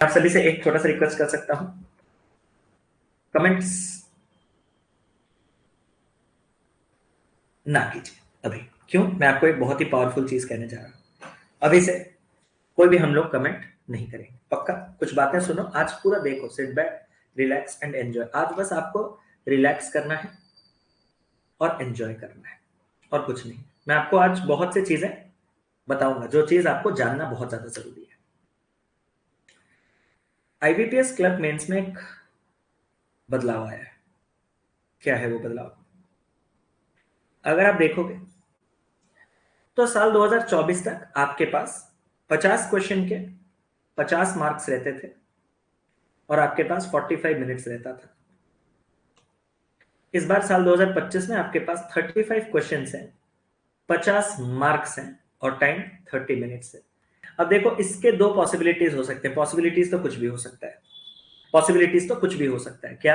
आप सभी से एक छोटा सा रिक्वेस्ट कर सकता हूं, कमेंट्स ना कीजिए अभी। क्यों? मैं आपको एक बहुत ही पावरफुल चीज कहने जा रहा हूं। अभी से कोई भी हम लोग कमेंट नहीं करेंगे, पक्का? कुछ बातें सुनो, आज पूरा देखो, sit back, relax and enjoy. आज बस आपको रिलैक्स करना है और एंजॉय करना है, और कुछ नहीं। मैं आपको आज बहुत सी चीजें बताऊंगा, जो चीज आपको जानना बहुत ज्यादा जरूरी है। आईबीपीएस क्लर्क मेंस में एक बदलाव आया है। क्या है वो बदलाव? अगर आप देखोगे तो साल 2024 तक आपके पास 50 क्वेश्चन के 50 मार्क्स रहते थे और आपके पास 45 मिनट्स रहता था। इस बार साल 2025 में आपके पास 35 क्वेश्चंस हैं, 50 मार्क्स हैं और टाइम 30 मिनट्स है। अब देखो, इसके दो पॉसिबिलिटीज हो सकते हैं। पॉसिबिलिटीज तो कुछ भी हो सकता है, पॉसिबिलिटीज तो कुछ भी हो सकता है। क्या?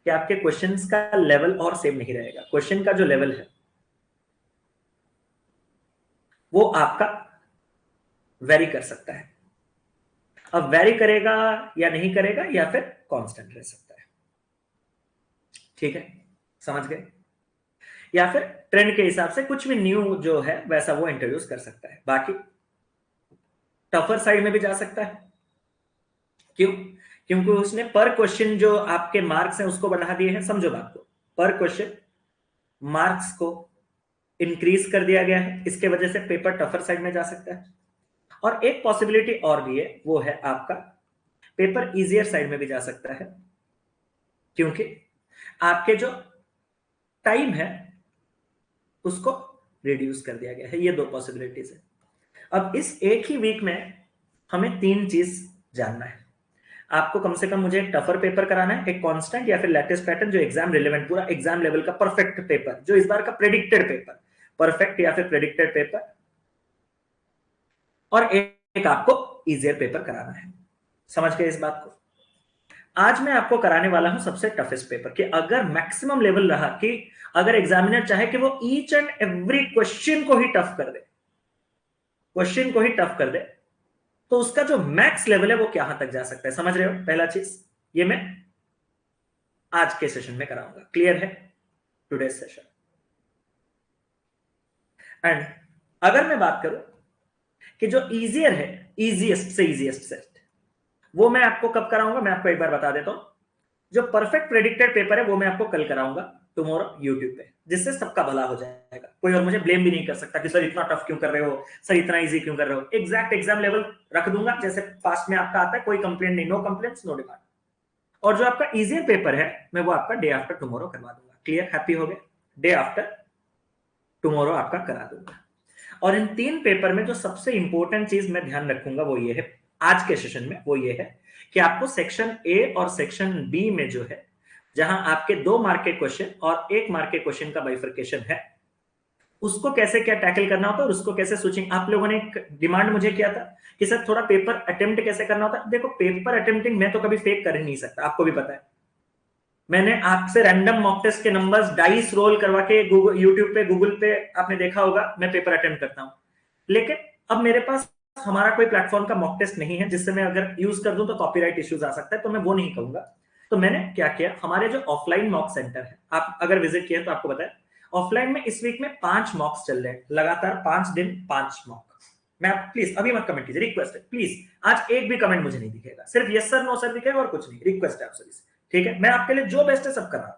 कि आपके क्वेश्चंस का लेवल और सेम नहीं रहेगा। क्वेश्चन का जो लेवल है वो आपका वेरी कर सकता है। अब वेरी करेगा या नहीं करेगा, या फिर कांस्टेंट रह सकता है। ठीक है, समझ गए? या फिर ट्रेंड के हिसाब से कुछ भी न्यू जो है वैसा वो इंट्रोड्यूस कर सकता है। बाकी टफर साइड में भी जा सकता है। क्यों? क्योंकि उसने पर क्वेश्चन जो आपके मार्क्स हैं उसको बढ़ा दिए हैं। समझो बात को, पर क्वेश्चन मार्क्स को इंक्रीज कर दिया गया है, इसके वजह से पेपर टफर साइड में जा सकता है। और एक पॉसिबिलिटी और भी है, वो है आपका पेपर इजियर साइड में भी जा सकता है, क्योंकि आपके जो टाइम है उसको रिड्यूस कर दिया गया है। ये दो पॉसिबिलिटीज है। अब इस एक ही वीक में हमें तीन चीज जानना है। आपको कम से कम मुझे एक टफर पेपर कराना है, एक कांस्टेंट या फिर लेटेस्ट पैटर्न जो एग्जाम रिलेवेंट, पूरा एग्जाम लेवल का परफेक्ट पेपर, जो इस बार का प्रेडिक्टेड पेपर, परफेक्ट या फिर प्रेडिक्टेड पेपर, और एक आपको इजियर पेपर कराना है। समझ गए इस बात को? आज मैं आपको कराने वाला हूं सबसे टफेस्ट पेपर, कि अगर मैक्सिमम लेवल रहा कि अगर एग्जामिनर चाहे कि वो ईच एंड एवरी क्वेश्चन को ही टफ कर दे, क्वेश्चन को ही टफ कर दे, तो उसका जो मैक्स लेवल है वो कहां तक जा सकता है। समझ रहे हो? पहला चीज ये मैं आज के सेशन में कराऊंगा। क्लियर है? Today session. एंड अगर मैं बात करूं कि जो इजियर है, इजीएस्ट से इजीएस्ट सेट, वो मैं आपको कब कराऊंगा, मैं आपको एक बार बता देता हूं। जो परफेक्ट प्रेडिक्टेड पेपर है वो मैं आपको कल कराऊंगा, टुमारो यूट्यूब पे, जिससे सबका भला हो जाएगा। कोई और मुझे ब्लेम भी नहीं कर सकता कि सर इतना टफ क्यों कर रहे हो, सर इतना इजी क्यों कर रहे हो। एग्जैक्ट एग्जाम लेवल रख दूंगा जैसे पास्ट में आपका आता है। कोई कंप्लेंट नहीं, नो कंप्लेंट्स नो डिमांड। और जो आपका इजियर पेपर है मैं वो आपका डे आफ्टर टुमारो करवा दूंगा। क्लियर? हैप्पी हो गए? डे आफ्टर टुमारो आपका करा दूंगा। और इन तीन पेपर में जो सबसे इंपॉर्टेंट चीज मैं ध्यान रखूंगा वो ये है, आज के सेशन में, वो ये है कि आपको सेक्शन ए और सेक्शन बी में जो है, जहां आपके 2 मार्क के क्वेश्चन और 1 मार्क के क्वेश्चन का बाइफरकेशन है, उसको कैसे क्या टैकल करना होता है और उसको कैसे स्विचिंग। आप लोगों ने एक डिमांड मुझे किया था कि सर थोड़ा पेपर अटेम्प्ट कैसे करना होता है। देखो, पेपर अटेम्प्टिंग मैं तो कभी फेक कर ही नहीं सकता, आपको भी पता है। मैंने आपसे रैंडम मॉक टेस्ट के नंबर्स डाइस रोल करवा के गूगल, यूट्यूब पे, गूगल पे आपने देखा होगा मैं पेपर अटेम्प्ट करता हूं। लेकिन अब मेरे पास हमारा कोई प्लेटफॉर्म का मॉक टेस्ट नहीं है जिससे मैं अगर यूज कर दूं तो कॉपीराइट इश्यूज आ सकता है, तो मैं वो नहीं कहूंगा। तो मैंने क्या किया, हमारे जो ऑफलाइन मॉक सेंटर है, आप अगर विजिट किए तो आपको बताया, ऑफलाइन में इस वीक में 5 मॉक्स चल रहे हैं, लगातार 5 दिन 5 मॉक। मैं आप प्लीज अभी मत कमेंट कीजिए, रिक्वेस्ट है प्लीज। आज एक भी कमेंट मुझे नहीं दिखेगा, सिर्फ यस सर नो सर दिखेगा और कुछ नहीं। रिक्वेस्ट है आप सभी से, ठीक है? मैं आपके लिए जो बेस्ट है सब कर रहा हूं।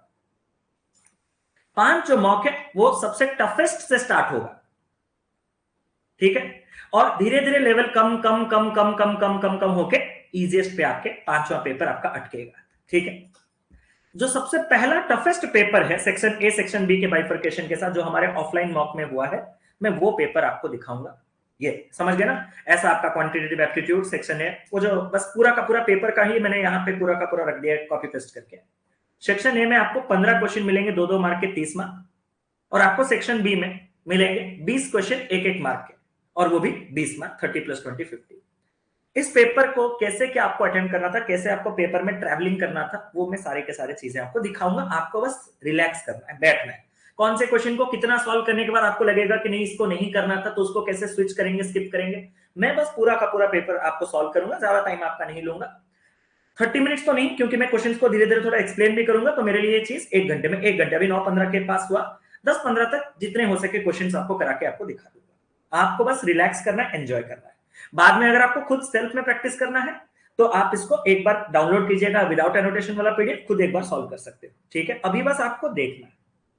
5 जो मॉक है वो सबसे टफेस्ट से स्टार्ट होगा, ठीक है? और धीरे धीरे लेवल कम कम कम कम कम कम कम कम होके इजीएस्ट पे आपके 5वां पेपर आपका अटकेगा, ठीक है? जो सबसे पहला टफेस्ट पेपर है सेक्शन ए सेक्शन बी के बाइफरकेशन के साथ, जो हमारे ऑफलाइन मॉक में हुआ है, मैं वो पेपर आपको दिखाऊंगा। ये समझ गए ना? ऐसा आपका क्वांटिटेटिव एप्टीट्यूड सेक्शन है, वो जो बस पूरा का पूरा पेपर का ही मैंने यहाँ पे पूरा का पूरा रख दिया कॉपी पेस्ट करके। सेक्शन ए में आपको 15 क्वेश्चन मिलेंगे, 2-2 मार्क के, 30 मार्क। और आपको सेक्शन बी में मिलेंगे 20 क्वेश्चन 1-1 मार्क के, और वो भी 20 मार्क, 30 + 20 50। इस पेपर को कैसे क्या आपको अटेम्प्ट करना था, कैसे आपको पेपर में ट्रैवलिंग करना था, वो मैं सारे के सारे चीजें आपको दिखाऊंगा। आपको बस रिलैक्स करना है, बैठना है, कौन से क्वेश्चन को कितना सॉल्व करने के बाद आपको लगेगा कि नहीं इसको नहीं करना था, तो उसको कैसे स्विच करेंगे, स्किप करेंगे। मैं बस पूरा का पूरा पेपर आपको सॉल्व करूंगा, ज्यादा टाइम आपका नहीं लूंगा, 30 मिनट्स तो नहीं, क्योंकि मैं क्वेश्चंस को धीरे धीरे थोड़ा एक्सप्लेन भी करूंगा, तो मेरे लिए ये चीज 1 घंटे में, 1 घंटे अभी 9:15 के पास हुआ, 10:15 तक जितने हो सके क्वेश्चंस आपको करा के आपको दिखा दूंगा। आपको बस रिलैक्स करना है, एंजॉय करना है। बाद में अगर आपको खुद सेल्फ में प्रैक्टिस करना है तो आप इसको एक बार डाउनलोड कीजिएगा, विदाउट एनोटेशन वाला पीडीएफ, खुद एक बार सॉल्व कर सकते हो, ठीक है। अभी बस आपको देखना है,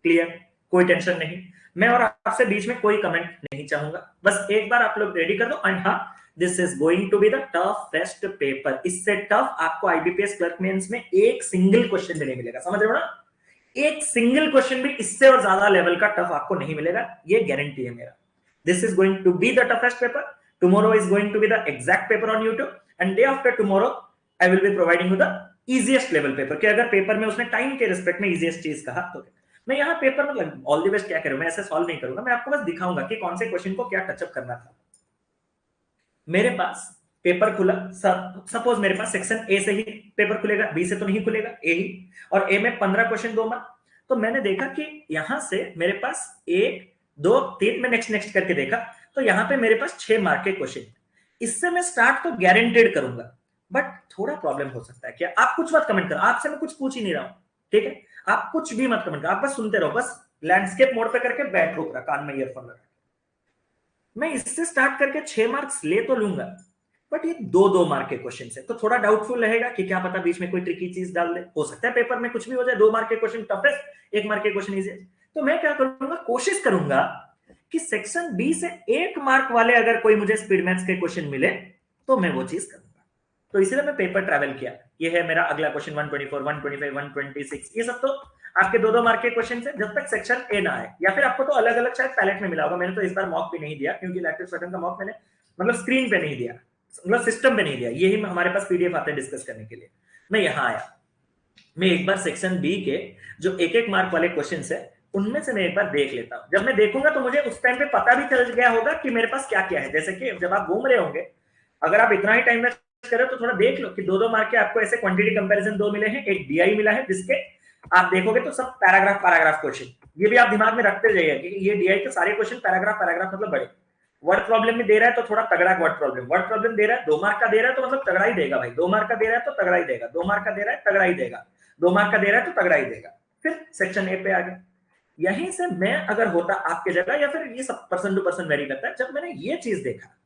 क्लियर, कोई टेंशन नहीं। मैं और आपसे बीच में कोई कमेंट नहीं चाहूंगा, बस एक बार आप लोग रेडी कर दो। एंड हाँ, this is going to be the toughest paper. इससे टफ आपको आईबीपीएस क्लर्क मेंस में एक सिंगल क्वेश्चन भी नहीं मिलेगा, समझ रहे हो ना? एक सिंगल क्वेश्चन भी इससे और ज्यादा लेवल का टफ आपको नहीं मिलेगा, ये गारंटी है मेरा। This is going to be the toughest paper. Tomorrow is going to be the exact paper on YouTube, and day after tomorrow I will be providing you the easiest level paper. कि अगर paper में उसने time के respect में easiest चीज कहा तो मैं यहाँ पेपर मतलब ऑल द बेस्ट क्या करूं, मैं ऐसे सॉल्व नहीं करूंगा, मैं आपको बस दिखाऊंगा कि कौन से क्वेश्चन को क्या टचअप करना था। मेरे पास पेपर खुला, सपोज मेरे पास सेक्शन ए से ही पेपर खुलेगा, बी से तो नहीं खुलेगा, ए ही, और ए में 15 क्वेश्चन 2 मार्क। तो मैंने देखा कि यहां से मेरे पास 1 2 3, मैं नेक्स्ट नेक्स्ट करके देखा, तो यहां पे मेरे पास 6 मार्क के क्वेश्चन। इससे मैं स्टार्ट तो गारंटेड करूंगा, बट थोड़ा प्रॉब्लम हो सकता है। क्या आप कुछ मत कमेंट करो, आपसे मैं कुछ पूछ ही नहीं रहा हूं, ठीक है? आप कुछ भी मत कमेंट करो, आप बस सुनते रहो, बस लैंडस्केप मोड पे करके बैठ रुक रहा, कान में ईयरफोन लगा। मैं इससे स्टार्ट करके 6 मार्क्स ले तो लूंगा, बट ये 2-2 मार्क के क्वेश्चन है, तो थोड़ा डाउटफुल रहेगा कि क्या पता बीच में कोई ट्रिकी चीज डाल दे। हो सकता है पेपर में कुछ भी हो जाए, 2 मार्क के क्वेश्चन टफेस्ट, 1 मार्क के क्वेश्चन इजी। तो मैं क्या करूंगा, कोशिश करूंगा कि सेक्शन बी से 1 मार्क वाले अगर कोई मुझे स्पीड मैथ्स के क्वेश्चन मिले तो मैं वो चीज करूंगा। तो इसीलिए मैं पेपर ट्रैवल किया। ये है मेरा अगला क्वेश्चन 124, 125, 126, ये सब तो आपके 2-2 मार्क के क्वेश्चन है, जब तक सेक्शन ए ना आए, या फिर आपको तो अलग अलग शायद पैलेट में मिला होगा। मैंने तो इस बार मॉक भी नहीं दिया, क्योंकि इलेक्टिव पैटर्न का मॉक मैंने मतलब स्क्रीन पे नहीं दिया, मतलब सिस्टम पे नहीं दिया, यही हमारे पास पीडीएफ आते हैं डिस्कस करने के लिए। मैं यहाँ आया, मैं एक बार सेक्शन बी के जो 1-1 मार्क वाले क्वेश्चन है उनमें से मैं एक बार देख लेता हूं। जब मैं देखूंगा तो मुझे उस टाइम पे पता भी चल गया होगा कि मेरे पास क्या क्या है। जैसे कि जब आप घूम रहे होंगे, अगर आप इतना ही टाइम वेस्ट करें तो थोड़ा देख लो कि 2-2 मार्क के आपको ऐसे क्वांटिटी कंपैरिजन 2 मिले हैं, एक डीआई मिला है, जिसके आप देखोगे तो सब पैराग्राफ क्वेश्चन। ये भी आप दिमाग में रखते जाइए कि ये डीआई के सारे क्वेश्चन पैराग्राफ मतलब बड़े। वर्ड प्रॉब्लम में दे रहा है तो थोड़ा तगड़ा वर्ड प्रॉब्लम दे रहा है, 2 मार्क का दे रहा है तो मतलब तगड़ा ही देगा भाई। 2 मार्क का दे रहा है तो तगड़ा ही देगा, 2 मार्क का दे रहा है तगड़ा ही देगा, 2 मार्क का दे रहा है तो तगड़ा ही देगा। फिर सेक्शन ए पे आ गया। यहीं से मैं अगर होता आपके जगह, या फिर ये सब पर्सन टू पर्सन वेरी करता है, जब मैंने ये चीज देखा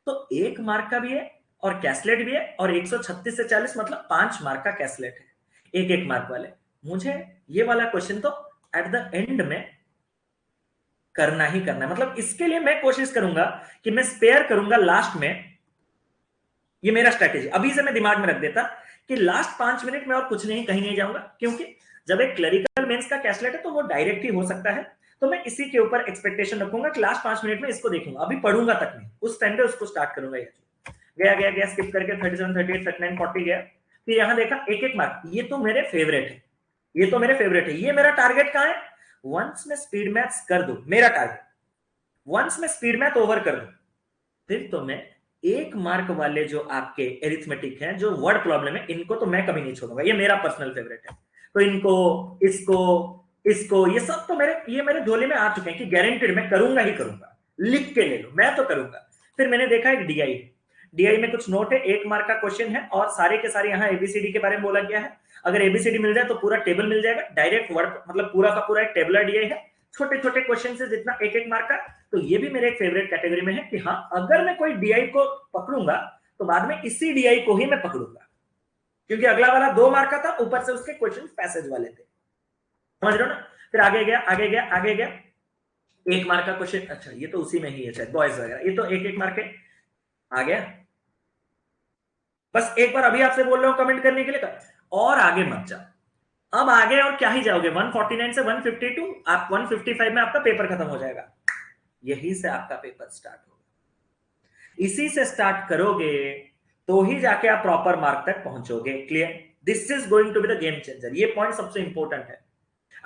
तो 1 मार्क का भी है और कैसलेट भी है, और 136 से 40 मतलब 5 मार्क का कैसलेट है, 1-1 मार्क वाले। मुझे ये वाला क्वेश्चन तो एट द एंड में करना ही करना है, मतलब इसके लिए मैं कोशिश करूंगा कि मैं स्पेयर करूंगा लास्ट में। ये मेरा स्ट्रेटेजी अभी से मैं दिमाग में रख देता कि लास्ट 5 मिनट में और कुछ नहीं, कहीं नहीं जाऊंगा, क्योंकि जब एक क्लरिकल मेंस का कैसलेट है तो वो डायरेक्ट ही हो सकता है। तो मैं इसी के ऊपर एक्सपेक्टेशन रखूंगा कि लास्ट 5 मिनट में इसको देखूंगा, अभी पढ़ूंगा तक नहीं, उस टाइम पे उसको स्टार्ट करूंगा। गया स्किप करके 37, 38, 39, 40 गया। फिर यहां देखा 1-1 मार्क, ये तो मेरे फेवरेट है, ये मेरा टारगेट कहां है? वंस मैं स्पीड मैथ्स कर दूं, मेरा टारगेट वंस मैं स्पीड मैथ ओवर कर दूं, फिर तो मैं 1 मार्क वाले जो आपके एरिथमेटिक हैं, जो वर्ड प्रॉब्लम है, इनको तो मैं कभी नहीं छोड़ूंगा, ये मेरा पर्सनल फेवरेट है। तो इनको, इसको ये सब तो मेरे झोले में आ चुके हैं कि गारंटेड मैं करूंगा ही करूंगा, लिख के ले लो, मैं तो करूंगा। फिर मैंने देखा एक डीआई में कुछ नोट है, 1 मार्क का क्वेश्चन है, और सारे के सारे यहाँ एबीसीडी के बारे में बोला गया है। अगर एबीसीडी मिल जाए तो पूरा टेबल मिल जाएगा, डायरेक्ट वर्ड मतलब पूरा का पूरा एक टेबलर डीआई है, छोटे छोटे क्वेश्चन से जितना 1-1 मार्क का। तो ये भी मेरे एक फेवरेट कैटेगरी में है कि हाँ, अगर मैं कोई डीआई को पकड़ूंगा तो बाद में इसी डीआई को ही मैं पकड़ूंगा, क्योंकि अगला वाला 2 मार्क का था, ऊपर से उसके क्वेश्चन पैसेज वाले थे, समझ रहे हो ना? फिर आगे गया 1 मार्क का क्वेश्चन, अच्छा ये तो उसी में ही है शायद, बॉयज वगैरह, ये तो 1-1 मार्क है। आ गया, बस एक बार अभी आपसे बोल रहा हूं कमेंट करने के लिए, और आगे मत जाओ। अब आगे और क्या ही जाओगे, 149 से 152, आप 155 में आपका पेपर खत्म हो जाएगा। यही से आपका पेपर स्टार्ट होगा, इसी से स्टार्ट करोगे तो ही जाके आप प्रॉपर मार्क तक पहुंचोगे। Clear? This is going to be the game changer. ये पॉइंट सबसे इंपॉर्टेंट है।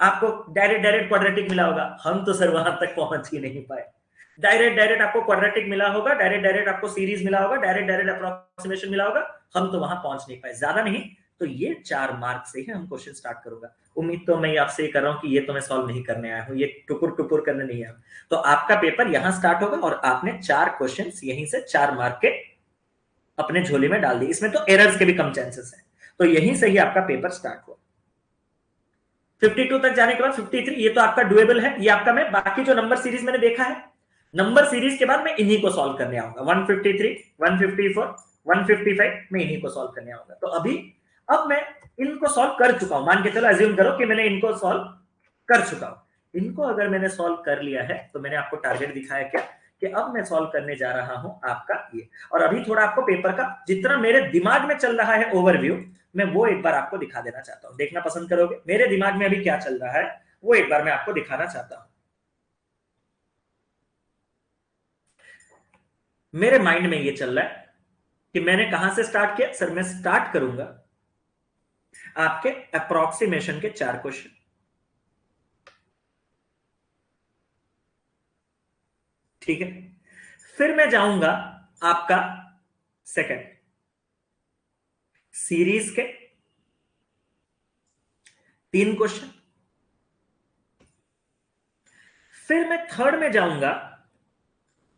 आपको डायरेक्ट क्वाड्रेटिक मिला होगा, हम तो सर वहां तक पहुंच ही नहीं पाए। डायरेक्ट आपको क्वाड्रेटिक मिला होगा, डायरेक्ट आपको सीरीज मिला होगा, डायरेक्ट अप्रोक्सीमेशन मिला होगा, हम तो वहां पहुंच नहीं पाए। ज्यादा नहीं तो ये 4 मार्क से ही हम क्वेश्चन स्टार्ट करूंगा। उम्मीद तो मैं आपसे कर रहा हूं कि ये तो मैं सॉल्व नहीं करने आया हूं, ये टुकुर टुकुर करने नहीं आया। तो आपका पेपर यहां स्टार्ट होगा और आपने 4 क्वेश्चन यहीं से 4 मार्क के अपने झोली में डाल दी। इसमें तो एरर्स के भी कम चांसेस है। तो यहीं से ही आपका पेपर स्टार्ट हुआ। 52 तक जाने के बाद 53, ये तो आपका डुएबल है। ये आपका मैं बाकी जो नंबर सीरीज मैंने देखा है, नंबर सीरीज के बाद मैं इन्हीं को सॉल्व करने आऊंगा। 153, 154, 155 मैं इन्हीं को सॉल्व करने आऊंगा। तो अभी अब मैं इनको सॉल्व कर चुका हूं, मान के चलो अज्यूम करो कि मैंने इनको सॉल्व कर चुका हूं। इनको अगर मैंने सॉल्व कर लिया है तो मैंने आपको टारगेट दिखाया क्या कि अब मैं सॉल्व करने जा रहा हूं आपका ये। और अभी थोड़ा आपको पेपर का जितना मेरे दिमाग में चल रहा है ओवरव्यू, मैं वो एक बार आपको दिखा देना चाहता हूं। देखना पसंद करोगे मेरे दिमाग में अभी क्या चल रहा है, वो एक बार मैं आपको दिखाना चाहता हूं। मेरे माइंड में ये चल रहा है कि मैंने कहां से स्टार्ट किया। सर मैं स्टार्ट करूंगा आपके अप्रोक्सीमेशन के 4 क्वेश्चन, ठीक है। फिर मैं जाऊंगा आपका सेकंड सीरीज के 3 क्वेश्चन। फिर मैं थर्ड में जाऊंगा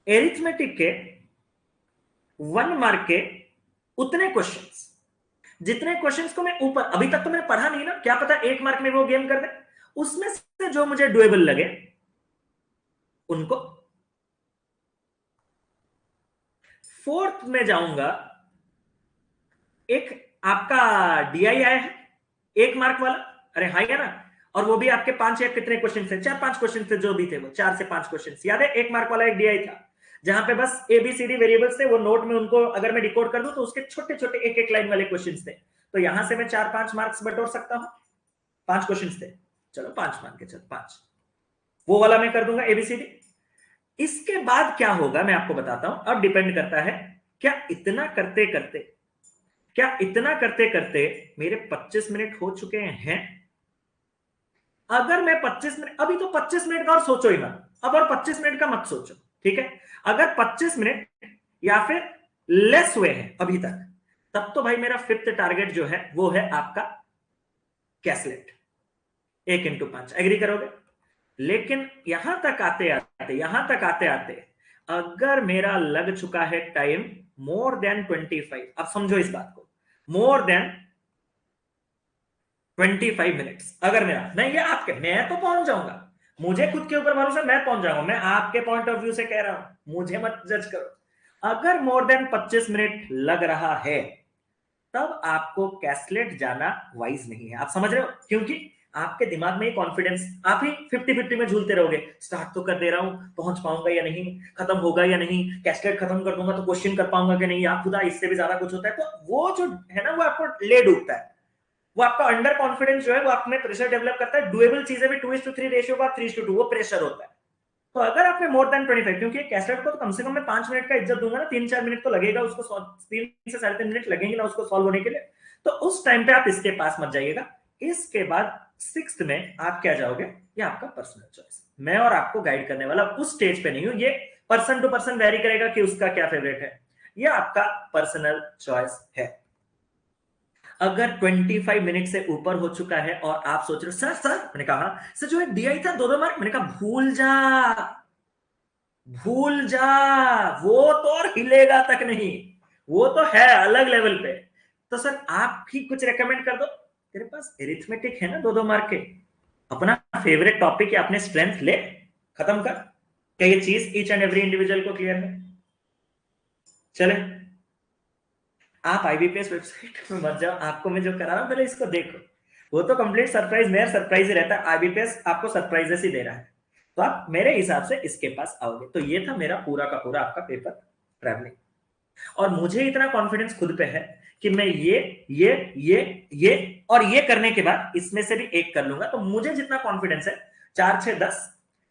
एरिथमेटिक के 1 मार्क के उतने क्वेश्चंस जितने क्वेश्चंस को मैं ऊपर, अभी तक तो मैंने पढ़ा नहीं ना, क्या पता 1 मार्क में वो गेम कर दे। उसमें से जो मुझे डुएबल लगे उनको। फोर्थ में जाऊंगा, एक आपका डीआईआई है 1 मार्क वाला, अरे हाई है ना, और वो भी आपके 5 या कितने क्वेश्चन थे, 4-5 क्वेश्चन थे, जो भी थे वो 4 से 5 क्वेश्चन याद है। 1 मार्क वाला एक डीआई था जहां पे बस एबीसीडी वेरिएबल्स थे, वो नोट में उनको अगर मैं डिकोड कर दूं तो उसके छोटे छोटे एक एक लाइन वाले क्वेश्चन थे। तो यहां से मैं 4-5 मार्क्स बटोर सकता हूं। 5 क्वेश्चन थे, चलो 5 मान के चल 5, वो वाला मैं कर दूंगा एबीसीडी। इसके बाद क्या होगा मैं आपको बताता हूं। अब डिपेंड करता है क्या इतना करते करते, क्या इतना करते करते मेरे 25 मिनट हो चुके हैं। अगर मैं 25 मिनट, अभी तो 25 मिनट का और सोचो ही मत, अब और 25 मिनट का मत सोचो, ठीक है। अगर 25 मिनट या फिर लेस हुए हैं अभी तक, तब तो भाई मेरा 5th टारगेट जो है वो है आपका कैसलेट 1x5। एग्री करोगे। लेकिन यहां तक आते आते अगर मेरा लग चुका है टाइम मोर देन 25, अब समझो इस बात को, मोर देन 25 मिनट्स अगर मेरा, मैं ये आपके, मैं तो पहुंच जाऊंगा, मुझे खुद के ऊपर भरोसा, मैं पहुंच जाऊंगा, मैं आपके पॉइंट ऑफ व्यू से कह रहा हूं, मुझे मत जज करो। अगर मोर देन 25 मिनट लग रहा है तब आपको कैसलेट जाना वाइज नहीं है। आप समझ रहे हो, क्योंकि आपके दिमाग में कॉन्फिडेंस, आप ही 50-50 में झूलते रहोगे, स्टार्ट तो कर दे रहा हूं, पहुंच पाऊंगा या नहीं, खत्म होगा या नहीं, कैसलेट खत्म कर दूंगा तो क्वेश्चन कर पाऊंगा कि नहीं, आप खुदा इससे भी ज्यादा कुछ होता है। तो वो जो है ना वो आपको ले डूबता है, वो आपका अंडर कॉन्फिडेंस जो है वो आप में प्रेशर डेवलप करता है। डुएबल चीजें भी 2:3 रेशियो का 3:2 वो प्रेशर होता है। तो अगर आपने मोर देन 25, क्योंकि कैसलेट को तो कम से कम मैं 5 मिनट का इज्जत दूंगा ना, 3-4 मिनट तो लगेगा उसको, 3 से 3.5 मिनट लगेंगे ना उसको सॉल्व होने के लिए। तो उस टाइम पे आप इसके पास मत जाइएगा। इसके बाद 6th में आप क्या जाओगे, ये आपका पर्सनल चॉइस। मैं और आपको गाइड करने वाला उस स्टेज पे नहीं हूं, ये पर्सन टू पर्सन वेरी करेगा कि उसका क्या फेवरेट है, ये आपका पर्सनल चॉइस है। अगर 25 मिनट से ऊपर हो चुका है और आप सोच रहे हो सर सर, मैंने कहा सर जो एक डीआई था 2-2 मार्क, मैंने कहा भूल जा, भूल जा, वो तो और हिलेगा तक नहीं, वो तो है अलग लेवल पे। तो सर आप ही कुछ रेकमेंड कर दो। तेरे पास एरिथमेटिक है ना 2-2 मार्क के, अपना फेवरेट टॉपिक या अपने स्ट्रेंथ ले, खत्म कर। क्या ये चीज ईच एंड एवरी इंडिविजुअल को क्लियर है? चले आप आईबीपीएस वेबसाइट में मत जाओ, आपको मैं जो करा रहा हूं पहले इसको देखो। वो तो कंप्लीट सरप्राइज, मेरा सरप्राइज ही रहता है, आईबीपीएस आपको सरप्राइजेस ही दे रहा है। तो आप मेरे हिसाब से इसके पास आओगे। तो ये था मेरा पूरा का पूरा आपका पेपर ट्रैवलिंग, और मुझे इतना कॉन्फिडेंस खुद पे है कि मैं ये और ये करने के बाद इसमें से भी एक कर लूंगा। तो मुझे जितना कॉन्फिडेंस है 4, 6, 10,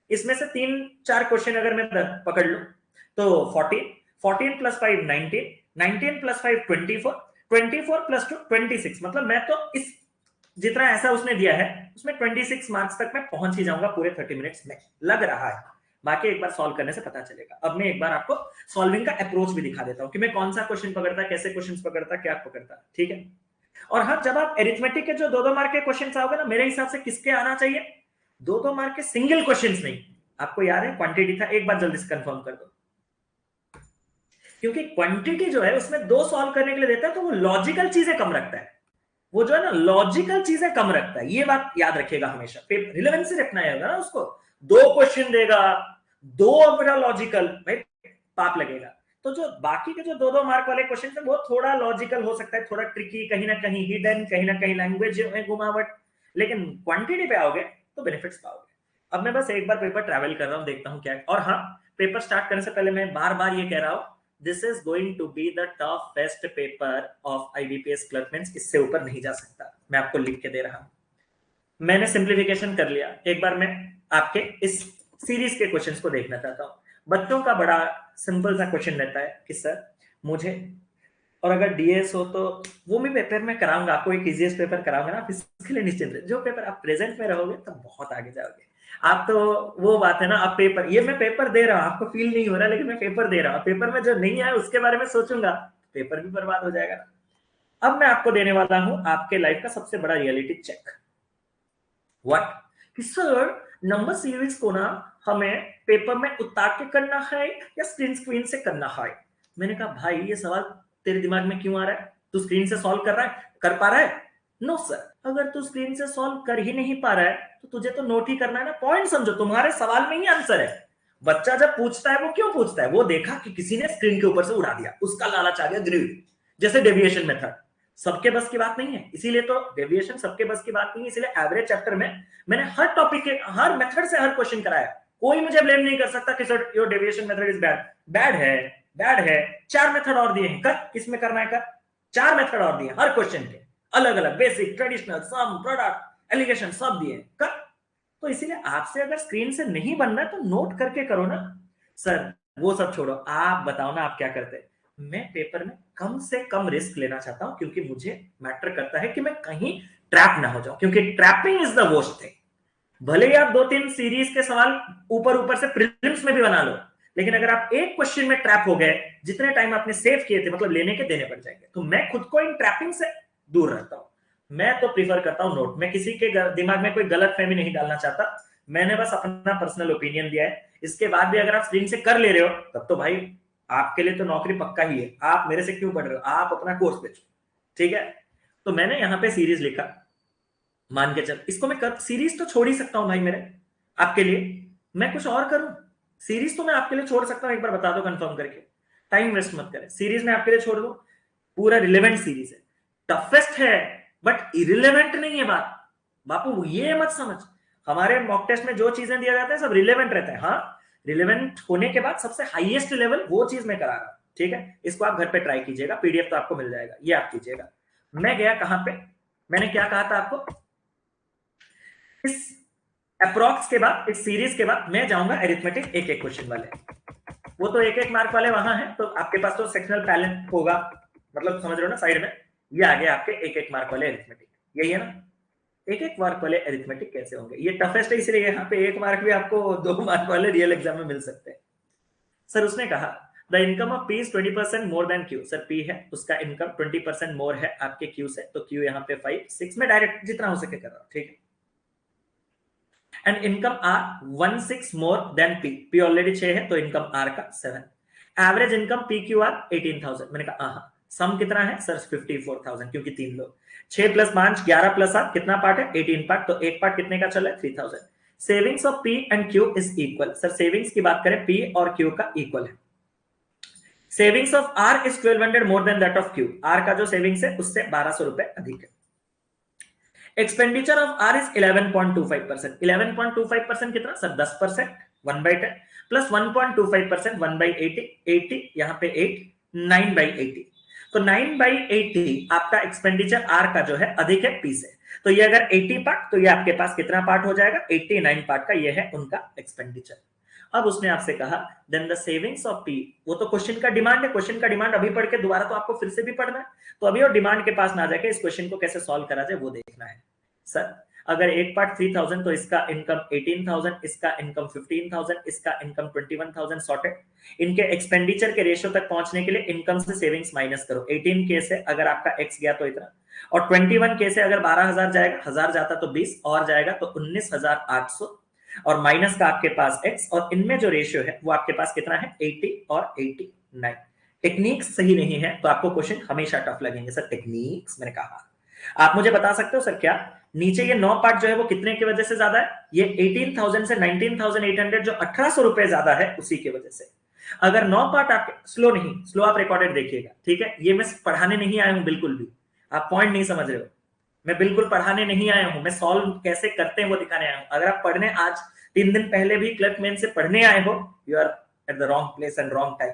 इसमें से 3-4 क्वेश्चन अगर मैं पकड़ लूं तो 14, 14 + 5 19, 19 + 5 24, 24 + 2 26। मतलब मैं तो इस जितना ऐसा उसने दिया है उसमें 26 मार्क्स तक मैं पहुंच ही जाऊंगा पूरे 30 मिनट्स में, लग रहा है। बाकी एक बार सॉल्व करने से पता चलेगा। अब मैं एक बार आपको सॉल्विंग का अप्रोच भी दिखा देता हूं कि मैं कौन सा क्वेश्चन पकड़ता, कैसे क्वेश्चंस पकड़ता, क्या पकड़ता, ठीक है। और हाँ, जब आप एरिथमेटिक के जो 2-2 मार्क के क्वेश्चन आओगे ना, मेरे हिसाब से किसके आना चाहिए, 2-2 मार्क के सिंगल क्वेश्चन नहीं। आपको याद है क्वांटिटी था, एक बार जल्दी से कंफर्म कर दो, क्योंकि क्वांटिटी जो है उसमें 2 सॉल्व करने के लिए देता है, तो वो लॉजिकल चीजें कम रखता है, वो जो है ना लॉजिकल चीजें कम रखता है, ये बात याद रखिएगा हमेशा। रिलेवेंसी रखना है ना उसको, 2 क्वेश्चन देगा, 2 अपना लॉजिकल, भाई पाप लगेगा। तो जो बाकी के जो 2-2 मार्क वाले क्वेश्चन है वो थोड़ा लॉजिकल हो सकता है, थोड़ा ट्रिकी, कहीं ना कहीं हिडन, कहीं ना कहीं लैंग्वेज में घुमावट, लेकिन क्वांटिटी पे आओगे तो बेनिफिट्स पाओगे। अब मैं बस एक बार पेपर ट्रैवल कर रहा हूं, देखता हूं क्या। और हाँ, पेपर स्टार्ट करने से पहले मैं बार बार ये कह रहा हूं, this is going to be the toughest paper of IBPS clerk mains, इससे ऊपर नहीं जा सकता, मैं आपको लिख के दे रहा हूं। मैंने सिंप्लीफिकेशन कर लिया, एक बार मैं आपके इस सीरीज के क्वेश्चंस को देखना चाहता हूं। बच्चों का बड़ा सिंपल सा क्वेश्चन रहता है कि सर मुझे, और अगर डीएस हो तो वो भी पेपर में कराऊंगा, आपको एक इजीएस्ट पेपर कराऊंगा ना, इसके लिए निश्चिंत रहे। जो पेपर आप प्रेजेंट में रहोगे तब बहुत आगे जाओगे आप। तो वो बात है ना, आप पेपर, ये मैं पेपर दे रहा हूँ, आपको फील नहीं हो रहा, लेकिन मैं पेपर दे रहा हूँ। पेपर में जो नहीं आया उसके बारे में सोचूंगा, पेपर भी बर्बाद हो जाएगा ना। अब मैं आपको देने वाला हूं आपके लाइफ का सबसे बड़ा रियलिटी चेक। व्हाट? कि सर नंबर सीरीज को ना हमें पेपर में उतार के करना है या स्क्रीन से करना है। मैंने कहा भाई ये सवाल तेरे दिमाग में क्यों आ रहा है, तू स्क्रीन से सॉल्व कर रहा है, कर पा रहा है? नो सर, अगर तू स्क्रीन से सॉल्व कर ही नहीं पा रहा है तो तुझे तो नोट ही करना है ना। पॉइंट समझो, तुम्हारे सवाल में ही आंसर है। बच्चा जब पूछता है वो क्यों पूछता है, वो देखा कि किसी ने स्क्रीन के ऊपर से उड़ा दिया, उसका लालच आ गया, ग्रेड जैसे डेविएशन मेथड सबके बस की बात नहीं है, इसीलिए तो डेविएशन सबके बस की बात नहीं है। इसीलिए एवरेज चैप्टर में मैंने हर टॉपिक के हर मेथड से हर क्वेश्चन कराया। कोई मुझे ब्लेम नहीं कर सकता कि sir your deviation method is bad. Bad है, बैड है। 4 मेथड और दिए हैं, कर किसमें करना है कर। 4 मेथड और दिए हर क्वेश्चन के, अलग अलग, बेसिक, ट्रेडिशनल, सम, प्रोडक्ट, एलिगेशन, सब दिए कर। तो इसीलिए आपसे अगर स्क्रीन से नहीं बनना है तो नोट करके करो ना। सर वो सब छोड़ो, आप बताओ ना आप क्या करते हैं। मैं पेपर में कम से कम रिस्क लेना चाहता हूं, क्योंकि मुझे मैटर करता है कि मैं कहीं ट्रैप ना हो जाऊं, क्योंकि trapping is the worst thing. भले ही आप 2-3 सीरीज के सवाल ऊपर ऊपर से प्रीलिम्स में भी बना लो, लेकिन अगर आप एक क्वेश्चन में ट्रैप हो गए, जितने टाइम आपने सेव किए थे मतलब लेने के देने पड़ जाएंगे। तो मैं खुद को इन ट्रैपिंग से दूर रहता हूं। मैं तो प्रीफर करता हूं नोट। मैं किसी के दिमाग में कोई गलत फहमी नहीं डालना चाहता, मैंने बस अपना पर्सनल ओपिनियन दिया है। इसके बाद भी अगर आप स्क्रीन से कर ले रहे हो तब तो भाई आपके लिए तो नौकरी पक्का ही है। आप मेरे से क्यों पढ़ रहे हो, आप अपना कोर्स बेचो, ठीक है। तो मैंने यहां पे सीरीज लिखा, मान के चल इसको मैं कर, सीरीज तो छोड़ ही सकता हूं भाई मेरे आपके लिए, मैं कुछ और करूं। सीरीज तो मैं आपके लिए छोड़ सकता हूं, एक बार बता दो कंफर्म करके, टाइम वेस्ट मत करें। सीरीज में आपके लिए छोड़ दो, पूरा रिलेवेंट सीरीज है, टफेस्ट है बट इरिलेवेंट नहीं है। बात बापू ये मत समझ, हमारे मॉक टेस्ट में जो चीजें दिया जाता है सब रिलेवेंट रहता है। हाँ, रिलेवेंट होने के बाद सबसे हाईएस्ट लेवल वो चीज मैं करा रहा हूं, ठीक है। इसको आप घर पे ट्राई कीजिएगा, पीडीएफ तो आपको मिल जाएगा, ये आप कीजिएगा। मैं गया कहां पे, मैंने क्या कहा था आपको, इस अप्रॉक्स के बाद, इस सीरीज के बाद मैं जाऊंगा एरिथमेटिक एक एक क्वेश्चन वाले। वो तो एक एक मार्क वाले वहां है, तो आपके पास तो सेक्शनल टैलेंट होगा, मतलब समझ रहे हो ना, साइड में ये आगे आपके एक एक मार्क वाले एरिथमेटिक, यही है ना। एक एक मार्क वाले एरिथमेटिक कैसे होंगे, ये टफेस्ट है, इसलिए यहाँ पे 1 मार्क भी आपको 2 मार्क वाले रियल एग्जाम में मिल सकते हैं। सर उसने कहा the income of P is 20% more than Q. Sir P है, उसका इनकम 20% मोर है आपके क्यू से, तो क्यू यहाँ पे 5, 6 में डायरेक्ट जितना हो सके कर रहा हूं, ठीक है। And income R 1/6 more than P, P already 6 है तो इनकम आर का 7। Average income P Q R 18,000। मैंने कहा हाँ, सम कितना है सर 54,000, क्योंकि 3 लोग, 6 + 5 11 + 7 कितना पार्ट है 18 पार्ट, तो एक पार्ट कितने का चल रहा है 3,000। Savings of P and Q is equal. Sir savings की बात करें पी और क्यू का इक्वल है। Savings of R is 1200 more than that of Q, R का जो सेविंग्स है उससे 1200 रुपए अधिक है। Expenditure of R is 11.25%। 11.25% कितना सर 10%, 1/10 प्लस 1.25% 1/80, 80 यहाँ पे 8, 9/80, तो 9/80 आपका एक्सपेंडिचर आर का जो है अधिक है पी से। तो ये अगर 80 पार्ट, तो ये आपके पास कितना पार्ट हो जाएगा 89 पार्ट का, ये है उनका एक्सपेंडिचर। अब उसने आपसे कहा then the savings of P, वो तो क्वेश्चन का डिमांड है, क्वेश्चन का डिमांड अभी पढ़ के दोबारा तो आपको फिर से भी पढ़ना है, तो अभी और डिमांड के पास ना जाके इस क्वेश्चन को कैसे सॉल्व करा जाए वो देखना है। सर अगर एक पार्ट 3000 तो इसका इनकम 18,000, इसका इनकम 15,000, इसका इनकम 21,000 सॉर्टेड। इनके एक्सपेंडिचर के रेशियो तक पहुंचने के लिए इनकम से सेविंग्स माइनस करो। 18K से अगर आपका एक्स गया तो इतना, और 21K से अगर 12,000 जाएगा, 1000 जाता तो 20 और जाएगा तो 19,800, और माइनस का आपके पास एक्स, और इनमें जो रेशियो है वो आपके पास कितना है 80 और 89। टेक्निक्स सही नहीं है तो आपको क्वेश्चन हमेशा टफ लगेंगे। सर टेक्निक्स मैंने कहा, आप मुझे बता सकते हो सर क्या नीचे ये 9 पार्ट जो है वो कितने की वजह से ज्यादा है? ये 18,000 से 19,800 जो 1800 रुपए ज्यादा है उसी की वजह से। अगर 9 पार्ट आप स्लो नहीं, स्लो आप रिकॉर्डेड देखिएगा, ठीक है? ये मैं पढ़ाने नहीं आया हूं बिल्कुल भी, आप पॉइंट नहीं समझ रहे हो। मैं बिल्कुल पढ़ाने नहीं आया हूं, मैं सॉल्व कैसे करते हैं वो दिखाने आया हूं। अगर आप पढ़ने आज 3 दिन पहले भी क्लर्क मेन से पढ़ने आए हो, you are at the wrong place and wrong time,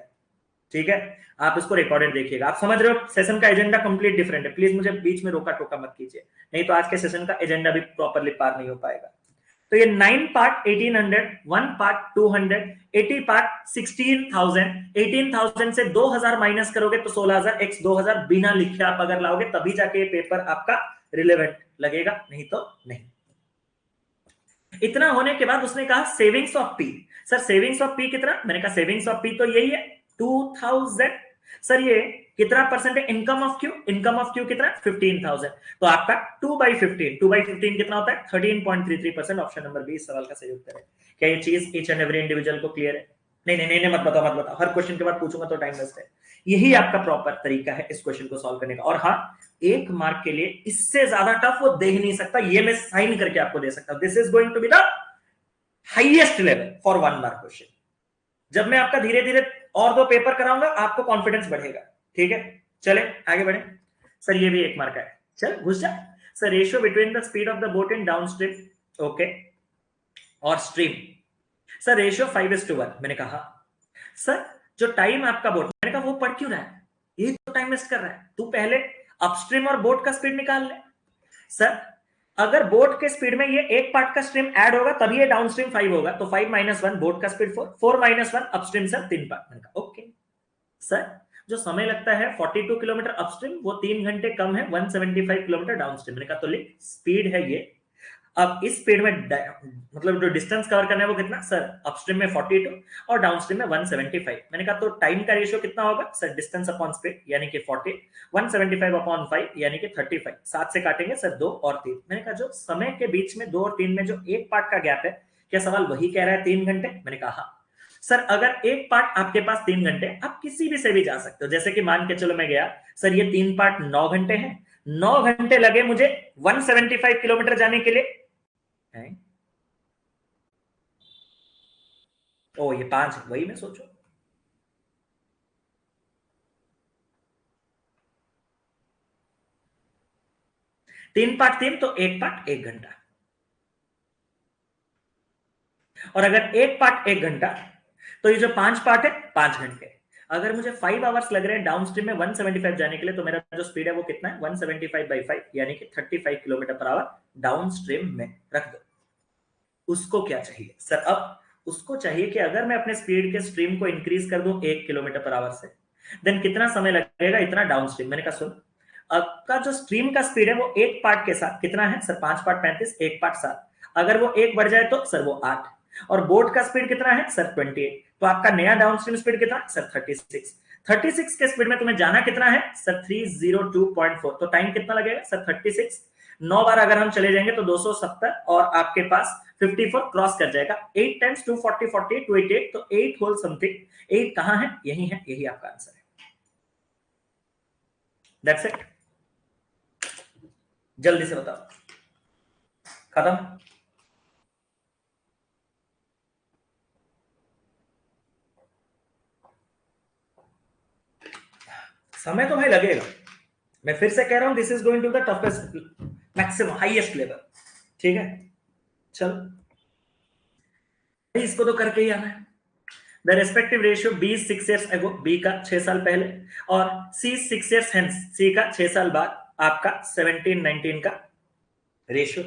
ठीक है? आप इसको रिकॉर्डेड देखिएगा। आप समझ रहे हो सेशन का एजेंडा कंप्लीट डिफरेंट है। प्लीज मुझे बीच में रोका टोका मत कीजिए, नहीं तो आज के सेशन का एजेंडा भी प्रॉपरली पार नहीं हो पाएगा। तो ये 9 पार्ट 1800, 1 पार्ट 200, 80 पार्ट 16,000, 18,000 से 2,000 माइनस करोगे तो 16,000, x 2,000 बिना लिखे आप अगर लाओगे तभी जाके ये पेपर आपका रिलेवेंट लगेगा, नहीं तो नहीं। इतना होने के बाद उसने कहा savings of P. Sir savings of P कितना? मैंने कहा सेविंग्स ऑफ पी तो यही है 2,000। सर ये कितना परसेंट है income of Q? Income of Q कितना? 15,000। तो आपका 2/15, 2/15 कितना होता है? 13.33%। ऑप्शन नंबर 20 सवाल का सही उत्तर है। क्या ये चीज ईच एंड एवरी इंडिविजुअल को क्लियर है? नहीं नहीं नहीं, मत बताओ मत बताओ, हर क्वेश्चन के बाद पूछूंगा तो टाइम वेस्ट है। यही आपका प्रॉपर तरीका है इस क्वेश्चन को सॉल्व करने का। और हाँ, 1 मार्क के लिए इससे ज्यादा टफ वो दे ही नहीं सकता, ये मैं साइन करके आपको दे सकता हूं। This is going to be the highest level for 1 mark question. जब मैं आपका धीरे धीरे और 2 पेपर कराऊंगा आपको कॉन्फिडेंस बढ़ेगा, ठीक है? चले आगे बढ़े। सर ये भी 1 मार्क है, चल घुस जा। Sir ratio between the speed of the boat in down stream, okay, और स्ट्रीम। Sir ratio 5:1। मैंने कहा सर जो टाइम आपका बोट, मैंने कहा वो पढ़ क्यों रहा है, ये तो टाइम वेस्ट कर रहा है, तू पहले अपस्ट्रीम और बोट का स्पीड निकाल ले। सर अगर बोट के स्पीड में ये एक पार्ट का स्ट्रीम ऐड होगा तभी ये डाउनस्ट्रीम 5 होगा, तो 5 - 1 बोट का स्पीड 4, 4 - 1 अपस्ट्रीम से 3 पार्ट। मैंने कहा ओके। सर जो समय लगता है 42 किलोमीटर अपस्ट्रीम वो 3 घंटे कम है 175 किलोमीटर डाउनस्ट्रीम। मैंने कहा तो लिख स्पीड है ये। अब इस स्पीड में मतलब जो डिस्टेंस कवर करना है वो कितना? सर अपस्ट्रीम में 42 और डाउनस्ट्रीम में 175। मैंने कहा तो टाइम का रेशियो कितना होगा? सर डिस्टेंस अपॉन स्पीड यानी कि 40, 175 अपॉन 5 यानी कि 35। 7 से काटेंगे सर 2 और 3। मैंने कहा जो समय के बीच में 2 और 3 में जो एक पार्ट का गैप है, क्या सवाल वही कह रहा है 3 घंटे? मैंने कहा हाँ। सर अगर एक पार्ट आपके पास 3 घंटे, आप किसी भी से भी जा सकते हो। जैसे कि मान के चलो मैं गया, सर ये 3 पार्ट 9 घंटे हैं, 9 घंटे लगे मुझे 175 किलोमीटर जाने के लिए। ओ ये 5 है, वही मैं सोचो। तीन पार्ट 3 तो एक पार्ट 1 घंटा, और अगर एक पार्ट 1 घंटा तो ये जो 5 पार्ट है 5 घंटे। अगर मुझे 5 आवर्स लग रहे हैं डाउनस्ट्रीम में 175 जाने के लिए, तो मेरा जो स्पीड है वो कितना है? 175/5 यानी कि 35 किलोमीटर पर आवर डाउनस्ट्रीम में रख दो। उसको क्या चाहिए? सर अब उसको चाहिए कि अगर मैं अपने स्पीड के स्ट्रीम को इंक्रीज कर दूं 1 किलोमीटर पर आवर से, देन कितना समय लगेगा इतना डाउनस्ट्रीम। मैंने कहा सुन, आपका जो स्ट्रीम का स्पीड है वो एक पार्ट के साथ कितना है? सर 5 पार्ट 35, एक पार्ट 7। अगर वो एक बढ़ जाए तो सर वो 8, और बोट का स्पीड कितना है? सर 28। तो आपका नया डाउनस्ट्रीम स्पीड कितना? सर 36। 36 के स्पीड में तुम्हें जाना कितना है? सर 302.4। तो टाइम कितना लगेगा? सर 36। 9 बार अगर हम चले जाएंगे तो 270, और आपके पास 54 क्रॉस कर जाएगा। 8 टाइम्स 240, 48, 288, तो 8 होल समथिंग। 8 कहां है? यही है, यही आपका आंसर है। That's it. जल्दी से बताओ, खत्म। समय तो भाई लगेगा, मैं फिर से कह रहा हूं this is going to the toughest maximum highest level, ठीक है? चलो इसको तो करके ही आना है। The respective ratio B 6 years ago, B का 6 साल पहले, और सी 6 years hence, सी का 6 साल बाद, आपका 17-19 का रेशियो।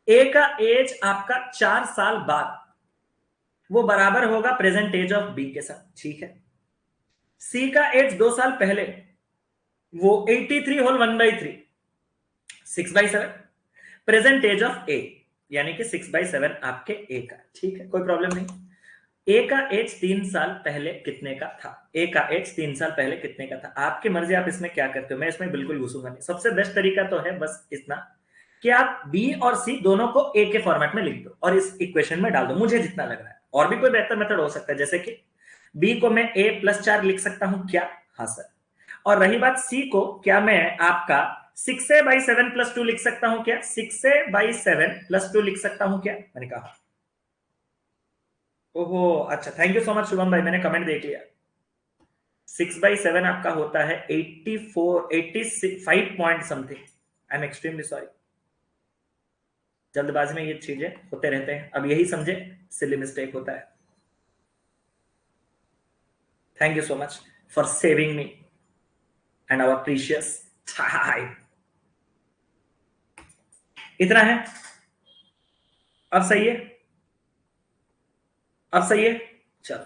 ए का एज आपका 4 साल बाद, वो बराबर होगा प्रेजेंट एज ऑफ बी के साथ, ठीक है? सी का एज 2 साल पहले, वो 83 होल 1/3, 6/7, प्रेजेंट एज ऑफ ए, यानी कि 6/7 आपके ए का, ठीक है, कोई प्रॉब्लम नहीं। ए का एज 3 साल पहले कितने का था? ए का एज 3 साल पहले कितने का था? आपकी मर्जी, आप इसमें क्या करते हो, मैं इसमें बिल्कुल घुसूंगा नहीं। सबसे बेस्ट तरीका तो है बस इतना कि आप बी और सी दोनों को ए के फॉर्मेट में लिख दो और इस इक्वेशन में डाल दो, मुझे जितना लग रहा है। और भी कोई बेहतर मेथड हो सकता है, जैसे कि बी को मैं ए प्लस 4 लिख सकता हूं क्या? हाँ सर। और रही बात सी को, क्या मैं आपका 6a/7 + 2 लिख सकता हूं क्या? 6a/7 + 2 लिख सकता हूं क्या? मैंने कहा ओहो अच्छा, thank you so much Shubham भाई, मैंने कमेंट देख लिया। 6/7 आपका होता है 85 point something. I am extremely sorry, जल्दबाजी में ये चीजें होते रहते हैं, अब यही समझे सिली मिस्टेक होता है। Thank you so much for saving me and our precious time. इतना है, अब सही है, अब सही है। चलो,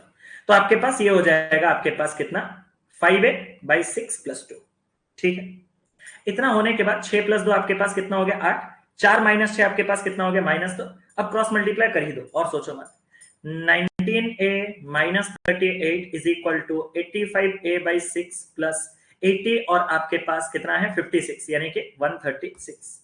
तो आपके पास ये हो जाएगा, आपके पास कितना? 5a/6 + 2, ठीक है। इतना होने के बाद 6 + 2 आपके पास कितना हो गया? 8। 4 - 6 आपके पास कितना हो गया? -2। अब क्रॉस मल्टीप्लाई कर ही दो और सोचो मत। 19a - 38 = 85a/6 + 80 और आपके पास कितना है? 56, यानी कि 136।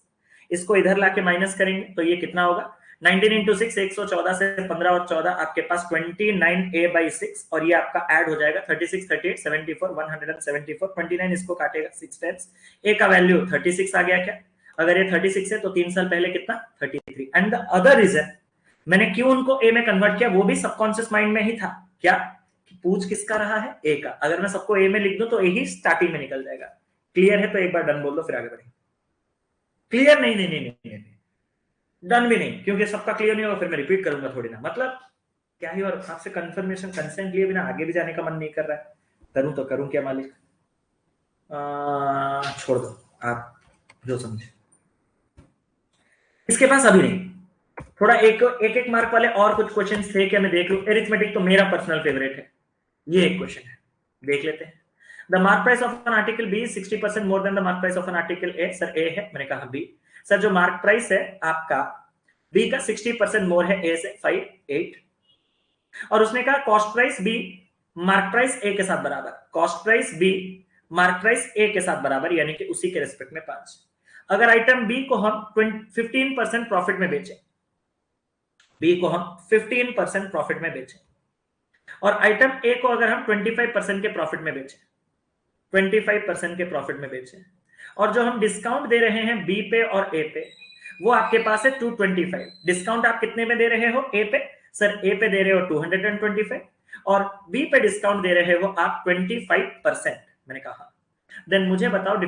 इसको इधर लाके माइनस करेंगे तो ये कितना होगा? 19 × 6 114 से 15 और 14 आपके पास 29a/6 और ये आपका ऐड हो जाएगा 36 38 74 174 29 इसको काटेगा 6 टाइम्स। ए का वैल्यू 36 आ गया क्या? अगर ये 36 है तो 3 साल पहले कितना? 33। एंड द अदर रीजन, मैंने क्यों उनको ए में कन्वर्ट किया, वो भी सबकॉन्शियस माइंड में ही था। क्या कि पूछ किसका रहा है? ए का। अगर मैं सबको ए में लिख दूं तो ए ही स्टार्टिंग में निकल जाएगा। क्लियर है तो एक बार डन बोल दो, फिर आगे बढ़ेंगे। क्लियर? नहीं नहीं नहीं नहीं नहीं, डन भी नहीं, क्योंकि सबका क्लियर नहीं होगा फिर मैं रिपीट करूंगा थोड़ी ना, मतलब क्या ही। और आपसे कंफर्मेशन कंसेंट लिए बिना आगे भी जाने का मन नहीं कर रहा है, करूं तो करूं क्या मालिक? छोड़ दो, आप जो समझे। इसके पास अभी नहीं, थोड़ा एक एक, एक मार्क वाले और कुछ क्वेश्चन थे क्या? मैं देख लूं। एरिथमेटिक तो मेरा पर्सनल फेवरेट है, ये एक क्वेश्चन है, देख लेते हैं। The mark price of an article B 60% more than the mark price of an article A. Sir A है, मैंने कहा बी। सर जो मार्क प्राइस है आपका बी का 60% मोर है ए से 5 8। और उसने कहा cost price B mark price A के साथ बराबर, cost price B mark price A के साथ बराबर, यानी कि उसी के रेस्पेक्ट में 5। अगर आइटम बी को हम 15% प्रॉफिट में बेचें, बी को हम 15% प्रॉफिट में बेचें और आइटम ए को अगर हम 25% के प्रॉफिट में बेचें, 25% के प्रॉफिट में बेचें, और जो हम डिस्काउंट दे रहे हैं बी पे और ए पे वो आपके पास है 225। डिस्काउंट आप कितने में दे रहे हो? ए पे। सर ए पे दे रहे हो 225 और बी पे डिस्काउंट दे रहे हो आप 25%। मैंने कहा देन मुझे बताओ,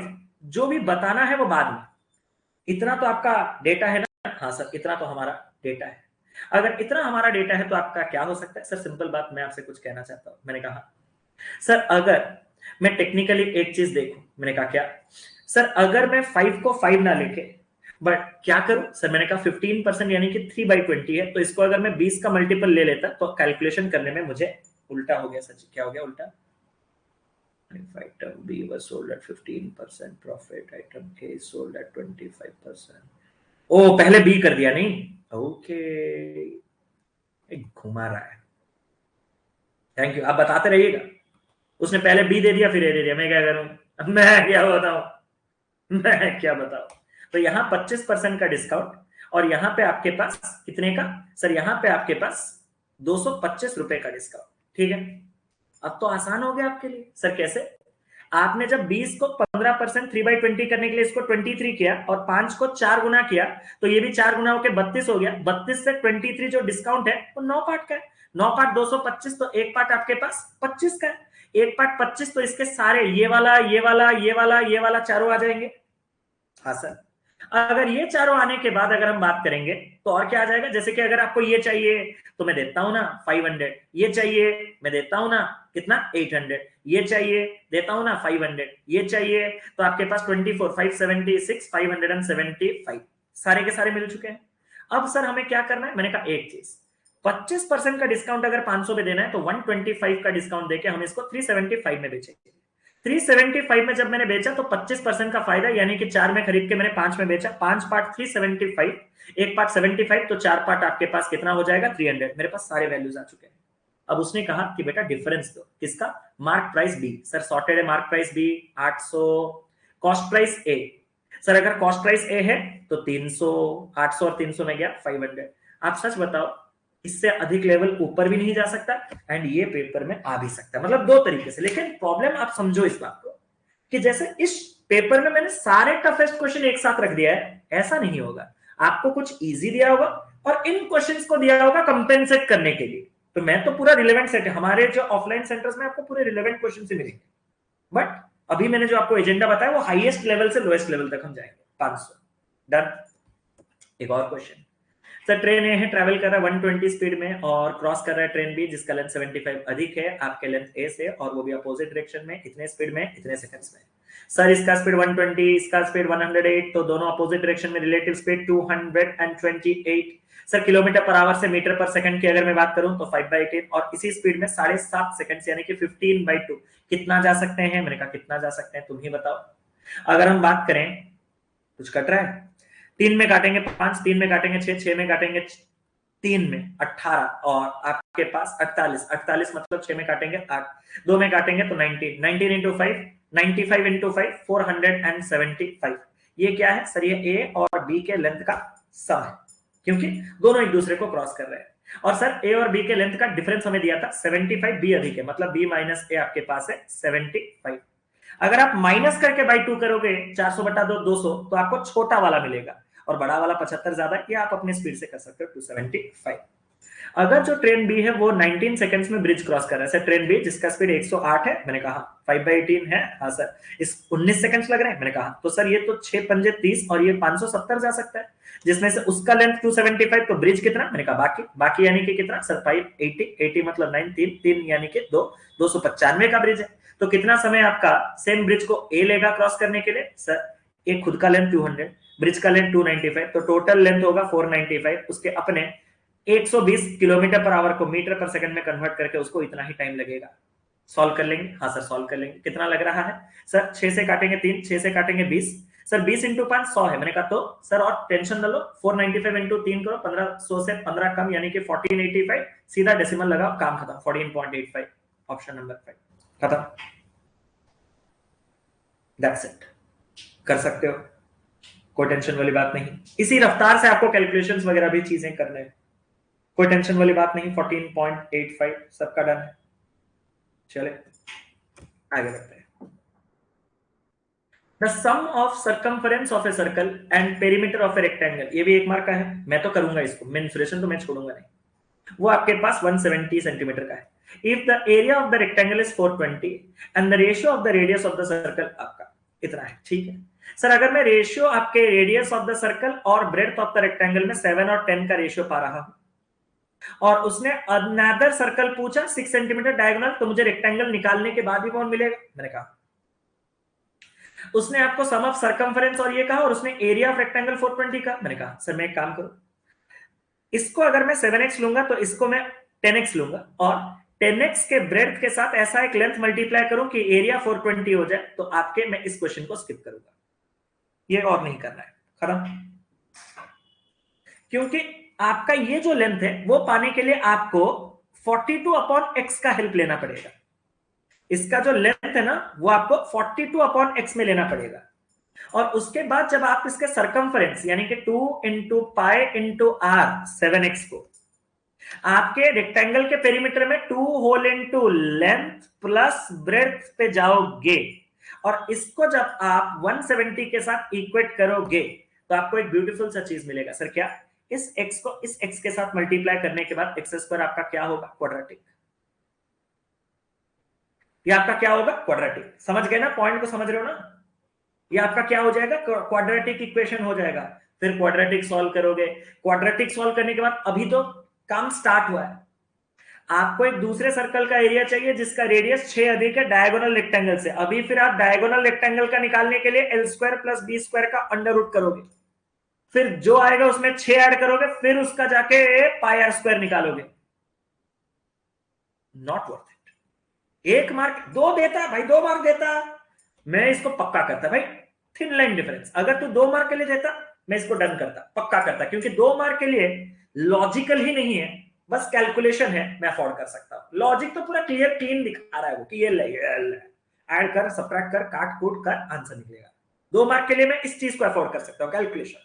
जो भी बताना है वो बाद में। इतना तो आपका डेटा है ना? हाँ सर, इतना तो हमारा डेटा है। अगर इतना हमारा डेटा है तो आपका क्या हो सकता है? सर सिंपल बात, मैं आपसे कुछ कहना चाहता हूं। मैंने कहा सर अगर मैं टेक्निकली एक चीज देखूं, मैंने कहा क्या? सर अगर मैं 5 को 5 ना लेके बट क्या करूं? सर मैंने कहा 15% यानी कि 3/20 है, तो इसको अगर मैं 20 का मल्टीपल ले लेता तो कैलकुलेशन करने में मुझे उल्टा हो गया। सर क्या हो गया उल्टा? If item B was sold at 15% profit, item A is sold at 25%. ओ पहले बी कर दिया नहीं? ओके, घुमा रहा है। थैंक यू, आप बताते रहिएगा। उसने पहले बी दे दिया फिर ए दे दिया, मैं क्या करूं? मैं क्या बताऊं? मैं क्या बताऊं? तो यहां 25% का डिस्काउंट और यहां पे आपके पास कितने का? सर यहां पे आपके पास 225 रुपए का डिस्काउंट, ठीक है। अब तो आसान हो गया आपके लिए। सर कैसे? आपने जब 20 को 15% 3/20 करने के लिए इसको 23 किया और 5 को 4 गुना किया तो ये भी 4 गुना होकर 32 हो गया। 32 से 23 जो डिस्काउंट है वो 9 पार्ट का है। 9 पार्ट 225, तो एक पार्ट आपके पास 25 का है। एक पार्ट 25 तो इसके सारे ये वाला ये वाला ये वाला ये वाला चारों आ जाएंगे। हाँ सर, अगर ये चारों आने के बाद अगर हम बात करेंगे तो और क्या आ जाएगा? जैसे कि अगर आपको ये चाहिए तो मैं देता हूं ना 500, ये चाहिए मैं देता हूं ना कितना 800, ये चाहिए देता हूं ना 500, ये चाहिए तो आपके पास 24 576 575 सारे के सारे मिल चुके हैं। अब सर हमें क्या करना है? मैंने कहा एक चीज, 25% का डिस्काउंट अगर 500 में देना है तो 125 का डिस्काउंट देके हम इसको 375 में बेचेंगे। 375 में जब मैंने बेचा तो 25% का फायदा, यानी कि 4 में खरीद के मैंने 5 में बेचा, 5 पार्ट 375, एक पार्ट 75, तो 4 पार्ट आपके पास कितना हो जाएगा 300। मेरे पास सारे वैल्यूज आ चुके हैं। अब उसने कहा कि बेटा डिफरेंस दो, किसका? Mark price B. Sir sorted है mark price B 800, cost price A. Sir अगर कॉस्ट प्राइस ए है तो 300, 800 और 300 में गया 500। आप सच बताओ, इससे अधिक लेवल ऊपर भी नहीं जा सकता एंड ये पेपर में आ भी सकता है, मतलब दो तरीके से। लेकिन प्रॉब्लम आप समझो इस बात को कि जैसे इस पेपर में मैंने सारे टफेस्ट क्वेश्चन एक साथ रख दिया है, ऐसा नहीं होगा। आपको कुछ इजी दिया होगा और इन क्वेश्चंस को दिया होगा कंपेंसेट करने के लिए। तो मैं तो पूरा रिलेवेंट सेट है, हमारे जो ऑफलाइन सेंटर्स में आपको पूरे रिलेवेंट क्वेश्चन से मिलेंगे, बट अभी मैंने जो आपको एजेंडा बताया वो हाईएस्ट लेवल से लोएस्ट लेवल तक हम जाएंगे 500। डन। एक और क्वेश्चन। सर ट्रेन ए है, ट्रैवल कर रहा है 120 स्पीड में और क्रॉस कर रहा है ट्रेन बी जिसका लेंथ 75 अधिक है आपके लेंथ ए से, और वो भी अपोजिट डायरेक्शन में, इतने स्पीड में इतने सेकंड्स में। सर इसका स्पीड 120, इसका स्पीड 108, तो दोनों अपोजिट डायरेक्शन में relative speed 228। Sir kilometre per hour से मीटर पर सेकंड की अगर मैं बात करूं तो 5/18, और इसी स्पीड में 7.5 सेकंड यानी कि 15/2 कितना जा सकते हैं? मैंने कहा कितना जा सकते हैं तुम ही बताओ। अगर हम बात करें, कुछ कट रहा है, 3 में काटेंगे 5, 3 में काटेंगे 6, 6 में काटेंगे 3 में 18, और आपके पास 48 मतलब 6 में काटेंगे 8, 2 में काटेंगे तो 19 इंटू 5, 95 इंटू 5, 475। ये क्या है सर? ये ए और बी के लेंथ का सम है, क्योंकि दोनों एक दूसरे को क्रॉस कर रहे हैं। और सर ए और बी के लेंथ का डिफरेंस हमें दिया था 75, बी अधिक है, मतलब बी माइनस ए आपके पास है 75। अगर आप माइनस करके बाई 2 करोगे 400/2 200, तो आपको छोटा वाला मिलेगा और बड़ा वाला 75 ज्यादा है, या आप अपने स्पीड से कर सकते हो 275। अगर जो ट्रेन बी है वो 19 सेकंड्स में ब्रिज क्रॉस कर रहा है, सर ट्रेन बी जिसका स्पीड 108 है, मैंने कहा 5/18 है, हाँ सर इस 19 सेकंड्स लग रहे हैं, मैंने कहा तो सर ये तो 6 पंजे 30 और ये 570 जा सकता है, जिसमें से उसका लेंथ 275, तो ब्रिज कितना? मैंने कहा बाकी यानी कि कितना सर? 580, 80 मतलब 9, 3 यानी कि 295 का ब्रिज है। तो कितना समय आपका सेम ब्रिज को ए लेगा क्रॉस करने के लिए? सर एक खुद का लेंथ 200, ब्रिज का लेंथ 295, तो टोटल लेंथ होगा 495, उसके अपने 120 किलोमीटर पर आवर को मीटर पर सेकंड में कन्वर्ट करके उसको इतना ही टाइम लगेगा। सॉल्व कर लेंगे? हाँ सर सॉल्व कर लेंगे। कितना लग रहा है सर? 6 से काटेंगे 3, 6 से काटेंगे 20, सर 20 इंटू 5 100 है, मैंने कहा तो सर और टेंशन न लो, 495 इंटू 3 करो, 1500 से 15 कम यानी कि 1485, सीधा डेसिमल लगाओ, काम खत्म, 14.85, ऑप्शन नंबर 5 खत्म। दैट्स इट, कर सकते हो, कोई टेंशन वाली बात नहीं। इसी रफ्तार से आपको कैलकुलेशंस वगैरह भी चीजें करने हैं, कोई टेंशन वाली बात नहीं। 14.85 सबका डन है। चले आगे बढ़ते हैं। The sum of circumference of a circle and perimeter of a rectangle, ये भी 1 मार्क का है, मैं तो करूंगा इसको, मेंसुरेशन तो मैं छोड़ूंगा नहीं। वो आपके पास 170 सेंटीमीटर का है। If the area of the rectangle is 420 and the ratio of the radius of the circle, आपका इतना है, ठीक है। सर अगर मैं रेशियो आपके रेडियस ऑफ द सर्कल और ब्रेड्थ ऑफ द रेक्टेंगल में 7 और 10 का रेशियो पा रहा हूं, और उसने अनदर सर्कल पूछा 6 सेंटीमीटर डायगोनल, तो मुझे रेक्टेंगल निकालने के बाद ही कौन मिलेगा? मैंने कहा उसने आपको सम ऑफ सर्कमफरेंस और ये कहा, और उसने एरिया ऑफ रेक्टेंगल 420 का। मैंने कहा सर मैं एक काम करूं, इसको अगर मैं 7x लूंगा तो इसको मैं 10x लूंगा, और 10x के ब्रेड्थ के साथ ऐसा एक लेंथ मल्टीप्लाई करूं कि एरिया 420 हो जाए, तो आपके मैं इस क्वेश्चन को स्किप करूंगा, ये और नहीं करना है, खत्म। क्योंकि आपका ये जो लेंथ है वो पाने के लिए आपको 42/x का हेल्प लेना पड़ेगा। इसका जो लेंथ है ना वो आपको 42/x में लेना पड़ेगा, और उसके बाद जब आप इसके सर्कमफरेंस यानी कि 2 into pi into are 7x को आपके रेक्टेंगल के पेरीमीटर में 2 whole into length plus breadth पे जाओगे, और इसको जब आप 170 के साथ इक्वेट करोगे तो आपको एक ब्यूटीफुल सा चीज मिलेगा। सर क्या? इस x को इस x के साथ मल्टीप्लाई करने के बाद x स्क्वायर आपका क्या होगा? क्वाड्रेटिक। ये आपका क्या होगा? क्वाड्रेटिक। समझ गए ना पॉइंट को? समझ रहे हो ना? ये आपका क्या हो जाएगा? क्वाड्रेटिक इक्वेशन हो जाएगा। फिर क्वाड्रेटिक सॉल्व करोगे, क्वाड्रेटिक सॉल्व करने के बाद अभी तो काम स्टार्ट हुआ है, आपको एक दूसरे सर्कल का एरिया चाहिए जिसका रेडियस 6 अधिक है डायगोनल रेक्टेंगल से। अभी फिर आप डायगोनल रेक्टेंगल का निकालने के लिए l square plus B square का अंडर रूट करोगे, फिर जो आएगा उसमें 6 ऐड करोगे, फिर उसका जाके पाई आर स्क्वायर निकालोगे। Not worth it. 1 मार्क 2 देता भाई, 2 मार्क देता, मैं इसको पक्का करता भाई, थिन लाइन डिफरेंस। अगर तू 2 मार्क के लिए देता मैं इसको डन करता, पक्का करता, क्योंकि 2 मार्क के लिए लॉजिकल ही नहीं है, बस कैलकुलेशन है, मैं अफोर्ड कर सकता हूं। लॉजिक तो पूरा क्लियर क्लीन दिखा रहा है वो कि ये ऐड कर, सबट्रैक्ट कर, काट कूट कर, आंसर निकलेगा। 2 मार्क के लिए मैं इस चीज को अफोर्ड कर सकता हूं, कैलकुलेशन,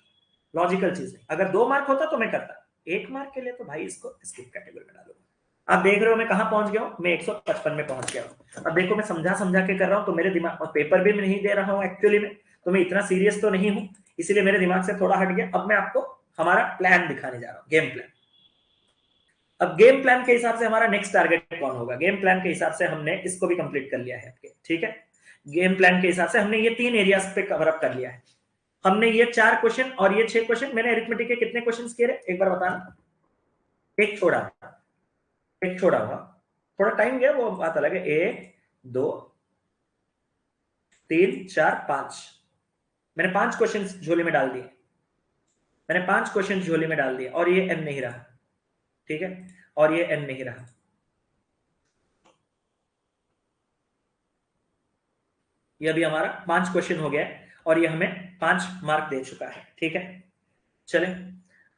लॉजिकल चीज नहीं। अगर 2 मार्क होता तो मैं करता, 1 मार्क के लिए तो भाई इसको स्किप कैटेगरी में डालूंगा। आप देख रहे हो मैं कहां पहुंच गया हूं, मैं 155 में पहुंच गया हूं। अब देखो मैं समझा समझा के कर रहा हूं, तो मेरे दिमाग, और पेपर भी मैं नहीं दे रहा हूं एक्चुअली में, तो मैं इतना सीरियस तो नहीं हूं, इसीलिए मेरे दिमाग से थोड़ा हट गया। अब मैं आपको हमारा प्लान दिखाने जा रहा हूं, गेम प्लान। अब गेम प्लान के हिसाब से हमारा नेक्स्ट टारगेट कौन होगा, गेम प्लान के हिसाब से हमने इसको भी कंप्लीट कर लिया है आपके, ठीक है। गेम प्लान के हिसाब से हमने ये 3 एरियाज पे कवर अप कर लिया है। हमने ये 4 क्वेश्चन और ये 6 क्वेश्चन, मैंने अरिथमेटिक के कितने क्वेश्चन किए एक बार बताना। एक छोड़ा, एक छोड़ा हुआ, थोड़ा टाइम गया वो बात अलग है। 1 2 3 4 5, मैंने 5 क्वेश्चन झोली में डाल दिए, मैंने 5 क्वेश्चन झोली में डाल दिए, और ये एन नहीं रहा, ठीक है, और ये एन नहीं रहा। ये अभी हमारा 5 क्वेश्चन हो गया है, और ये हमें 5 मार्क दे चुका है, ठीक है। चले,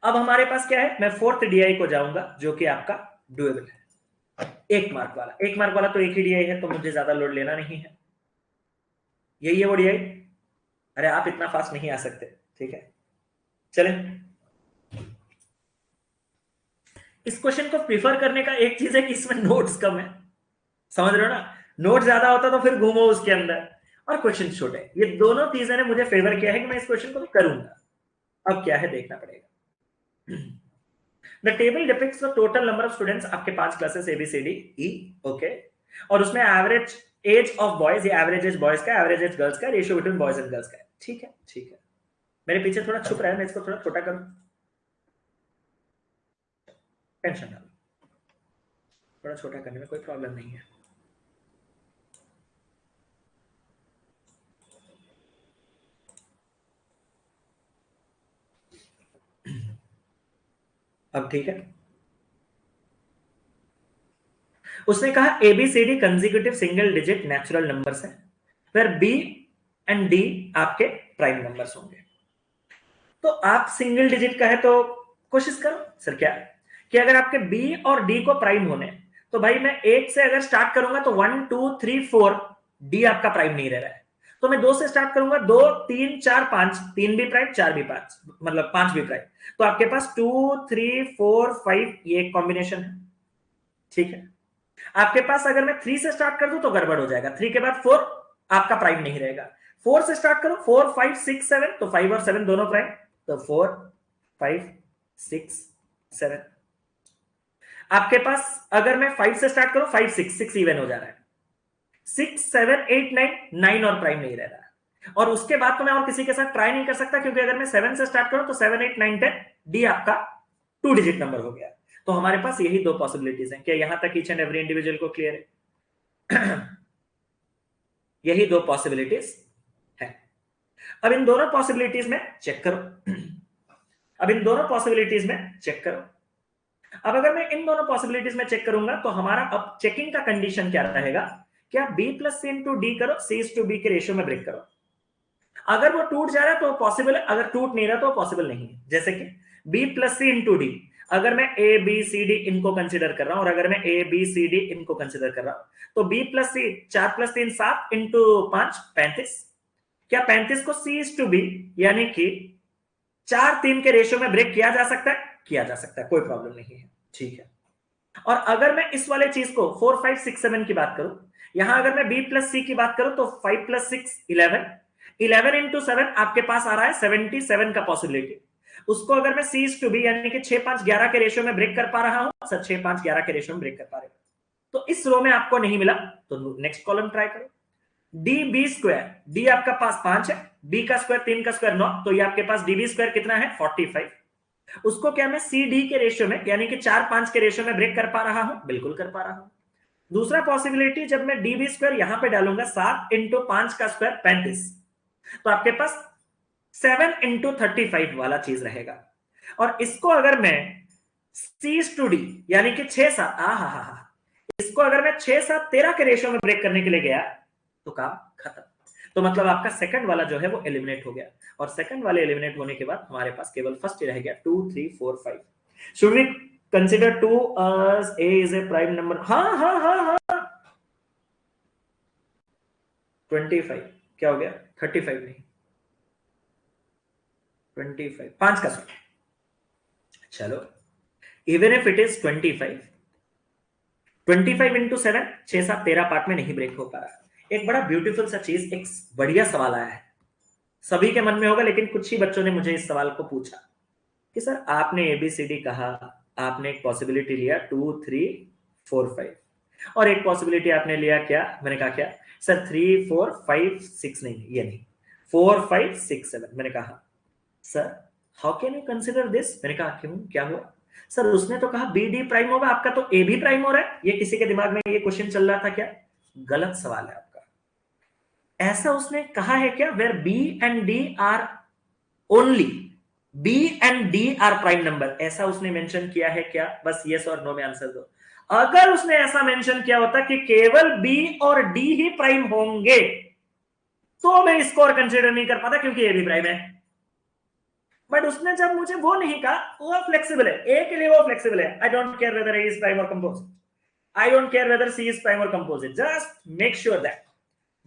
अब हमारे पास क्या है, मैं 4th डीआई को जाऊंगा, जो कि आपका डुएबल है, 1 मार्क वाला। 1 मार्क वाला तो एक ही डीआई है, तो मुझे ज्यादा लोड लेना नहीं है। यही है वो डीआई। अरे आप इतना फास्ट नहीं आ सकते, ठीक है। चले, इस क्वेश्चन को प्रीफर करने का एक चीज है कि इसमें नोट्स कम है, समझ रहे हो ना। नोट ज्यादा होता तो फिर घूमो उसके अंदर, और क्वेश्चन छोटे। ये दोनों चीजें ने मुझे फेवर किया है कि मैं इस क्वेश्चन को तो करूंगा। अब क्या है देखना पड़ेगा। The table depicts the total number of students, आपके 5 क्लासेस ABCD E, ओके, और उसमें एवरेज एज ऑफ बॉयज, ये एवरेज एज बॉयज का, एवरेज एज गर्ल्स का, ratio between boys and girls का है, ठीक है, ठीक है। मेरे पीछे थोड़ा छुप रहा है, मैं इसको थोड़ा छोटा करूं, टेंशन ना लो, थोड़ा छोटा करने में कोई प्रॉब्लम नहीं है। अब ठीक है। उसने कहा ABCD consecutive single digit natural numbers है, फिर B एंड D आपके प्राइम नंबर्स होंगे। तो आप सिंगल डिजिट का है तो कोशिश करो सर क्या कि अगर आपके B और D को प्राइम होने, तो भाई मैं 1 से अगर स्टार्ट करूंगा तो 1 2 3 4 D आपका प्राइम नहीं रह रहा है, तो मैं 2 से स्टार्ट करूंगा, 2 3 4 5, 3 भी प्राइम 4 भी 5, मतलब 5 भी प्राइम, तो आपके पास 2 3 4 5 ये एक कॉम्बिनेशन है, ठीक है। आपके पास अगर मैं 3 से स्टार्ट कर दूं तो गड़बड़ हो जाएगा, 3 के बाद 4 आपका प्राइम नहीं रहेगा। 4 से स्टार्ट करो, 4 5 6 7, तो 5 और 7 दोनों प्राइम, तो 4 5 6 7। आपके पास अगर मैं 5 से स्टार्ट करूं, 5 6 6 इवन हो जा रहा है, 6 7 8 9 9 और प्राइम नहीं रह रहा है। और उसके बाद तो मैं और किसी के साथ ट्राई नहीं कर सकता, क्योंकि अगर मैं 7 से स्टार्ट करूं तो 7 8 9 10 डी आपका 2 डिजिट नंबर हो गया। तो हमारे पास यही 2 पॉसिबिलिटीज हैं। क्या यहां तक ईच एंड एवरी इंडिविजुअल को क्लियर है? यही 2 पॉसिबिलिटीज है। अब इन दोनों पॉसिबिलिटीज में चेक करो, अब इन दोनों पॉसिबिलिटीज में चेक करो। अब अगर मैं इन दोनों पॉसिबिलिटीज में चेक करूंगा तो हमारा अब चेकिंग का कंडीशन क्या रहेगा, क्या B plus C into D करो, C इज टू B के रेशियो में ब्रेक करो। अगर वो टूट जा रहा है तो पॉसिबल है, अगर टूट नहीं रहा तो पॉसिबल नहीं है। जैसे कि B plus C into D, अगर मैं A B C D इनको कंसिडर कर रहा हूं, और अगर मैं A B C D इनको कंसिडर कर रहा हूं, तो B plus C 4 plus 3 7 into 5 35। क्या 35 को C इज टू B यानी कि 4 3 के रेशियो में ब्रेक किया जा सकता है? किया जा सकता है, कोई प्रॉब्लम नहीं है, ठीक है। और अगर मैं इस वाले चीज को 4 5 6 7 की बात करूं, यहां अगर मैं B प्लस C की बात करूं तो 5 प्लस 6 11, 11 इंटू 7 आपके पास आ रहा है 77 का पॉसिबिलिटी। उसको अगर मैं C इज टू B यानी कि 6 5 11 के रेशियो में ब्रेक कर पा रहा हूं सर, 6 5 11 के रेशियो में ब्रेक कर पा रहे हो, तो इस रो में आपको नहीं मिला तो नेक्स्ट कॉलम ट्राई करो। डी बी स्क्वायर, डी आपका पास 5 है, बी का स्क्वायर 3 का स्क्वायर 9, तो ये आपके पास डीबी स्क्वायर कितना है 45। उसको क्या मैं सी डी के रेशियो में यानी कि 4 5 के रेशियो में ब्रेक कर पा रहा हूं? बिल्कुल कर पा रहा हूं। दूसरा पॉसिबिलिटी, जब मैं डीबी स्क्वायर यहां पे डालूंगा 7 इंटू 5 का स्क्वायर 35, तो आपके पास 7 इंटू 35 वाला चीज रहेगा। और इसको अगर मैं सी टू डी यानी कि 6 7, इसको अगर मैं 6 7 13 के रेशियो में ब्रेक करने के लिए गया तो काम खत्म। तो मतलब आपका सेकंड वाला जो है वो एलिमिनेट हो गया, और सेकंड वाले एलिमिनेट होने के बाद हमारे पास केवल फर्स्ट ही रह गया 2 3 4 5। Should we consider 2 as a is a prime number? हाँ हाँ हाँ हाँ 25 क्या हो गया 35 नहीं 25 5 का सॉल्व। चलो even if it is 25 into 7 6 7 13 part में नहीं ब्रेक हो पा रहा। एक बड़ा ब्यूटीफुल सा चीज, एक बढ़िया सवाल आया है, सभी के मन में होगा लेकिन कुछ ही बच्चों ने मुझे इस सवाल को पूछा कि सर आपने एबीसीडी कहा, आपने एक पॉसिबिलिटी लिया 2 3 4 5 और एक पॉसिबिलिटी आपने लिया क्या, मैंने कहा क्या सर 3 4 5 6 नहीं, ये नहीं 4 5 6 7। मैंने कहा sir how can you consider this, मैंने कहा क्यों क्या हुआ, सर उसने तो कहा बी डी प्राइम होगा, आपका तो ए भी प्राइम हो रहा है। ये किसी के दिमाग में ये क्वेश्चन चल रहा था क्या? गलत सवाल है आपका। ऐसा उसने कहा है क्या where B and D are only, B and D are prime number, ऐसा उसने मेंशन किया है क्या? बस यस और नो में आंसर दो। अगर उसने ऐसा मेंशन किया होता कि केवल बी और डी ही प्राइम होंगे तो मैं स्कोर कंसीडर नहीं कर पाता क्योंकि ए भी प्राइम है। बट उसने जब मुझे वो नहीं कहा, वो फ्लेक्सिबल है, ए के लिए वो फ्लेक्सिबल है। I don't care whether A is prime or composite, I don't care whether C is prime or composite, just make sure that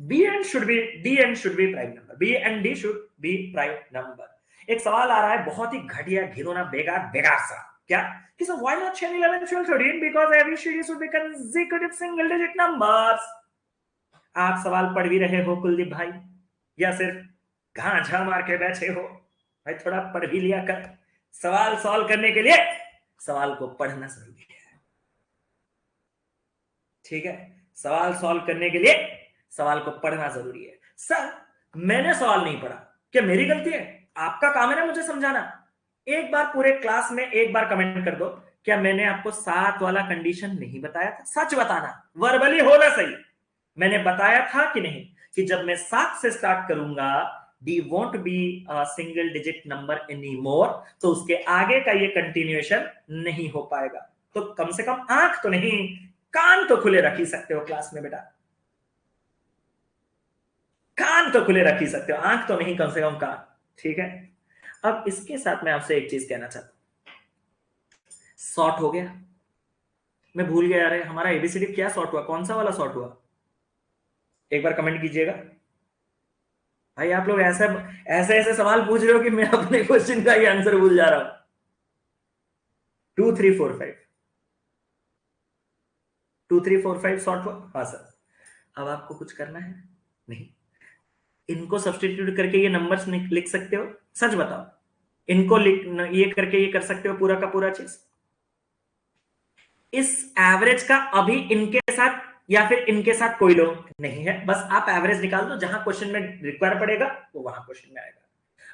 B and should be D and should be prime number, B and D should be prime number. एक सवाल आ रहा है बहुत ही घटिया घिनौना बेकार सा, क्या कि sir why not 10 11 12 13 because ABCD should be consecutive single digit numbers. आप सवाल पढ़ भी रहे हो कुलदीप भाई या सिर्फ घांझा मार के बैठे हो? भाई थोड़ा पढ़ भी लिया कर। सवाल सॉल्व करने के लिए सवाल को पढ़ना जरूरी है, ठीक है? सवाल सॉल्व करने के लिए सवाल को पढ़ना जरूरी है। सर मैंने सवाल नहीं पढ़ा, क्या मेरी गलती है? आपका काम है ना मुझे समझाना। एक बार पूरे क्लास में एक बार कमेंट कर दो, क्या मैंने आपको 7 वाला कंडीशन नहीं बताया था? सच बताना, वर्बली होना सही। मैंने बताया था कि नहीं कि जब मैं 7 से स्टार्ट करूंगा D won't be a single digit number anymore, तो उसके आगे का ये कंटिन्यूएशन नहीं हो पाएगा। तो कम से कम आंख तो नहीं, कान तो खुले रख ही सकते हो क्लास में बेटा, कान तो खुले रख ही सकते हो, आंख तो नहीं, कम से कम कान, ठीक है? अब इसके साथ मैं आपसे एक चीज कहना चाहता हूं, शॉर्ट हो गया, मैं भूल गया यार हमारा एबीसीडी क्या शॉर्ट हुआ, कौन सा वाला शॉर्ट हुआ? एक बार कमेंट कीजिएगा भाई। आप लोग ऐसे ऐसे सवाल पूछ रहे हो कि मैं अपने क्वेश्चन का ही आंसर भूल जा रहा हूं। 2 3 4 5 2 3 4 5 शॉर्ट हुआ? हाँ सर। अब आपको कुछ करना है नहीं, इनको सब्सटीट्यूट करके ये नंबर्स लिख सकते हो? सच बताओ, इनको लिख ये करके ये कर सकते हो पूरा का पूरा चीज? इस एवरेज का अभी इनके साथ या फिर इनके साथ कोई लोग नहीं है, बस आप एवरेज निकाल दो, जहां क्वेश्चन में रिक्वायर पड़ेगा वो वहां क्वेश्चन में आएगा।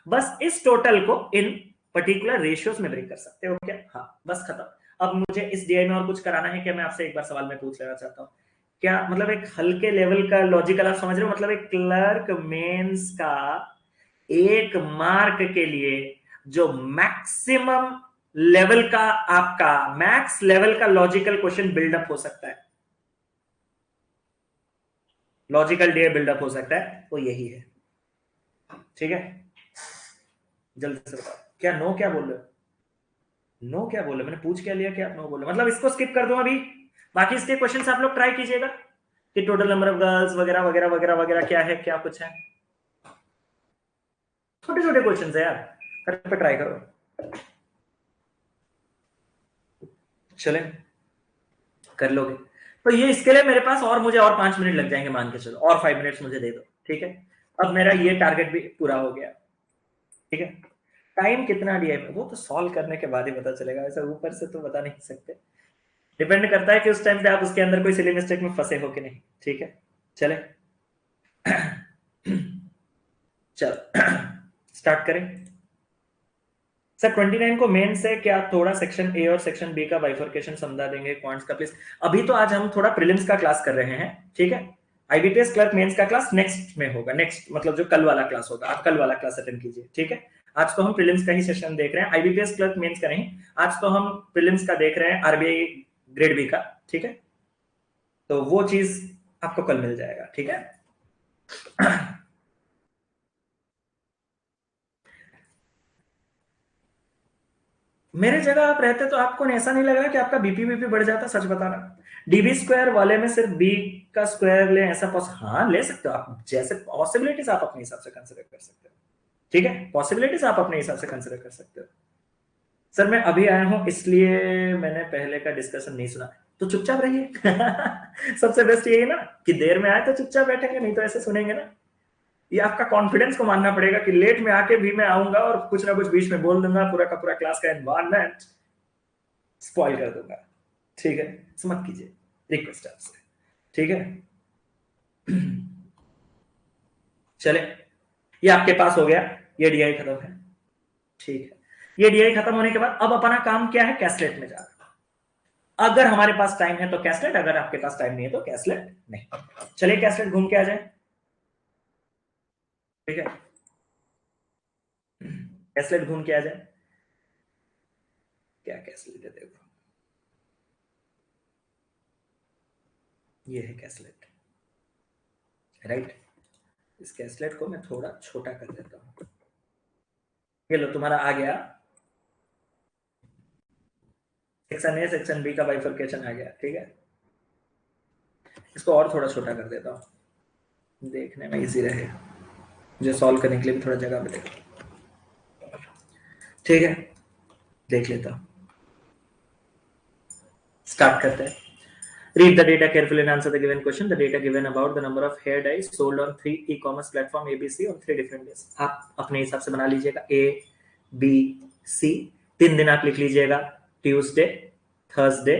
बस इस टोटल को इन पर्टिकुलर रेशियोज में ब्रेक कर सकते हो क्या? हाँ बस खत्म। अब मुझे इस डीआई में और कुछ कराना है क्या? मैं आपसे एक बार सवाल में पूछ लेना चाहता हूँ, क्या मतलब एक हल्के लेवल का लॉजिकल आप समझ रहे हो? मतलब एक क्लर्क मेंस का 1 मार्क के लिए जो मैक्सिमम लेवल का आपका मैक्स लेवल का लॉजिकल क्वेश्चन बिल्डअप हो सकता है, लॉजिकल डे बिल्डअप हो सकता है, वो यही है, ठीक है? जल्दी से बताओ, क्या नो क्या बोल रहे हो? नो क्या बोल रहे हो? मैंने पूछ क्या लिया, क्या नो बोल रहे हो? मतलब इसको स्किप कर दूं अभी, बाकी इसके क्वेश्चन आप लोग ट्राई कीजिएगा कि टोटल नंबर ऑफ गर्ल्स वगैरह वगैरह वगैरह वगैरह क्या है, क्या कुछ है, छोटे छोटे क्वेश्चन है यार, कर पे ट्राई करो, चले कर लोगे तो ये इसके लिए मेरे पास और मुझे और 5 मिनट लग जाएंगे, मान के चलो, और 5 मिनट्स मुझे दे दो, ठीक है? अब मेरा ये टारगेट भी पूरा हो गया, ठीक है? टाइम कितना दिया है वो तो सॉल्व करने के बाद ही पता चलेगा, ऐसा ऊपर से तो बता नहीं सकते, डिपेंड करता है कि उस टाइम पे आप उसके अंदर कोई सिली मिस्टेक में फंसे हो कि नहीं, ठीक है? चले चलो स्टार्ट करें। सर 29 को मेन से क्या थोड़ा सेक्शन ए और सेक्शन बी का बाइफर्केशन समझा देंगे क्वांट्स का प्लीज? अभी तो आज हम थोड़ा प्रीलिम्स का क्लास कर रहे हैं, ठीक है? आईबीपीएस क्लर्क मेंस का क्लास नेक्स्ट में होगा, नेक्स्ट मतलब जो कल वाला क्लास होगा, आप कल वाला क्लास अटेंड कीजिए, ठीक है? आज तो हम प्रीलिम्स का ही सेशन देख रहे हैं, आईबीपीएस क्लर्क मेंस का नहीं, आज तो हम प्रीलिम्स का देख रहे हैं, आरबीआई ग्रेड बी का, ठीक है? तो वो चीज आपको कल मिल जाएगा, ठीक है? मेरे जगह आप रहते तो आपको ऐसा नहीं लग रहा कि आपका बीपी बढ़ जाता? सच बता रहा, डीबी स्क्वायर वाले में सिर्फ बी का स्क्वायर ले, ऐसा हाँ ले सकते हो आप, जैसे पॉसिबिलिटीज आप अपने हिसाब से कंसिडर कर सकते हो। ठीक है, पॉसिबिलिटीज आप अपने हिसाब से कंसिडर कर सकते हो। सर मैं अभी आया हूं इसलिए मैंने पहले का डिस्कशन नहीं सुना, तो चुपचाप रहिए। सबसे बेस्ट यही ना कि देर में आए तो चुपचाप बैठेंगे, नहीं तो ऐसे सुनेंगे ना। ये आपका कॉन्फिडेंस को मानना पड़ेगा कि लेट में आके भी मैं आऊंगा और कुछ ना कुछ बीच में बोल दूंगा, पूरा का पूरा क्लास का एनवायरनमेंट स्पॉइल कर दूंगा। ठीक है, मत कीजिए, रिक्वेस्ट आपसे। ठीक है, चले, ये आपके पास हो गया, ये डीआई खत्म है। ठीक है, ये डीआई खत्म होने के बाद अब अपना काम क्या है, कैसलेट में जाना। अगर हमारे पास टाइम है तो कैसलेट, अगर आपके पास टाइम नहीं है तो कैसलेट नहीं। चलिए कैसलेट घूम के आ जाए। ठीक है, कैसलेट घूम के आ जाए। क्या कैसलेट है, देखो ये है कैसलेट, राइट। इस कैसलेट को मैं थोड़ा छोटा कर देता हूं। ये लो, तुम्हारा आ गया सेक्शन ए सेक्शन बी का बाइफरकेशन आ गया। ठीक है, इसको और थोड़ा छोटा कर देता हूं, देखने में इजी रहे, मुझे सॉल्व करने के लिए भी थोड़ा जगह मिलेगा। ठीक है, देख लेता हूं, स्टार्ट करते हैं। Read the data carefully and answer the given question. The data given about the number of hair dyes sold on 3 e-commerce platform ABC on 3 different days. आप अपने हिसाब से बना लीजिएगा, A, B, C। 3 दिन आप लिख लीजिएगा, ट्यूसडे, थर्सडे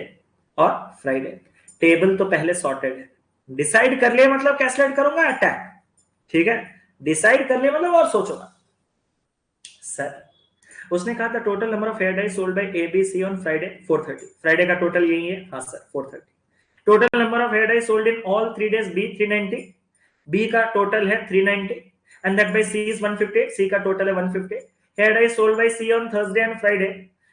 और फ्राइडे। टेबल तो पहले सॉर्टेड है, डिसाइड कर लिए मतलब कैलकुलेट करूंगा अटैक। ठीक है, डिसाइड कर लिए मतलब और सोचूंगा। सर उसने कहा था total number of hair dye sold by ABC on Friday 430। Friday का टोटल यही है, हाँ sir 430। Total number of hair dye sold in all 3 days B 390, B का टोटल है 390 and that by C is 150, C का total है 150। Hair dye sold by C on Thursday and Friday,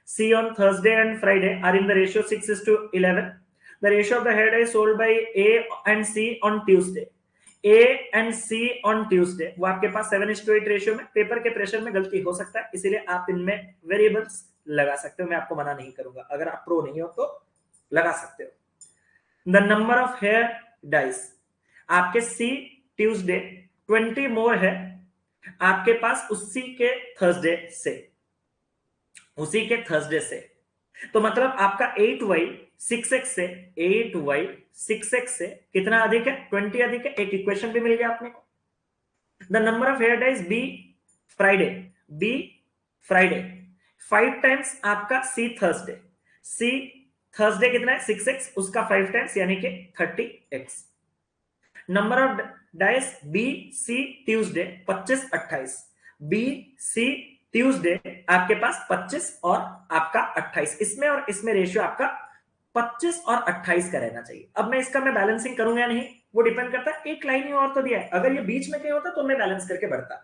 C on Thursday and Friday are in the ratio 6:11। The ratio of the hair dye sold by A and C on Tuesday, A and C on Tuesday, वो आपके पास 7:8 ratio में। Paper के pressure में गलती हो सकता है, इसीलिए आप इनमें वेरिएबल्स लगा सकते हो, मैं आपको मना नहीं करूंगा, अगर आप प्रो नहीं हो तो लगा सकते हो। The number of hair dyes, आपके सी ट्यूसडे 20 मोर है आपके पास उसी के थर्सडे से, उसी के थर्सडे से। तो मतलब आपका 8y 6x से, 8y 6x से कितना अधिक है, 20 अधिक है। एक इक्वेशन भी मिल गया आपने को। The number of hair dyes B Friday, B Friday 5 times आपका सी थर्सडे, सी थर्सडे कितना है 6x, उसका 5 टाइम्स यानी कि 30x। Number of dyes B C Tuesday 25 28, B C Tuesday आपके पास 25 और आपका 28, इसमें और इसमें रेशियो आपका 25 और 28 का रहना चाहिए। अब मैं इसका मैं बैलेंसिंग करूंगा या नहीं वो डिपेंड करता है, एक लाइन ही और तो दिया है, अगर ये बीच में कहीं होता तो मैं बैलेंस करके बढ़ता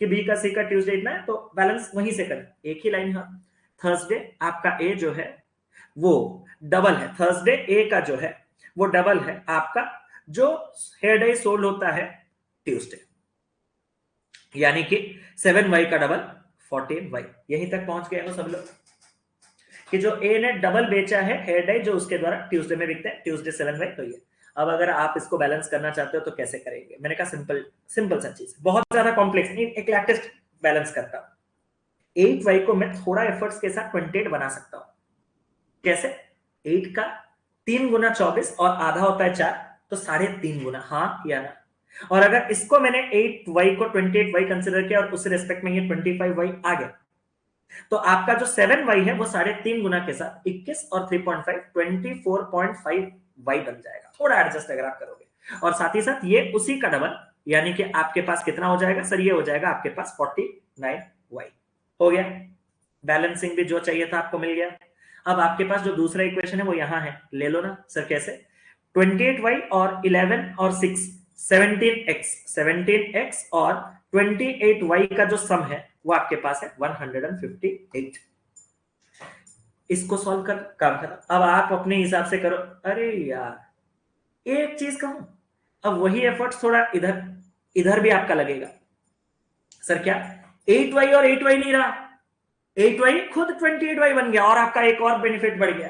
कि बी का सी का ट्यूसडे इतना है तो बैलेंस वहीं से करें, एक ही लाइन। हाँ, थर्सडे आपका ए जो है वो डबल है, थर्सडे ए का जो है वो डबल है आपका जो हेयर डाई सोल्ड होता है ट्यूसडे, यानी कि 7y का डबल 14y। यहीं तक पहुंच गए हो सब लोग कि जो ए ने डबल बेचा है हेयर डाई जो उसके द्वारा ट्यूसडे में बिकता है, ट्यूसडे 7y तो ये। अब अगर आप इसको बैलेंस करना चाहते हो तो कैसे करेंगे, मैंने कहा सिंपल सिंपल सा चीज, बहुत ज्यादा कॉम्प्लेक्स नहीं, एक लेटेस्ट बैलेंस करता हूं। 8y को मैं थोड़ा एफर्ट्स के साथ 28 बना सकता हूं। कैसे, 8 का 3 गुना 24 और आधा होता है 4, तो 3.5 गुना, हाँ या ना। और अगर इसको मैंने 8y को 28y कंसिडर किया और उस रेस्पेक्ट में ये 25y आ गया, तो आपका जो 7y है वो 3.5 गुना के साथ 21 और 3.5 24.5y बन जाएगा, थोड़ा एडजस्ट अगर आप करोगे। और साथ ही साथ ये उसी का डबल, यानी कि आपके पास कितना हो जाएगा सर, ये हो जाएगा आपके पास 49y। हो गया, बैलेंसिंग भी जो चाहिए था आपको मिल गया। अब आपके पास जो दूसरा इक्वेशन है वो यहां है, ले लो ना सर। कैसे, 28y और 11 और 6 17x, 17x और 28y का जो सम है वो आपके पास है 158। इसको सॉल्व कर काम करो, अब आप अपने हिसाब से करो। अरे यार एक चीज कहूं, अब वही एफर्ट थोड़ा इधर इधर भी आपका लगेगा। सर क्या 8y और 8y नहीं रहा, 8y खुद 28y बन गया और आपका एक और बेनिफिट बढ़ गया।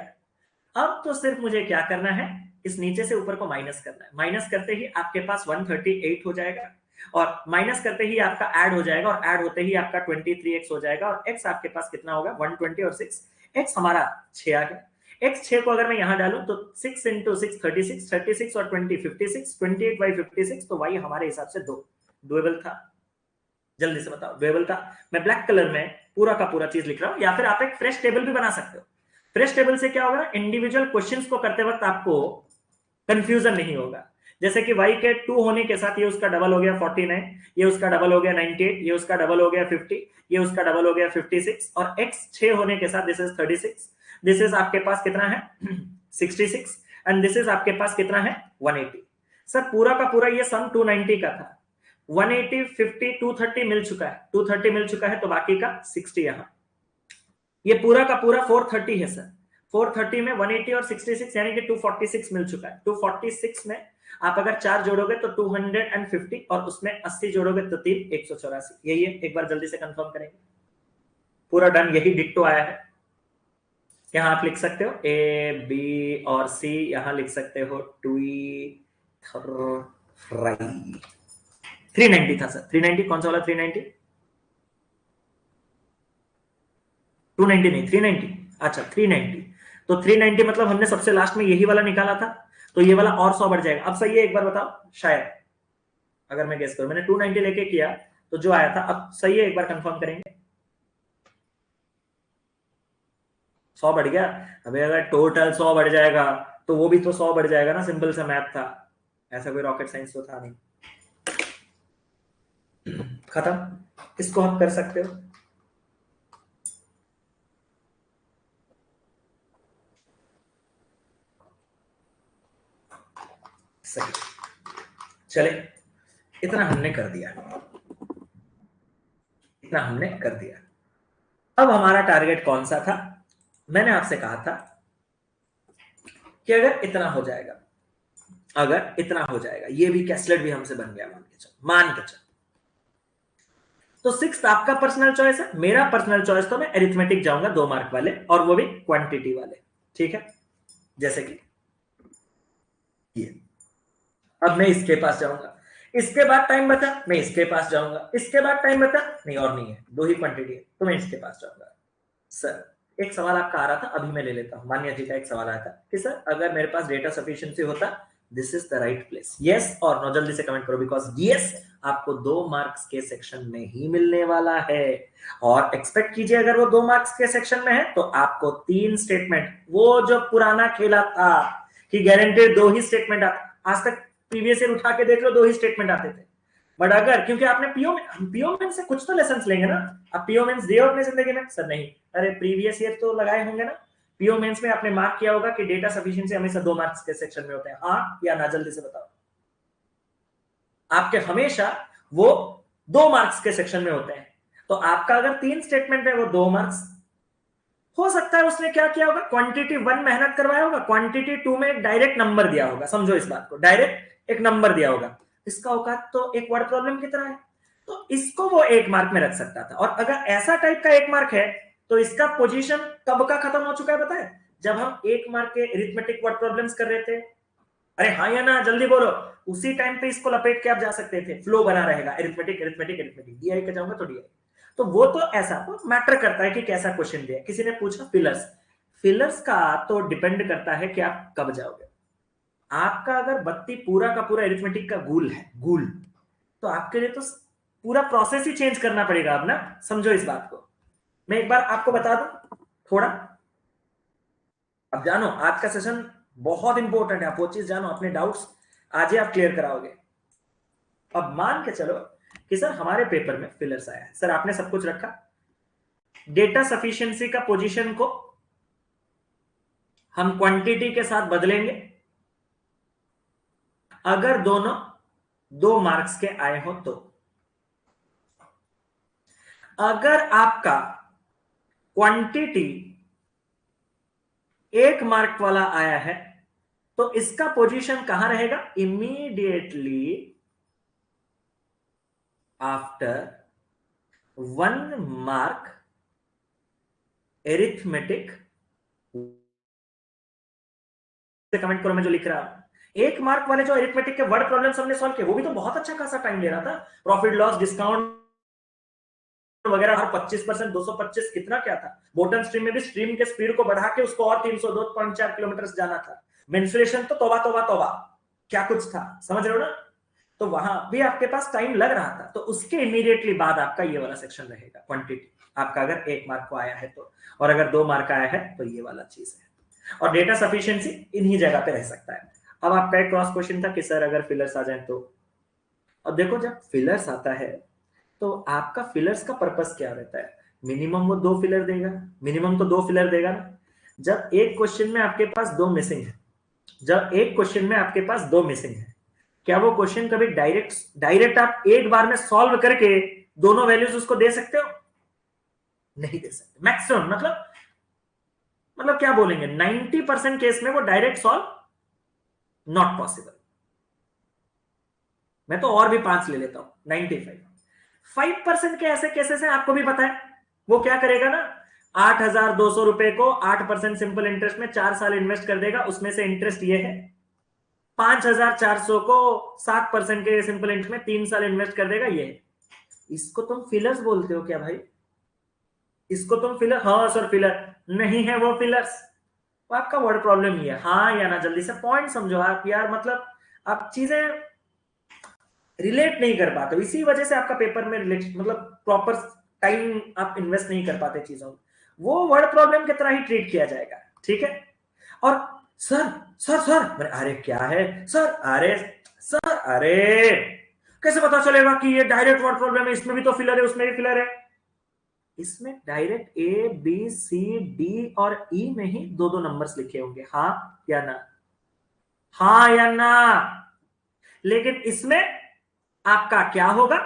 अब तो सिर्फ मुझे क्या करना है, इस नीचे से ऊपर को माइनस करना है। माइनस करते ही आपके पास 138 हो जाएगा और माइनस करते ही आपका ऐड हो जाएगा और ऐड होते ही आपका 23x हो जाएगा और x आपके पास कितना होगा 120 और 6 x हमारा 6 आ गया। x 6 को अगर मैं यहां डालूं तो 6 इंटू 6 36, 36 और 20 56, 28 बाई 56, तो y हमारे हिसाब से 2 डुएबल था। जल्दी से बताओ डुएबल था। मैं ब्लैक कलर में पूरा का पूरा चीज लिख रहा हूं, या फिर आप एक फ्रेश टेबल भी बना सकते हो। फ्रेश टेबल से क्या होगा, इंडिविजुअल क्वेश्चंस को करते वक्त आपको कंफ्यूजन नहीं होगा। जैसे कि y के 2 होने के साथ ये उसका डबल हो गया 49, ये उसका डबल हो गया 98, ये उसका डबल हो गया 50, ये उसका डबल हो गया 56 और x 6 होने के साथ दिस इज 36, दिस इज आपके पास कितना है 66 एंड दिस इज आपके पास कितना है 180। सर पूरा का पूरा ये सम 290 का था। 180 50 230 मिल चुका है, 230 मिल चुका है तो बाकी का 60 यहां। ये पूरा का पूरा 430 है सर। 430 में 180 और 66 यानी कि 246 मिल चुका है। 246 में आप अगर 4 जोड़ोगे तो 250 और उसमें 80 जोड़ोगे तो 3 184। यही है, एक बार जल्दी से कंफर्म करेंगे। पूरा डन, यही डिक्टो आया है। यहां आप लिख सकते हो ए बी और सी, यहां लिख सकते हो 390 था सर। 390 कौन सा वाला 390? 290 नहीं 390। अच्छा 390, तो 390 मतलब हमने सबसे लास्ट में यही वाला निकाला था, तो ये वाला और 100 बढ़ जाएगा। अब सही है, एक बार बताओ शायद, अगर मैं गेस करूं, मैंने 290 लेके किया तो जो आया था, अब सही है, एक बार कंफर्म करेंगे। 100 बढ़ गया। अबे अगर टोटल 100 बढ़ जाएगा तो वो भी तो 100 बढ़ जाएगा ना, सिंपल सा मैथ था, ऐसा कोई रॉकेट साइंस तो था नहीं। खत्म, इसको हम कर सकते हो। सही, चले, इतना हमने कर दिया, इतना हमने कर दिया। अब हमारा टारगेट कौन सा था? मैंने आपसे कहा था कि अगर इतना हो जाएगा, अगर इतना हो जाएगा, ये भी कैसलेट भी हमसे बन गया, मान के चलो, मान के चलो, तो 6th आपका पर्सनल चॉइस है, मेरा पर्सनल चॉइस तो मैं एरिथमेटिक जाऊंगा 2 मार्क वाले, और वो भी क्वांटिटी वाले। ठीक है, जैसे कि ये, अब मैं इसके पास जाऊंगा, इसके बाद टाइम बचा मैं इसके पास जाऊंगा, इसके बाद टाइम बचा नहीं, और नहीं है, 2 ही क्वांटिटी है तो मैं इसके पास जाऊंगा। सर एक सवाल आपका आ रहा था, अभी मैं ले लेता हूं। मान्या जी का एक सवाल आया था कि सर अगर मेरे पास डेटा सफिशिएंसी होता, this is the right place, yes और नो, जल्दी से कमेंट करो, बिकॉज यस आपको 2 मार्क्स के सेक्शन में ही मिलने वाला है। और एक्सपेक्ट कीजिए अगर वो 2 मार्क्स के सेक्शन में है तो आपको 3 स्टेटमेंट, वो जो पुराना खेला था कि गारंटेड 2 ही स्टेटमेंट आता, आज तक प्रीवियस ईयर उठा के देख लो 2 ही स्टेटमेंट आते थे। बट अगर, क्योंकि आपने पीओ में से कुछ तो लेसन लेंगे ना, आप पीओ मेंस दिए हो अपनी जिंदगी में? सर नहीं। अरे प्रीवियस ईयर तो लगाए होंगे ना, पीओ मेंस में आपने मार्क किया होगा कि डेटा सफिशिएंसी हमेशा 2 मार्क्स के सेक्शन में होते हैं, हाँ या ना? जल्दी से बताओ। आपके हमेशा वो 2 मार्क्स के सेक्शन में होते हैं, तो आपका अगर 3 स्टेटमेंट है वो 2 मार्क्स हो सकता है। उसने क्या किया होगा, क्वांटिटी 1 मेहनत करवाया होगा, क्वांटिटी 2 में एक डायरेक्ट नंबर दिया होगा, समझो इस बात को, डायरेक्ट एक नंबर दिया होगा। इसका औकात तो एक वर्ड प्रॉब्लम की तरह है, तो इसको वो 1 मार्क में रख सकता था। और अगर ऐसा टाइप का 1 मार्क है तो इसका पोजीशन कब का खत्म हो चुका है पता है? जब हम 1 मार्क के अरिथमेटिक वर्ड प्रॉब्लम्स कर रहे थे। अरे हाँ या ना, जल्दी बोलो। उसी टाइम पे इसको लपेट के आप जा सकते थे, फ्लो बना रहेगा, अरिथमेटिक अरिथमेटिक अरिथमेटिक, डीआई का जाऊंगा तो डीआई। तो वो तो ऐसा तो मैटर करता है कि कैसा क्वेश्चन दिया। किसी ने पूछा फिलर्स, फिलर्स का तो डिपेंड करता है कि आप कब जाओगे। आपका अगर बत्ती पूरा का पूरा अरिथमेटिक का गुल है, गुल, तो आपके लिए तो पूरा प्रोसेस ही चेंज करना पड़ेगा अब ना, समझो इस बात को। मैं एक बार आपको बता दूं थोड़ा, अब जानो आज का सेशन बहुत इंपॉर्टेंट है, आप वो चीज जानो, अपने डाउट्स आज ही आप क्लियर कराओगे। अब मान के चलो कि सर हमारे पेपर में फिलर्स आया है, सर आपने सब कुछ रखा, डेटा सफिशिएंसी का पोजीशन को हम क्वांटिटी के साथ बदलेंगे अगर दोनों 2 मार्क्स के आए हो तो। अगर आपका क्वांटिटी 1 मार्क वाला आया है तो इसका पोजीशन कहां रहेगा, immediately after 1 mark arithmetic, comment करो मैं जो लिख रहा हूं। 1 मार्क वाले जो एरिथमेटिक के वर्ड प्रॉब्लम्स हमने सॉल्व किए वो भी तो बहुत अच्छा खासा टाइम ले रहा था। प्रॉफिट लॉस डिस्काउंट वगैरह हर 25%, 225 कितना क्या था। बॉटम स्ट्रीम में भी स्ट्रीम के स्पीड को बढ़ा के उसको और 302.4 किलोमीटर जाना था। मेंस्ट्रुएशन तो तौबा तौबा तौबा क्या कुछ था, समझ रहे हो ना। तो वहां भी आपके पास टाइम लग रहा था। तो उसके इमीडिएटली बाद आपका ये वाला सेक्शन रहेगा, क्वांटिटी आपका अगर 1 मार्क को आया है तो, और अगर 2 मार्क आया है तो ये वाला चीज है। और डेटा सफिशिएंसी इन्हीं जगह पे रह सकता है। अब आपका एक क्रॉस क्वेश्चन था कि सर अगर फिलर्स आ जाए तो। अब देखो जब फिलर्स आता है तो आपका फिलर्स का पर्पस क्या रहता है। मिनिमम वो 2 फिलर देगा, मिनिमम तो 2 फिलर देगा ना। जब एक क्वेश्चन में आपके पास 2 मिसिंग है, जब एक क्वेश्चन में आपके पास 2 मिसिंग है, क्या वो क्वेश्चन कभी डायरेक्ट आप एक बार में सॉल्व करके दोनों वैल्यूज उसको दे सकते हो? नहीं दे सकते। मैक्सिमम मतलब क्या बोलेंगे, 90% केस में वो डायरेक्ट सॉल्व नॉट पॉसिबल। मैं तो और भी 5 ले लेता हूं, 95% के ऐसे केसेस हैं, आपको भी पता है। वो क्या करेगा ना, 8,200 रुपए को 8% सिंपल इंटरेस्ट में 4 साल इन्वेस्ट कर देगा, उसमें से इंटरेस्ट ये है। 5,400 को 7% के सिंपल इंटरेस्ट में 3 साल इन्वेस्ट कर देगा, ये है। इसको तुम फिलर्स बोलते हो क्या भाई? इसको तुम फिलर, हाँ सर फिलर नहीं है वो फिलर्स। वो आपका वर्ड प्रॉब्लम ही है, हाँ या ना। जल्दी से पॉइंट समझो आप यार, मतलब आप चीजें रिलेट नहीं कर पाते, इसी वजह से आपका पेपर में रिलेट मतलब प्रॉपर टाइम आप इन्वेस्ट नहीं कर पाते चीजों में। वो वर्ड प्रॉब्लम की तरह ही ट्रीट किया जाएगा, ठीक है। और सर सर सर अरे क्या है सर, अरे सर, अरे कैसे पता चलेगा कि ये डायरेक्ट वर्ड प्रॉब्लम है, इसमें भी तो फिलर है उसमें भी फिलर है। इसमें direct A B C D और ई में ही 2-2 नंबर्स लिखे होंगे, हाँ या ना, हाँ या ना। लेकिन इसमें आपका क्या होगा,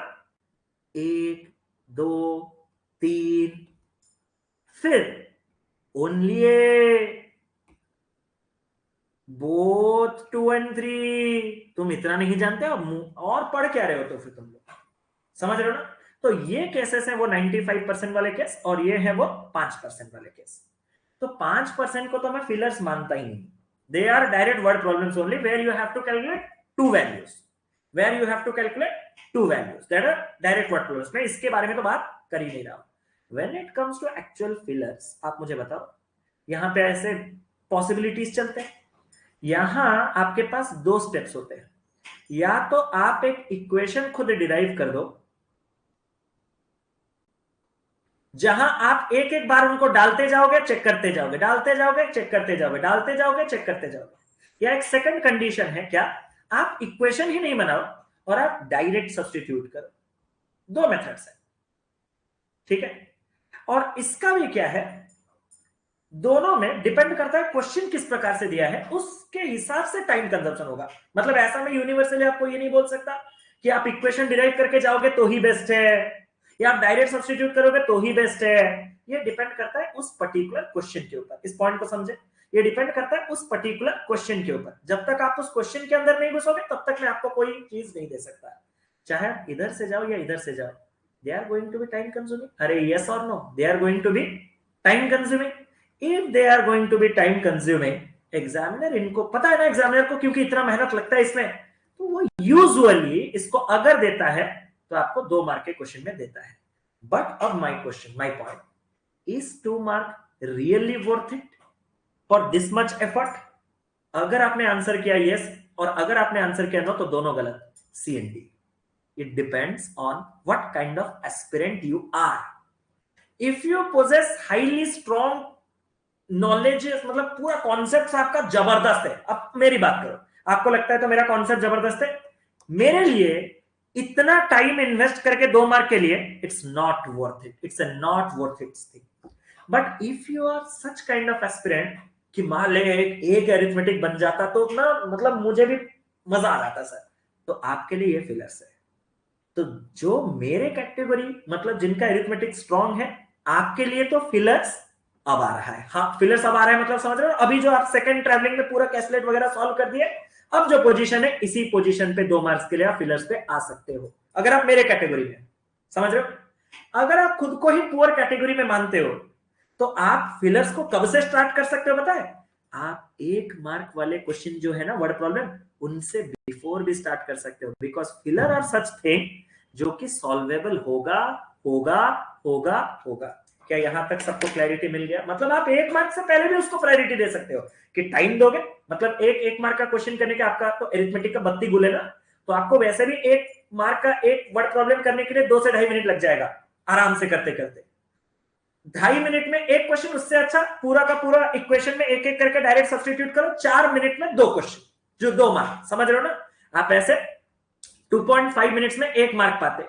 1 2 3, फिर ओनली बोथ 2 एंड 3। तुम इतना नहीं जानते और पढ़ क्या रहे हो तो फिर तुम लोग, समझ रहे हो ना। तो ये केसेस है वो 95% वाले केस, और ये है वो 5% वाले केस। तो 5% को तो मैं फिलर्स मानता ही नहीं। They are direct word problems only where you have to calculate 2 values, where you have to calculate 2 values, that are direct word problems. मैं इसके बारे में तो बात कर ही नहीं रहा हूं। When it comes to actual fillers, आप मुझे बताओ, यहां पे ऐसे पॉसिबिलिटीज चलते हैं। यहां आपके पास 2 स्टेप्स होते हैं। या तो आप एक इक्वेशन खुद डिराइव कर दो, जहां आप एक एक बार उनको डालते जाओगे, चेक करते जाओगे, डालते जाओगे, चेक करते जाओगे, डालते जाओगे, चेक करते जाओगे। या एक सेकंड कंडीशन है, क्या आप इक्वेशन ही नहीं बनाओ और आप डायरेक्ट सब्स्टिट्यूट करो। 2 मेथड्स है, ठीक है। और इसका भी क्या है, दोनों में डिपेंड करता है क्वेश्चन किस प्रकार से दिया है, उसके हिसाब से टाइम कंजप्शन होगा। मतलब ऐसा मैं यूनिवर्सली आपको ये नहीं बोल सकता कि आप इक्वेशन डिराइव करके जाओगे तो ही बेस्ट है, या आप डायरेक्ट सब्स्टिट्यूट करोगे तो ही बेस्ट है। ये डिपेंड करता है उस पर्टिकुलर क्वेश्चन के ऊपर। इस पॉइंट को समझे, ये डिपेंड करता है उस पर्टिकुलर क्वेश्चन के ऊपर। जब तक आप उस क्वेश्चन के अंदर नहीं घुसोगे तब तक मैं आपको कोई चीज नहीं दे सकता। चाहे आप इधर से जाओ या इधर से जाओ, they are going to be time consuming. अरे यस और no, they are going to be time consuming. If they are going to be time consuming, examiner, इनको पता है ना एग्जामिनर को, क्योंकि इतना मेहनत लगता है इसमें, तो वो यूजुअली इसको अगर देता है तो आपको 2 मार्क के क्वेश्चन में देता है। बट अब my question, my point, is 2 mark really worth it for this much effort? अगर आपने आंसर किया यस और अगर आपने आंसर किया नो तो दोनों गलत, C and D. It depends on what kind of aspirant you are. If you possess highly strong knowledge, मतलब पूरा कॉन्सेप्ट आपका जबरदस्त है, अब मेरी बात करो, आपको लगता है तो मेरा कॉन्सेप्ट जबरदस्त है, मेरे लिए इतना टाइम इन्वेस्ट करके 2 मार्क के लिए it's not worth it, it's a not worth it thing. But if you are such kind of aspirant कि मान ले एक अरिथमेटिक बन जाता तो ना, मतलब मुझे भी मजा आ जाता सर, तो आपके लिए ये फिलर्स है। तो जो मेरे कैटेगरी, मतलब जिनका अरिथमेटिक स्ट्रांग है, आपके लिए तो फिलर्स अब आ रहा है। हाँ फिलर्स अब आ रहा है, मतलब समझ रहे हो। अभी जो आप सेकंड ट्रैवलिंग में पूरा कैसलेट वगैरह सॉल्व कर दिए, अब जो पोजीशन है इसी पोजीशन पे 2 मार्क्स के लिए आप फिलर्स पे आ सकते हो, अगर आप मेरे कैटेगरी में, समझ रहे हो। अगर आप खुद को ही पुअर कैटेगरी में मानते हो तो आप फिलर्स को कब से स्टार्ट कर सकते हो पता है? आप 1 मार्क वाले क्वेश्चन जो है ना वर्ड प्रॉब्लम, उनसे बिफोर भी स्टार्ट कर सकते हो, because filler are such thing जो कि सॉल्वेबल होगा होगा होगा होगा। क्या यहां तक सबको क्लैरिटी मिल गया? मतलब आप 1 मार्क से पहले भी उसको प्रायोरिटी दे सकते हो कि टाइम दोगे, मतलब एक मार्क का क्वेश्चन करने के आपका तो एरिथमेटिक का 32 गुले ना, तो आपको वैसे भी 1 मार्क का एक वर्ड प्रॉब्लम करने के लिए 2 से 2.5 मिनट लग जाएगा आराम से करते करते। 2.5 मिनट में एक क्वेश्चन, उससे अच्छा पूरा का पूरा इक्वेशन में एक एक करके डायरेक्ट सब्सटीट्यूट करो, 4 मिनट में 2 क्वेश्चन जो 2 मार्क, समझ रहे हो ना? आप ऐसे 2.5 मिनट्स में 1 मार्क पाते,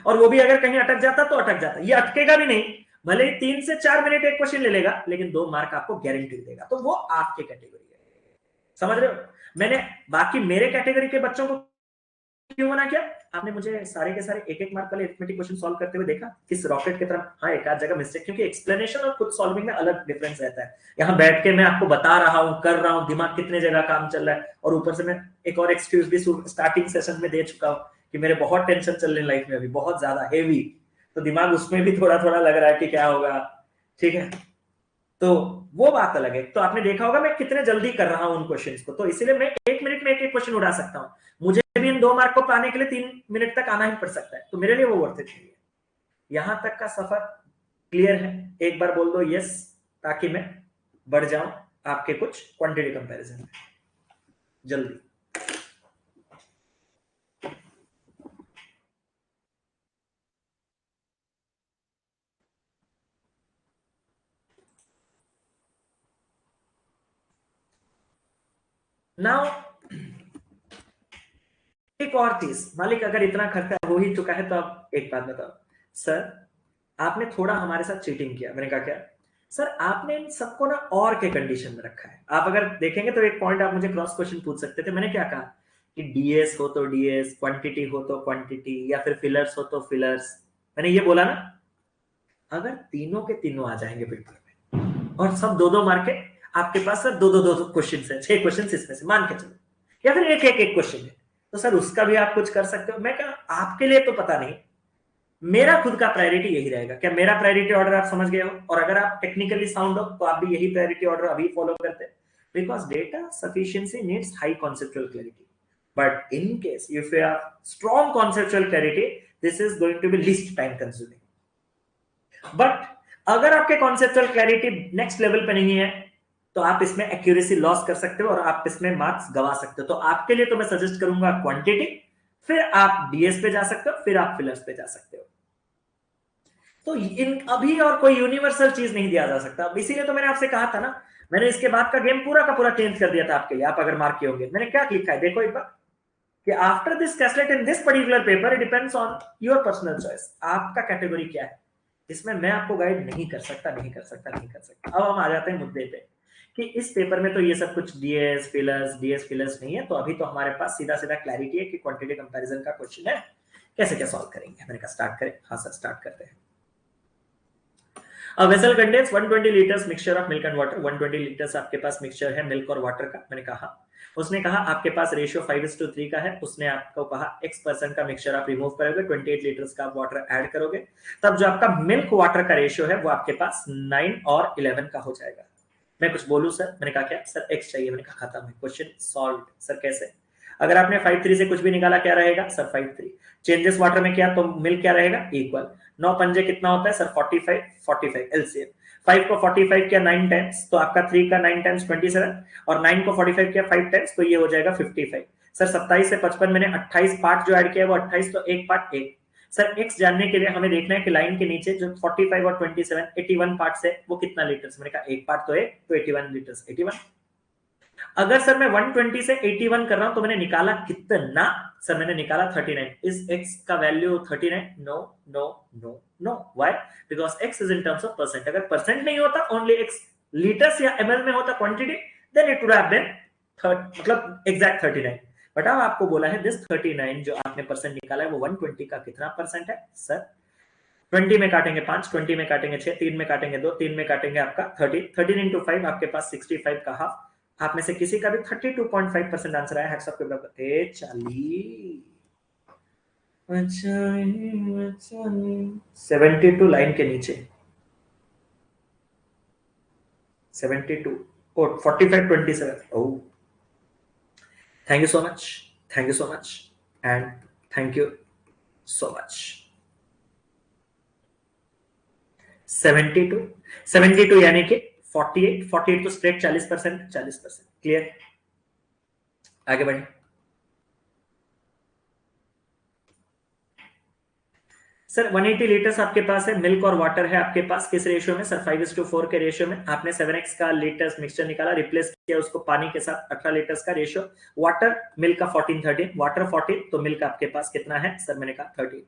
और वो भी अगर कहीं अटक जाता तो अटक जाता, ये अटकेगा भी नहीं, भले ही 3 से 4 मिनट एक क्वेश्चन ले लेगा, लेकिन 2 मार्क आपको गारंटी देगा। तो वो आपके कैटेगरी है, समझ रहे हो? मैंने बाकी मेरे कैटेगरी के बच्चों को क्यों मना किया? आपने मुझे सारे के सारे एक एक मार्क वाले अरिथमेटिक क्वेश्चन सॉल्व करते हुए देखा किस रॉकेट की तरह? हाँ, एक आध जगह मिस्टेक, क्योंकि एक्सप्लेनेशन और खुद सॉल्विंग में अलग डिफरेंस रहता है। यहाँ बैठ के मैं आपको बता रहा हूँ, कर रहा हूँ, दिमाग कितने जगह काम चल रहा है, और ऊपर से मैं एक और एक्सक्यूज भी स्टार्टिंग सेशन में दे चुका हूँ कि मेरे बहुत टेंशन चल रही है लाइफ में अभी, बहुत ज्यादा हेवी, तो दिमाग उसमें भी थोड़ा थोड़ा लग रहा है कि क्या होगा। ठीक है, तो वो बात अलग है। तो आपने देखा होगा मैं कितने जल्दी कर रहा हूं उन क्वेश्चंस को, तो इसीलिए मैं 1 मिनट में एक एक क्वेश्चन उड़ा सकता हूं। मुझे भी इन 2 मार्क को पाने के लिए 3 मिनट तक आना ही पड़ सकता है, तो मेरे लिए वो वर्थ इट नहीं है। यहां तक का सफर क्लियर है? एक बार बोल दो यस, ताकि मैं बढ़ जाऊं आपके कुछ क्वांटिटी कंपैरिजन में जल्दी। नाउ एक और चीज, मालिक अगर इतना खर्चा हो ही चुका है तो अब एक बात बताओ सर, आपने थोड़ा हमारे साथ चीटिंग किया। मैंने कहा क्या? सर आपने इन सबको ना और के कंडीशन में रखा है। आप अगर देखेंगे तो एक पॉइंट आप मुझे क्रॉस क्वेश्चन पूछ सकते थे। मैंने क्या कहा कि डीएस हो तो डीएस, क्वांटिटी हो तो क्वांटिटी, या फिर फिलर्स हो तो फिलर्स। मैंने ये बोला ना, अगर तीनों के तीनों आ जाएंगे पेपर में और सब 2-2 मार्क के, आपके पास सर दो क्वेश्चन है, 6 क्वेश्चन इसमें से मान के चलो, या फिर एक क्वेश्चन है, तो सर उसका भी आप कुछ कर सकते हो। मैं कहा आपके लिए तो पता नहीं, मेरा खुद का प्रायोरिटी यही रहेगा। क्या मेरा प्रायोरिटी ऑर्डर आप समझ गए हो? और अगर आप टेक्निकली साउंड हो तो आप भी यही प्रायोरिटी ऑर्डर अभी फॉलो करते हैं, because data sufficiency needs high conceptual clarity, but in case if you have strong conceptual clarity, this is going to be least time consuming. But अगर आपके कॉन्सेप्चुअल क्लैरिटी नेक्स्ट लेवल पे नहीं है, तो आप इसमें एक्यूरेसी लॉस कर सकते हो और आप इसमें मार्क्स गवा सकते हो। तो आपके लिए तो मैं सजेस्ट करूंगा क्वांटिटी, फिर आप डीएस पे जा सकते हो, फिर आप फिलर्स पे जा सकते हो। तो इन अभी और कोई यूनिवर्सल चीज नहीं दिया जा सकता। इसीलिए तो मैंने आपसे कहा था ना, मैंने इसके बाद का गेम पूरा का पूरा चेंज कर दिया था आपके लिए। आप अगर मार्क किए होंगे, मैंने क्या लिखा है देखो एक बार, कि after this caselet in this particular paper it depends on your personal choice. आपका कैटेगरी क्या है, इसमें मैं आपको गाइड नहीं कर सकता, नहीं कर सकता, नहीं कर सकता। अब हम आ जाते हैं मुद्दे पे कि इस पेपर में तो ये सब कुछ डीएस फिलर्स नहीं है, तो अभी तो हमारे पास सीधा सीधा क्लैरिटी है कि क्वांटिटी कंपैरिजन का क्वेश्चन है, कैसे क्या सॉल्व करेंगे। मैंने कहा स्टार्ट करें। हाँ सर स्टार्ट करते हैं। A vessel contains 120 liters mixture of milk and water. 120 liters आपके पास मिक्सचर है मिल्क और वाटर का। मैंने कहा, उसने कहा आपके पास रेशियो 5:3 का है। उसने आपको कहा x% का मिक्सचर आप रिमूव करोगे, 28 लीटर्स का आप वाटर ऐड करोगे, तब जो आपका मिल्क वाटर का रेशियो है वो आपके पास 9 और 11 का हो जाएगा। मैं कुछ बोलूं सर? मैंने कहा क्या सर x चाहिए। मैंने कहा खत्म है, क्वेश्चन सॉल्व। सर कैसे? अगर आपने 5:3 से कुछ भी निकाला क्या रहेगा सर? 5:3। चेंजेस वाटर में क्या, तो मिल्क क्या रहेगा? इक्वल। 9 पंजे कितना होता है सर? 45। 45 एलसीएम। 5 को 45 किया 9 टाइम्स, तो आपका 3 का 9 टाइम्स 27, और 9 को 45 किया 5 टाइम्स, तो ये हो जाएगा 55। सर 27 से 55 मैंने 28 पार्ट जो ऐड किया है वो 28, तो एक पार्ट एक। सर x जानने के लिए हमें देखना है कि लाइन के नीचे जो 45 और 27 81 पार्ट्स है वो कितना लीटर्स। मैंने कहा एक पार्ट तो एक, तो 81 लीटर्स। 81। अगर सर मैं 120 से 81 कर रहा हूं तो मैंने निकाला कितना सर? मैंने निकाला 39। इज x का value 39? No no no no. Why? Because x is in terms of percent. अगर परसेंट नहीं होता, ओनली x लीटर्स या ml में होता क्वांटिटी, then it would have been मतलब एग्जैक्ट 39। बट अब आपको बोला है दिस 39 जो आपने परसेंट निकाला है वो 120 का कितना परसेंट है सर? 20 में काटेंगे 5, 20 में काटेंगे 6, 3 में काटेंगे 2, 3 में काटेंगे आपका 30। 13 इंटू 5 आपके पास 65 का हाफ। आप में से किसी का भी 32.5% आंसर आया। हैट्स ऑफ के बराबर। ए चाली 72 लाइन के नीचे। 72 or 4527. Oh, thank you so much. Thank you so much. And thank you so much. 72 यानी कि 48 तो स्ट्रेट 40%. क्लियर? आगे बढ़े. सर 180 लीटर्स आपके पास है, मिल्क और वाटर है आपके पास, किस रेशियो में सर? 5:4 के रेशियो में. आपने 7x का लीटर्स मिक्सचर निकाला, रिप्लेस किया उसको पानी के साथ, 18 लीटर्स का रेशियो. वाटर मिल्क का 14-13, वाटर 14 तो मिल्क आपके पास कितना है सर? मैंने कहा 13.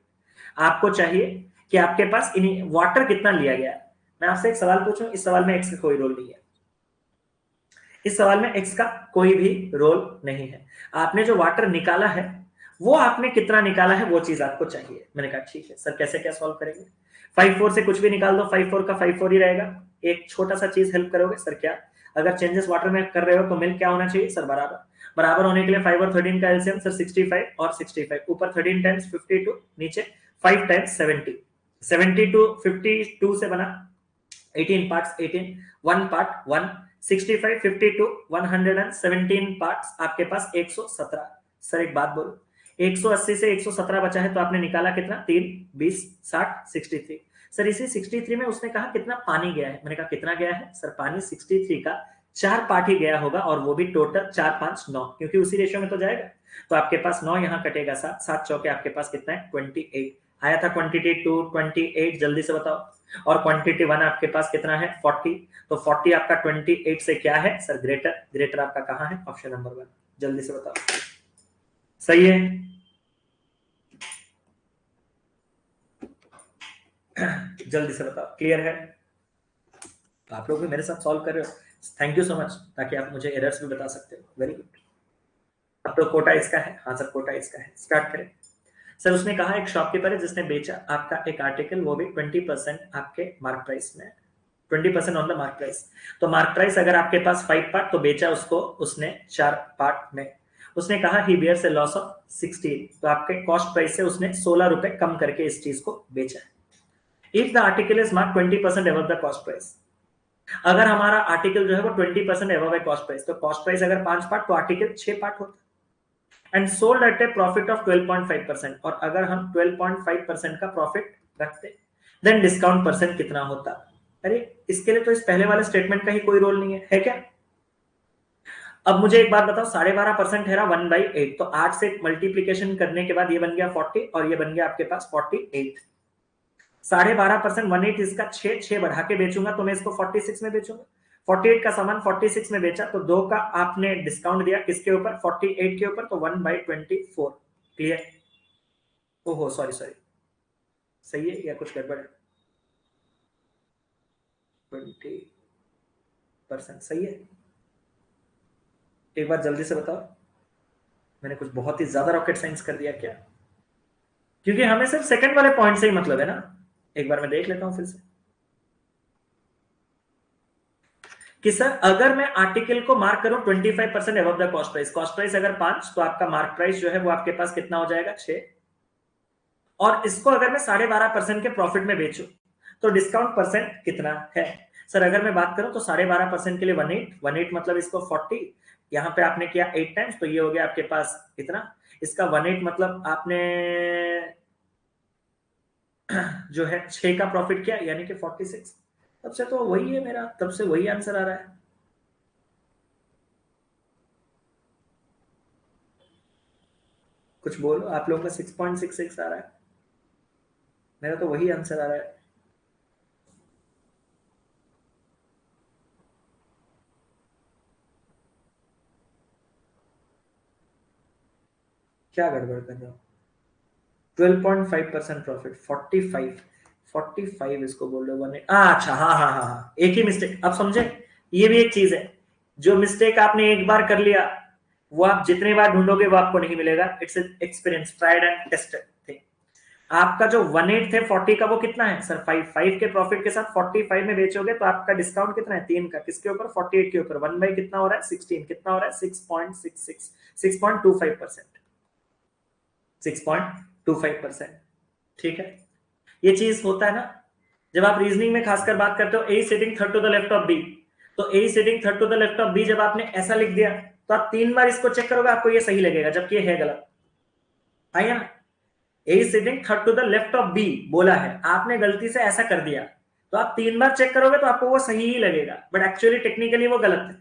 आपको चाहिए कि आपके पास वाटर कितना लिया गया है. मैं आपसे एक सवाल पूछूं, इस सवाल में एक्स का कोई रोल नहीं है. इस सवाल में एक्स का कोई भी रोल नहीं है. आपने जो वाटर निकाला है वो आपने कितना निकाला है वो चीज आपको चाहिए. मैंने कहा ठीक है सर, कैसे क्या सॉल्व करेंगे? 5-4 से कुछ भी निकाल दो, 5-4 का 5-4 ही रहेगा. एक छोटा सा चीज हेल्प करोगे सर? क्या? अगर चेंजेस वाटर में कर रहे हो तो मिल्क क्या होना चाहिए सर? बराबर होने के लिए 5 और 13 का एलसीएम सर 65 और 65. ऊपर 13 टाइम्स 52, नीचे 5 टाइम्स 70. 72 52 से बना, 18 पार्ट्स 18, 1 पार्ट 1, 65 52 117 पार्ट्स आपके पास 117. सर एक बात बोलो, 180 से 117 बचा है तो आपने निकाला कितना? 3 20 60 63. सर इसी 63 में उसने कहा कितना पानी गया है. मैंने कहा कितना गया है सर? पानी 63 का 4 पार्ट ही गया होगा, और वो भी टोटल 4 5 9, क्योंकि उसी रेशियो में तो जाएगा. तो आपके पास 9 यहाँ कटेगा, 7 7 चौके आपके पास कितना है? 28 आया था. क्वांटिटी 2 28 जल्दी से बताओ. और क्वांटिटी 1 आपके पास कितना है? 40. तो 40 आपका 28 से क्या है सर? ग्रेटर आपका कहाँ है? Option number 1. जल्दी से बताओ. सही है? जल्दी से बताओ. क्लियर है? आप लोग भी मेरे साथ सॉल्व कर रहे हो, थैंक यू सो मच, ताकि आप मुझे एरर्स भी बता सकते हो. Very good. अब तो कोटा इसका है. हाँ सर कोटा इसका है. स्टार्ट करें. सर उसने कहा एक शॉपकीपर है जिसने बेचा आपका एक आर्टिकल, वो भी 20% आपके मार्क प्राइस में, 20% ऑन द मार्क प्राइस. तो मार्क प्राइस अगर आपके पास 5 पार्ट, तो बेचा उसको उसने 4 पार्ट में. उसने कहा ही बियर्स ए लॉस ऑफ 16, तो आपके कॉस्ट प्राइस से उसने 16 रुपए कम करके इस चीज को बेचा है. If the article is mark 20% above the cost price, अगर हमारा आर्टिकल जो है वो 20% अबव है कॉस्ट प्राइस, तो कॉस्ट प्राइस अगर 5 पार्ट तो आर्टिकल 6 पार्ट होता, and sold at A profit of 12.5%, और अगर हम 12.5% का प्रॉफिट रखते, देन डिस्काउंट परसेंट कितना होता? अरे इसके लिए तो इस पहले वाले स्टेटमेंट का ही कोई रोल नहीं है क्या? अब मुझे एक बात बताओ, 12.5% है 1/8, तो 8 से मल्टीप्लीकेशन करने के बाद ये बन गया 40 और ये बन गया आपके पास 48. 12.5% 1/8 इसका 6 बढ़ा के बेचूंगा तो मैं इसको 46 में बेचूंगा. 48 का सामान 46 में बेचा, तो 2 का आपने डिस्काउंट दिया किसके ऊपर? 48 के ऊपर, तो 1/24. क्लियर? ओहो सॉरी सही है या कुछ गड़बड़ है? 20% सही है? एक बार जल्दी से बताओ, मैंने कुछ बहुत ही ज्यादा रॉकेट साइंस कर दिया क्या? क्योंकि हमें सिर्फ सेकंड वाले पॉइंट से ही मतलब है ना. एक बार मैं देख लेता हूं फिर से कि सर अगर मैं आर्टिकल को मार्क करूं 25% above the cost price, cost price अगर 5, तो आपका मार्क प्राइस जो है वो आपके पास कितना हो जाएगा? 6. और इसको अगर मैं 12.5% के प्रॉफिट में बेचूं तो डिस्काउंट परसेंट कितना है? सर अगर मैं बात करूं तो 12.5% के लिए 18 मतलब इसको 40, यहाँ पे आपने किया 8 टाइम्स, तो ये हो गया आपके पास इतना. इसका 18 मतलब आपने जो है 6 का प्रॉफिट किया, यानी कि 46. तब से तो वही है मेरा, तब से वही आंसर आ रहा है. कुछ बोलो, आप लोगों का 6.66 आ रहा है, मेरा तो वही आंसर आ रहा है. क्या गड़बड़ कर रहा हूं? 12.5% प्रॉफिट, 45 इसको बोल रहे हो. अच्छा हाँ, एक ही मिस्टेक. अब समझे? ये भी एक चीज है, जो मिस्टेक आपने एक बार कर लिया वो आप जितने बार ढूंढोगे वो आपको नहीं मिलेगा. It's experience, tried and tested thing. आपका जो 18 थे 40 का, वो कितना है सर? 5 के प्रॉफिट के साथ 45 में बेचोगे तो आपका डिस्काउंट कितना है? 3 का. किसके ऊपर? 48 के ऊपर. 1 बाई कितना हो रहा है? 16. कितना हो रहा है? 6.66, 6.25%, 6.25%. ठीक है? ये चीज होता है ना, जब आप रीजनिंग में खासकर बात करते हो, A sitting third to the left of B, तो A sitting third to the left of B जब आपने ऐसा लिख दिया तो आप 3 बार इसको चेक करोगे आपको ये सही लगेगा, जबकि ये है गलत। आया ना, A sitting third to the left of B बोला है, आपने गलती से ऐसा कर दिया, तो आप 3 बार चेक करोगे तो आपको वो सही ही लगेगा, बट एक्चुअली टेक्निकली वो गलत है।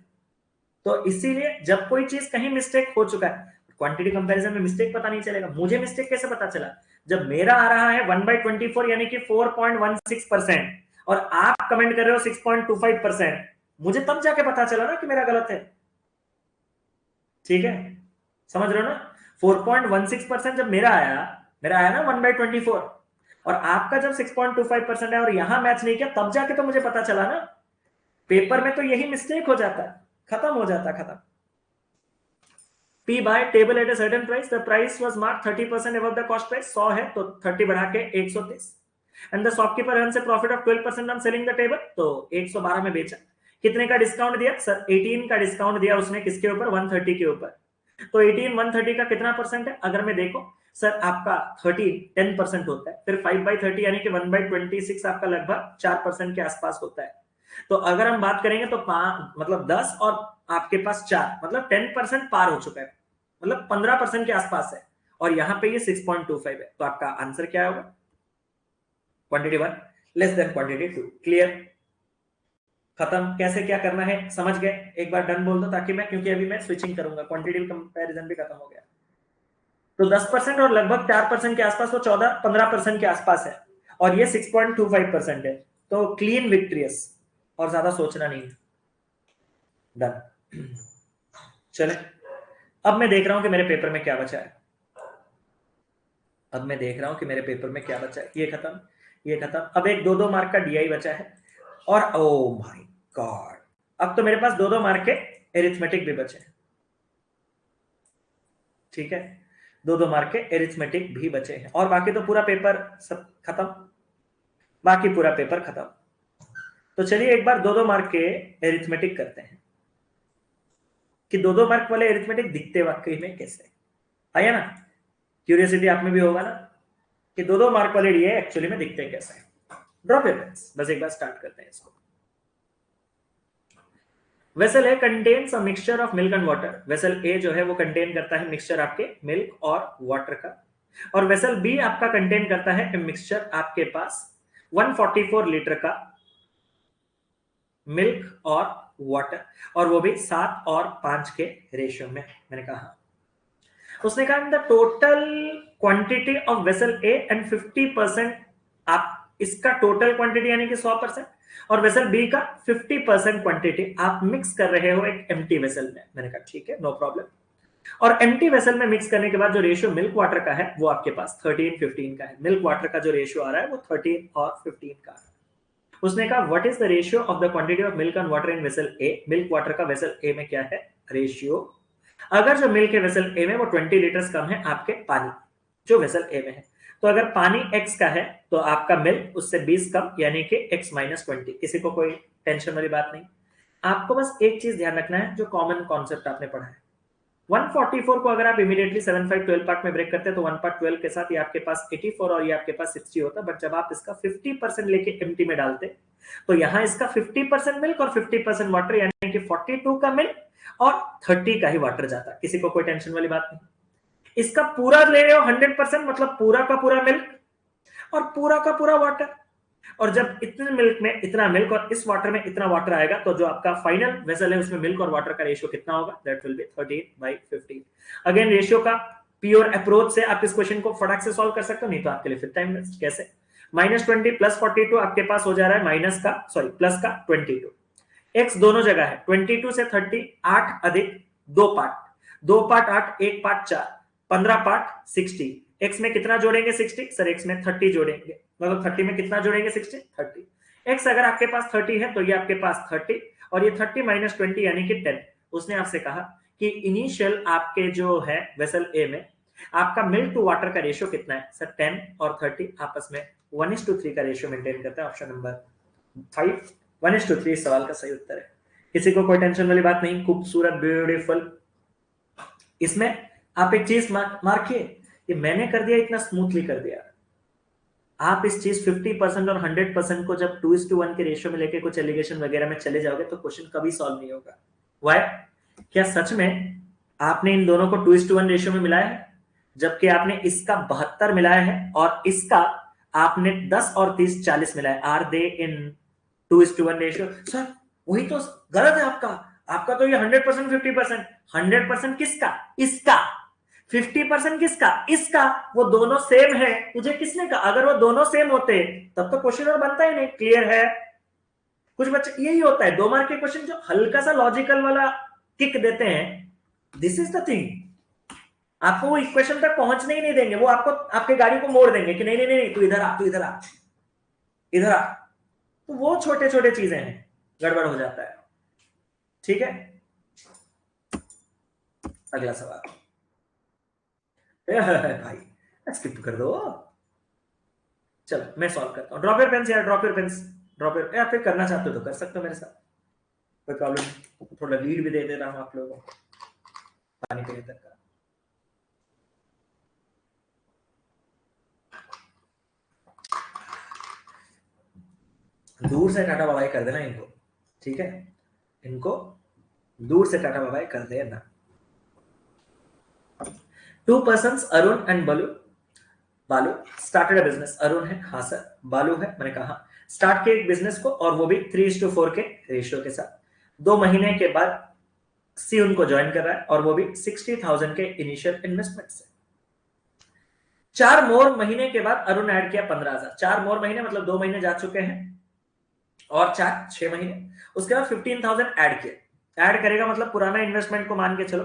तो इसीलिए जब कोई चीज कहीं मिस्टेक हो चुका है, क्वांटिटी कंपैरिजन में मिस्टेक पता नहीं चलेगा। मुझे मिस्टेक कैसे पता चला, जब मेरा आ रहा है 1/24 यानी कि 4.16% और आप कमेंट कर रहे हो 6.25%, मुझे तब जाके पता चला ना कि मेरा गलत है। ठीक है, समझ रहे हो ना। 4.16% जब मेरा आया ना 1/24, और आपका जब 6.25% है और यहां मैच नहीं किया, तब जाके तो मुझे पता चला ना। पेपर में तो यही मिस्टेक हो जाता है, खत्म हो जाता, खत्म। P by table at a certain price, the price was marked 30% above the cost price, 100 है तो 30 बढ़ा के 130, and the shopkeeper earns a profit of 12% on selling the table, तो 112 में बेचा। कितने का डिस्काउंट दिया सर? 18 का डिस्काउंट दिया उसने, किसके ऊपर? 130 के ऊपर। तो 18 130 का कितना परसेंट है? अगर मैं देखो सर, आपका 13 10% होता है, फिर 5/30 यानी कि 1/26 आपका लगभग 4% के आसपास होता है। तो अगर हम बात करेंगे तो मतलब 10 और आपके पास 4, मतलब 10% पार हो चुका है, मतलब 15% के आसपास है, और यहां पे ये 6.25 है। तो आपका आंसर क्या होगा? Quantity 1 less than quantity 2। Clear, खत्म। कैसे क्या करना है समझ गए? एक बार डन बोल दो, ताकि मैं, क्योंकि अभी मैं स्विचिंग करूंगा, क्वांटिटी कंपैरिजन भी खत्म हो गया। तो 10% और लगभग 4% के आसपास, तो 14-15% के आसपास है, और ये 6.25% है। तो क्लीन विक्ट्रियस, और ज्यादा सोचना नहीं। डन। चले, अब मैं देख रहा हूं कि मेरे पेपर में क्या बचा है। अब मैं देख रहा हूं कि मेरे पेपर में क्या बचा है। ये खत्म, ये खत्म। अब एक 2-2 मार्क का डीआई बचा है, और ओ माय गॉड, अब तो मेरे पास 2-2 मार्क के एरिथमेटिक भी बचे हैं। ठीक है, 2-2 मार्क के एरिथमेटिक भी बचे हैं, और बाकी तो पूरा पेपर सब खत्म, बाकी पूरा पेपर खत्म। तो चलिए एक बार 2-2 मार्क के एरिथमेटिक करते हैं, कि 2-2 मार्क वाले एरिथमेटिक दिखते वाकई में कैसे। आया ना, क्यूरियोसिटी आप में भी होगा ना, कि 2-2 मार्क वाले डीआई एक्चुअली में दिखते कैसे। ड्रॉप योर पेन्स, बस एक बार स्टार्ट करते हैं इसको। Vessel A contains a mixture of milk and water. Vessel A जो है वो कंटेन करता है मिक्सचर आपके मिल्क और वाटर का, और वेसल बी आपका कंटेन करता है मिक्सचर आपके पास 144 लीटर का मिल्क और वाटर, और वो भी 7 और 5 के रेशियो में। मैंने कहा, उसने कहा the total quantity of vessel A and 50%, आप इसका टोटल क्वांटिटी यानी कि 100%, और वेसल बी का 50% क्वांटिटी आप मिक्स कर रहे हो एक एम्प्टी वेसल में। मैंने कहा ठीक है, नो प्रॉब्लम। और एम्प्टी वेसल में मिक्स करने के बाद जो रेशियो मिल्क वाटर का है वो आपके पास 13-15 का है। मिल्क वाटर का जो रेशियो आ रहा है वो 13 और 15 का है। उसने कहा what is the ratio of the quantity of milk and water in vessel A. Milk water का वेसल ए में क्या है रेशियो? अगर जो मिल्क है वेसल ए में वो 20 लीटर्स कम है आपके पानी जो वेसल ए में है, तो अगर पानी x का है तो आपका मिल्क उससे 20 कम, यानी कि x - 20। किसी को कोई टेंशन वाली बात नहीं। आपको बस एक चीज ध्यान रखना है, जो कॉमन कॉन्सेप्ट आपने पढ़ा है, 144 को अगर आप इमीडिएटली 7/5-12 पार्ट में ब्रेक करते हैं तो 1 पार्ट 12 के साथ ये आपके पास 84 और ये आपके पास 60 होता। बट जब आप इसका 50% लेके एम्प्टी में डालते तो यहाँ इसका 50% मिल्क और 50% वाटर, यानी कि 42 का मिल्क और 30 का ही वाटर जाता। किसी को कोई टेंशन वाली बात नहीं। इसका पूरा ले रहे हो 100%, मतलब पूरा का पूरा मिल्क और पूरा का पूरा वाटर, और जब इतने मिल्क में इतना मिल्क और इस वाटर में इतना वाटर आएगा तो जो आपका फाइनल वेसल है उसमें मिल्क और वाटर का रेशियो कितना होगा? That will be 13/15। Again ratio का प्योर अप्रोच से आप इस क्वेश्चन को फटाक से सॉल्व कर सकते हो, नहीं तो आपके लिए फिर टाइम वेस्ट। कैसे? -20 + 42 आपके पास हो जा रहा है प्लस का 22। एक्स दोनों जगह है, 22 से 30, 8 अधिक 2 part, 2 part 8, 1 part 4, 15 part 60। X में कितना जोड़ेंगे? 60। सर एक्स में 30 जोड़ेंगे, मतलब 30 में कितना जोड़ेंगे? 60। 30 एक्स अगर आपके पास 30 है तो ये आपके पास 30, और ये 30 - 20 यानी कि 10। उसने आपसे कहा कि इनिशियल आपके जो है वेसल ए में आपका मिल्क टू वाटर का रेशियो कितना है? सर 10 और 30 आपस में 1:3 का रेशियो मेंटेन करता है। ऑप्शन नंबर 5 1:3 सवाल का सही उत्तर है। किसी को कोई टेंशन वाली बात नहीं। खूबसूरत, ब्यूटीफुल। इसमें आप एक चीज मार्किए, कि मैंने कर दिया, इतना स्मूथली कर दिया। आप इस चीज 50% और 100% को जब 2:1 के रेशियो में लेके कुछ एलिगेशन वगैरह में चले जाओगे तो क्वेश्चन कभी सॉल्व नहीं होगा। वाई? क्या सच में आपने इन दोनों को 2:1 रेशियो में मिलाया है, जबकि आपने इसका 72 मिलाया है और इसका आपने 10 और 30 40 मिलाया? Are they in 2:1 ratio? Sir वही तो गलत है आपका। आपका तो ये 100% 50%। 100% किसका? इसका। 50% किसका? इसका। वो दोनों सेम है। मुझे किसने कहा? अगर वो दोनों सेम होते तब तो क्वेश्चन और बनता ही नहीं। क्लियर है? कुछ बच्चे यही होता है 2 मार्क के क्वेश्चन जो हल्का सा लॉजिकल वाला किक देते हैं। This is the thing. आपको वो इक्वेशन तक पहुंचने ही नहीं देंगे। वो आपको आपके गाड़ी को मोड़ देंगे कि नहीं नहीं नहीं तू इधर आ, तू इधर आ, इधर आ। तो वो छोटे छोटे चीजें हैं, गड़बड़ हो जाता है। ठीक है, अगला सवाल। भाई स्किप कर दो। चलो मैं सॉल्व करता हूँ। ड्रॉप योर पेन्स यार, drop your pens, drop your. या फिर करना चाहते हो तो कर सकते हो मेरे साथ, कोई प्रॉब्लम नहीं। थोड़ा लीड भी दे दे रहा हूँ आप लोगों को पानी पीने तक का। दूर से टाटा बाबाई कर देना इनको, ठीक है? इनको दूर से टाटा बाबाई कर देना। 2 persons अरुण एंड बालू। बालू स्टार्टेड अ बिजनेस। अरुण है, हाँ सर। बालू है, मैंने कहा स्टार्ट के एक बिजनेस को, और वो भी 3:4 के रेशियो के साथ। 2 महीने के बाद सी उनको ज्वाइन कर रहा है और वो भी 60,000 के इनिशियल इन्वेस्टमेंट से। 4 मोर महीने के बाद अरुण ऐड किया 15,000। 4 मोर महीने मतलब 2 महीने जा चुके हैं और 6 महीने। उसके बाद 15,000 ऐड किया। ऐड करेगा मतलब पुराना इन्वेस्टमेंट को मान के चलो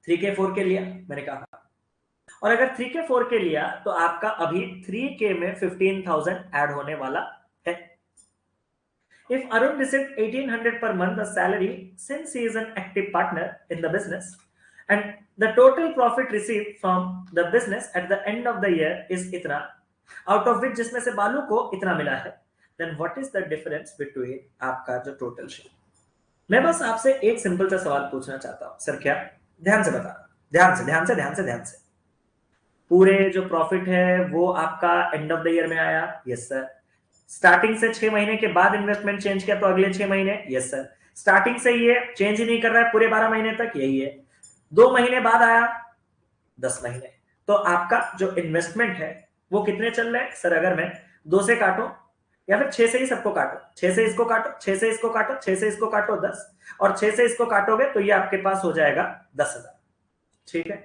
3K 4K लिया, मैंने कहा। और अगर 3K 4K लिया तो आपका अभी 3K में 15,000 ऐड होने वाला है। If Arun received 1,800 per month as salary since he is an active partner in the business, and the total profit received from the business at the end of the year is इतना, out of which जिसमें से बालू को इतना मिला है, then what is the difference between आपका जो टोटल शेयर? मैं बस आपसे एक सिंपल सा सवाल पूछना चाहता हूं सर। क्या? ध्यान से बता, ध्यान से ध्यान से ध्यान से ध्यान से। पूरे जो प्रॉफिट है वो आपका एंड ऑफ द ईयर में आया? Yes sir. स्टार्टिंग से 6 महीने के बाद इन्वेस्टमेंट चेंज किया तो अगले 6 महीने? Yes sir. स्टार्टिंग से ये चेंज ही नहीं कर रहा है पूरे 12 महीने तक? यही है। 2 महीने बाद आया 10 महीने। तो आपका जो इन्वेस्टमेंट है वो कितने चल रहे हैं सर? अगर मैं 2 से काटो या फिर 6 से ही सबको काटो, 6 से इसको काटो, 6 से इसको काटो, 6 से इसको काटो 10, और 6 से इसको काटोगे तो ये आपके पास हो जाएगा 10,000। ठीक है?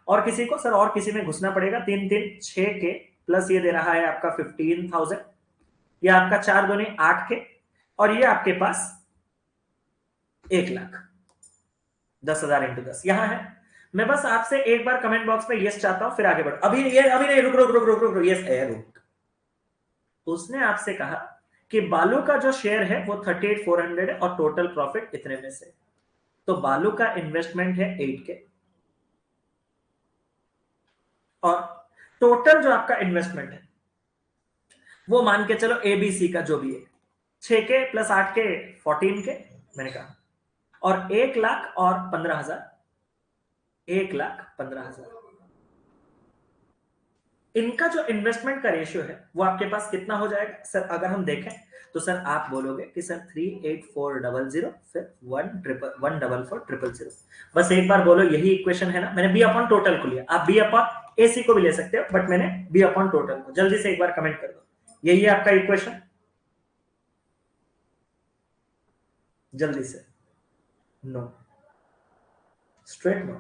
और किसी को सर, और किसी में घुसना पड़ेगा। 3 3 6 के प्लस ये दे रहा है आपका 15,000, ये आपका 4 दूनी 8 के, और ये आपके पास 1,00,000। 10,000 इंटू 10 यहां है। मैं बस आपसे एक बार कमेंट बॉक्स में यस चाहता हूं, फिर आगे बढ़ो। अभी नहीं, रुक रुक रुक रुक रुक रुक, यस है, रुक। उसने आपसे कहा कि बालू का जो शेयर है वो 38,400 है और टोटल प्रॉफिट इतने में से। तो बालू का इन्वेस्टमेंट है 8K और टोटल जो आपका इन्वेस्टमेंट है वो मान के चलो ABC का जो भी है 6K प्लस 8K 14K, मैंने कहा, और 1,00,000 और 15,000, 1,15,000। इनका जो इन्वेस्टमेंट का रेशियो है वो आपके पास कितना हो जाएगा सर? अगर हम देखें तो सर आप बोलोगे कि सर 38400 फिर 144,000। बस एक बार बोलो यही इक्वेशन है ना? मैंने बी अपॉन टोटल को लिया, आप बी अपॉन AC को भी ले सकते हो, बट मैंने बी अपॉन टोटल को। जल्दी से एक बार कमेंट कर दो, यही है आपका इक्वेशन? जल्दी से। No, straight no.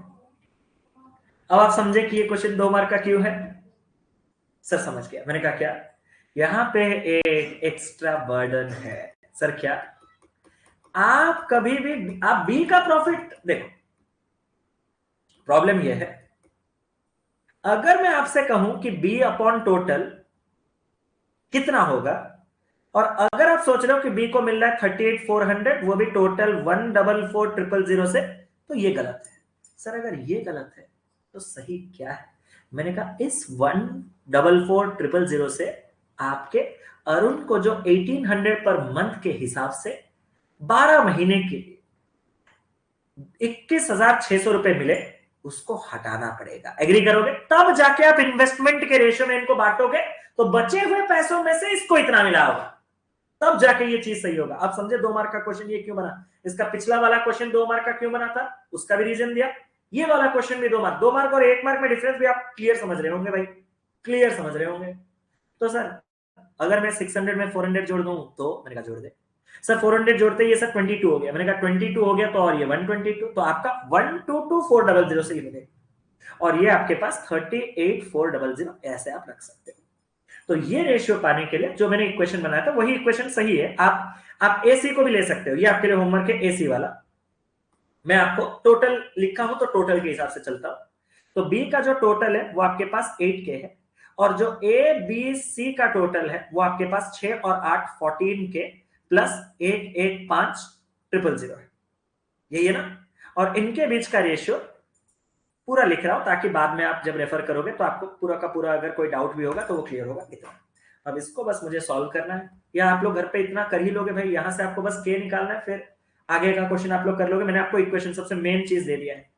अब आप समझे कि ये क्वेश्चन 2 मार्क का क्यों है? सर समझ गया। मैंने कहा क्या? यहां पे एक एक्स्ट्रा बर्डन है सर। क्या? आप कभी भी आप बी का प्रॉफिट देखो, प्रॉब्लम यह है अगर मैं आपसे कहूं कि बी अपॉन टोटल कितना होगा, और अगर आप सोच रहे हो कि बी को मिल रहा है 38,400 वो भी टोटल 144,000 से, तो ये गलत है सर। अगर ये गलत है तो सही क्या है? मैंने कहा इस 144,000 से आपके अरुण को जो 1,800 पर मंथ के हिसाब से 12 महीने के 21,600 रुपए मिले, उसको हटाना पड़ेगा। एग्री करोगे? तब जाके आप इन्वेस्टमेंट के रेशियो में इनको बांटोगे तो बचे हुए पैसों में से इसको इतना मिला होगा, तब जाके ये चीज सही होगा। आप समझे 2 मार्क का क्वेश्चन ये क्यों बना, इसका पिछला वाला क्वेश्चन 2 मार्क का क्यों बना था, उसका भी रीजन दिया। ये वाला क्वेश्चन भी 2 मार्क, 2 मार्क और 1 मार्क में डिफरेंस भी आप क्लियर समझ रहे होंगे भाई, क्लियर समझ रहे होंगे। तो सर अगर मैं 600 में 400 जोड़ दूं तो मैंने कहा जोड़ दे सर, 400 जोड़ते ही ये सर 22 हो गया, मैंने कहा 22 हो गया तो और ये 122, तो आपका 122400 से ही मिलेगा और ये आपके पास 38400 ऐसे आप रख सकते हो। तो ये रेशियो पाने के लिए जो मैंने इक्वेशन बनाया था वही इक्वेशन सही है। आप एसी को भी ले सकते हो, ये आपके लिए होमवर्क है एसी वाला। मैं आपको टोटल लिखा हूं तो टोटल के हिसाब से चलता हूं। तो बी का जो टोटल है वो आपके पास 8K है और जो ए बी सी का टोटल है वो आपके पास 6 और 8 14K प्लस 11500 है, यही है ना। और इनके बीच का रेशियो पूरा लिख रहा हूं ताकि बाद में आप जब रेफर करोगे तो आपको पूरा का पूरा अगर कोई डाउट भी होगा तो वो क्लियर होगा। इतना अब इसको बस मुझे सॉल्व करना है, या आप लोग घर पे इतना कर ही लोगे भाई, यहां से आपको बस के निकालना है, फिर आगे का क्वेश्चन आप लोग कर लोगे। मैंने आपको इक्वेशन सबसे मेन चीज दे दिया है,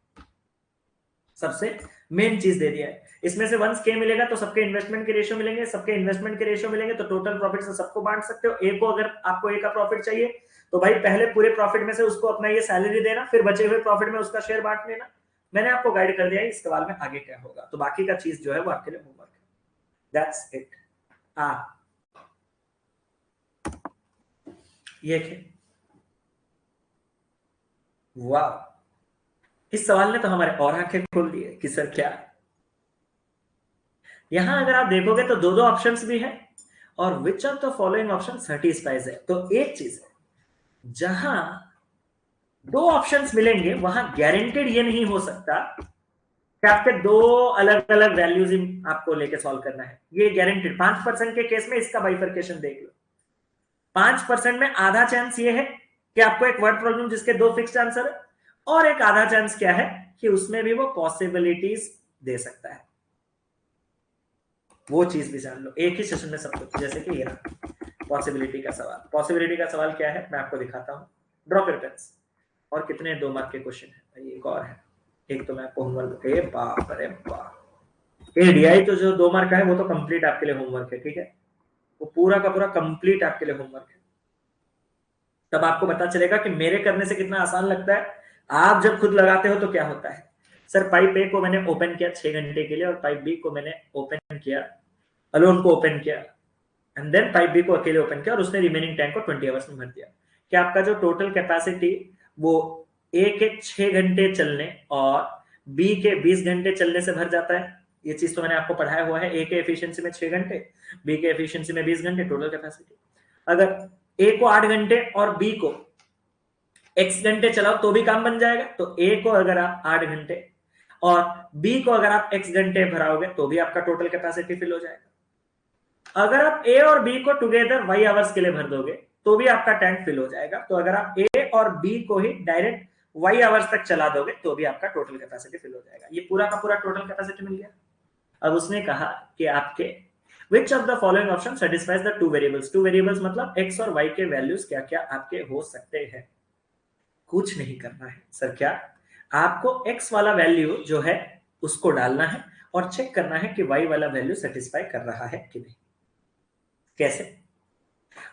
सबसे मेन चीज दे दिया है। इसमें से वंस के मिलेगा तो सबके इन्वेस्टमेंट के रेशियो मिलेंगे, सबके इन्वेस्टमेंट के रेशियो मिलेंगे तो टोटल प्रॉफिट से सबको बांट सकते हो। ए को अगर आपको ए का प्रॉफिट चाहिए तो भाई पहले पूरे प्रॉफिट में से उसको अपना ये सैलरी देना, फिर बचे हुए प्रॉफिट में उसका शेयर बांट लेना। मैंने आपको गाइड कर दिया है इस सवाल में आगे क्या होगा, तो बाकी का चीज जो है वो आपके लिए होमवर्क है। That's it. ये वाह, इस सवाल ने तो हमारे और आंखें खोल दी है कि सर क्या। यहां अगर आप देखोगे तो दो ऑप्शंस भी हैं और which of the following option satisfies है। तो एक चीज है, जहां दो ऑप्शंस मिलेंगे वहां गारंटेड ये नहीं हो सकता कि आपके दो अलग अलग वैल्यूज आपको लेके सॉल्व करना है, ये गारंटेड। 5% के केस में इसका बाइफरकेशन देख लो, 5% में आधा चांस ये है कि आपको एक वर्ड प्रॉब्लम जिसके दो फिक्स्ड आंसर है, और एक आधा चांस क्या है कि उसमें भी वो पॉसिबिलिटीज दे सकता है। वो चीज भी जान लो एक ही सेशन में सब कुछ। जैसे कि ये पॉसिबिलिटी का सवाल, पॉसिबिलिटी का सवाल क्या है मैं आपको दिखाता हूं। Draw your pens. और कितने 2 मार्क के क्वेश्चन है, एक और है, एक तो मैं आपको होमवर्क, ए बाप रे बाप, एडीआई तो जो 2 मार्क का है वो तो कंप्लीट आपके लिए होमवर्क है, ठीक है, वो पूरा का पूरा कंप्लीट आपके लिए होमवर्क है। तब आपको पता चलेगा कि मेरे करने से कितना आसान लगता है, आप जब खुद लगाते हो तो क्या होता है। सर पाइप ए को मैंने ओपन किया 6 घंटे के लिए और पाइप बी को मैंने ओपन किया, अलोन को ओपन किया, एंड देन पाइप बी को अकेले ओपन किया और उसने रिमेनिंग टैंक को 20 आवर्स में भर दिया। क्या आपका जो टोटल कैपेसिटी वो ए के 6 घंटे चलने और बी के 20 घंटे चलने से भर जाता है। ये चीज तो मैंने आपको पढ़ाया हुआ है, ए के एफिशिएंसी में 6 घंटे, बी के एफिशिएंसी में 20 घंटे टोटल कैपेसिटी। अगर ए को 8 घंटे और बी को x घंटे चलाओ तो भी काम बन जाएगा। तो ए को अगर आप 8 घंटे और बी को अगर आप x घंटे भराओगे तो भी आपका टोटल कैपेसिटी फिल हो जाएगा। अगर आप ए और बी को टुगेदर y आवर्स के लिए भर दोगे तो भी आपका टैंक फिल हो जाएगा। तो अगर आप ए और बी को ही डायरेक्ट y आवर्स तक चला दोगे तो भी आपका टोटल कैपेसिटी फिल हो जाएगा। ये पूरा का पूरा टोटल कैपेसिटी मिल गया। अब उसने कहा कि आपके which of the following option satisfies the two variables। Two variables मतलब x और y के वैल्यूज क्या क्या आपके हो सकते हैं। कुछ नहीं करना है सर, क्या आपको x वाला वैल्यू जो है उसको डालना है और चेक करना है कि y वाला वैल्यू सेटिस्फाई कर रहा है कि नहीं। कैसे?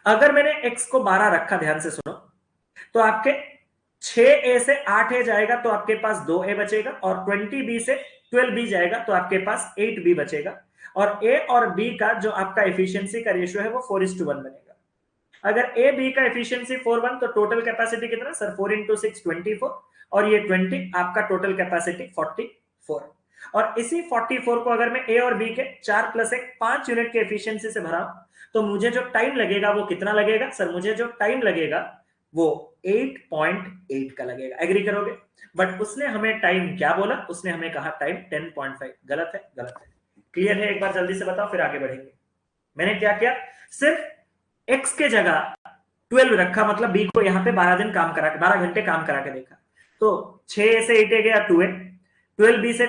अगर मैंने x को 12 रखा, ध्यान से सुनो, तो आपके 6a से 8a जाएगा तो आपके पास 2a बचेगा, और 20b से 12b जाएगा तो आपके पास 8b बचेगा, और a और b का जो आपका एफिशिएंसी का रेशियो है वो 4:1 बनेगा। अगर a b का एफिशिएंसी 4:1 तो टोटल कैपेसिटी कितना सर, 4 × 6 24, और ये 20 आपका टोटल कैपेसिटी 44। और इसी 44 को अगर मैं a और b के 4 + 1 5 यूनिट के एफिशिएंसी से भरा तो मुझे जो टाइम लगेगा वो कितना लगेगा सर, मुझे जो टाइम लगेगा वो 8.8 का लगेगा। एग्री करोगे? बट उसने हमें टाइम क्या बोला, उसने हमें कहा टाइम 10.5। गलत है, गलत है। क्लियर है? एक बार जल्दी से बताओ फिर आगे बढ़ेंगे। मैंने क्या किया, सिर्फ x के जगह 12 रखा, मतलब b को यहां पे 12 दिन काम करा के 12 घंटे काम करा के देखा। तो 6 से 8 गया 2a, 12b से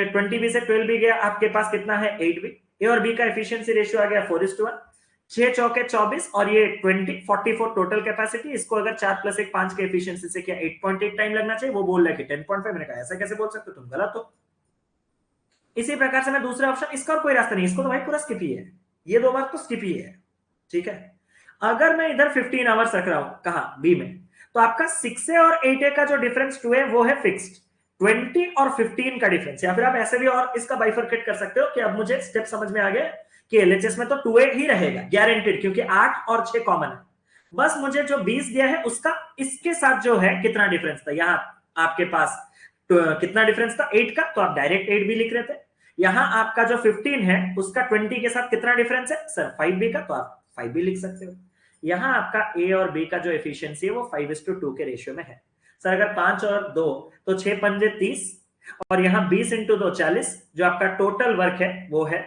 20b से 12b गया, आपके पास कितना है 8b। a और b का एफिशिएंसी रेशियो आ गया 4:1, 6 चौके 24 और ये 20 44 टोटल कैपेसिटी। इसको अगर 4 + 1 5 के एफिशिएंसी से किया 8.8 टाइम लगना चाहिए, वो बोल रहा है कि 10.5। मैंने कहा ऐसा कैसे बोल सकते हो तुम, गलत हो। इसी प्रकार से मैं दूसरा ऑप्शन, इसका और कोई रास्ता नहीं, इसको तो भाई पूरा स्किप ही है, ये 2 मार्क तो स्किप ही है, ठीक है। अगर मैं इधर 15 आवर्स रख रहा हूं, कहा बी में, तो आपका 6A और 8A का जो डिफरेंस 2 है वो है फिक्स्ड, 20 और 15 का डिफरेंस। या फिर आप ऐसे भी और इसका बाइफरकेट कर सकते हो कि अब मुझे स्टेप समझ में आ गया कि एलएचएस में तो 2A ही रहेगा गारंटेड, क्योंकि 8 और 6 कॉमन है। बस मुझे जो 20 दिया है उसका इसके साथ जो है कितना डिफरेंस था, यहां आपके पास तो कितना डिफरेंस था 8 का, तो आप डायरेक्ट 8 भी लिख रहे थे। यहां आपका जो 15 है उसका 20 के साथ कितना डिफरेंस है सर 5B का, तो आप 5 भी लिख सकते हो। यहां आपका ए और बी का जो एफिशिएंसी है वो 5:2 के रेशियो में है। सर अगर 5 और 2 तो 6 पंजे 30 और यहां 20 इंटू 2 40, जो आपका टोटल वर्क है वो है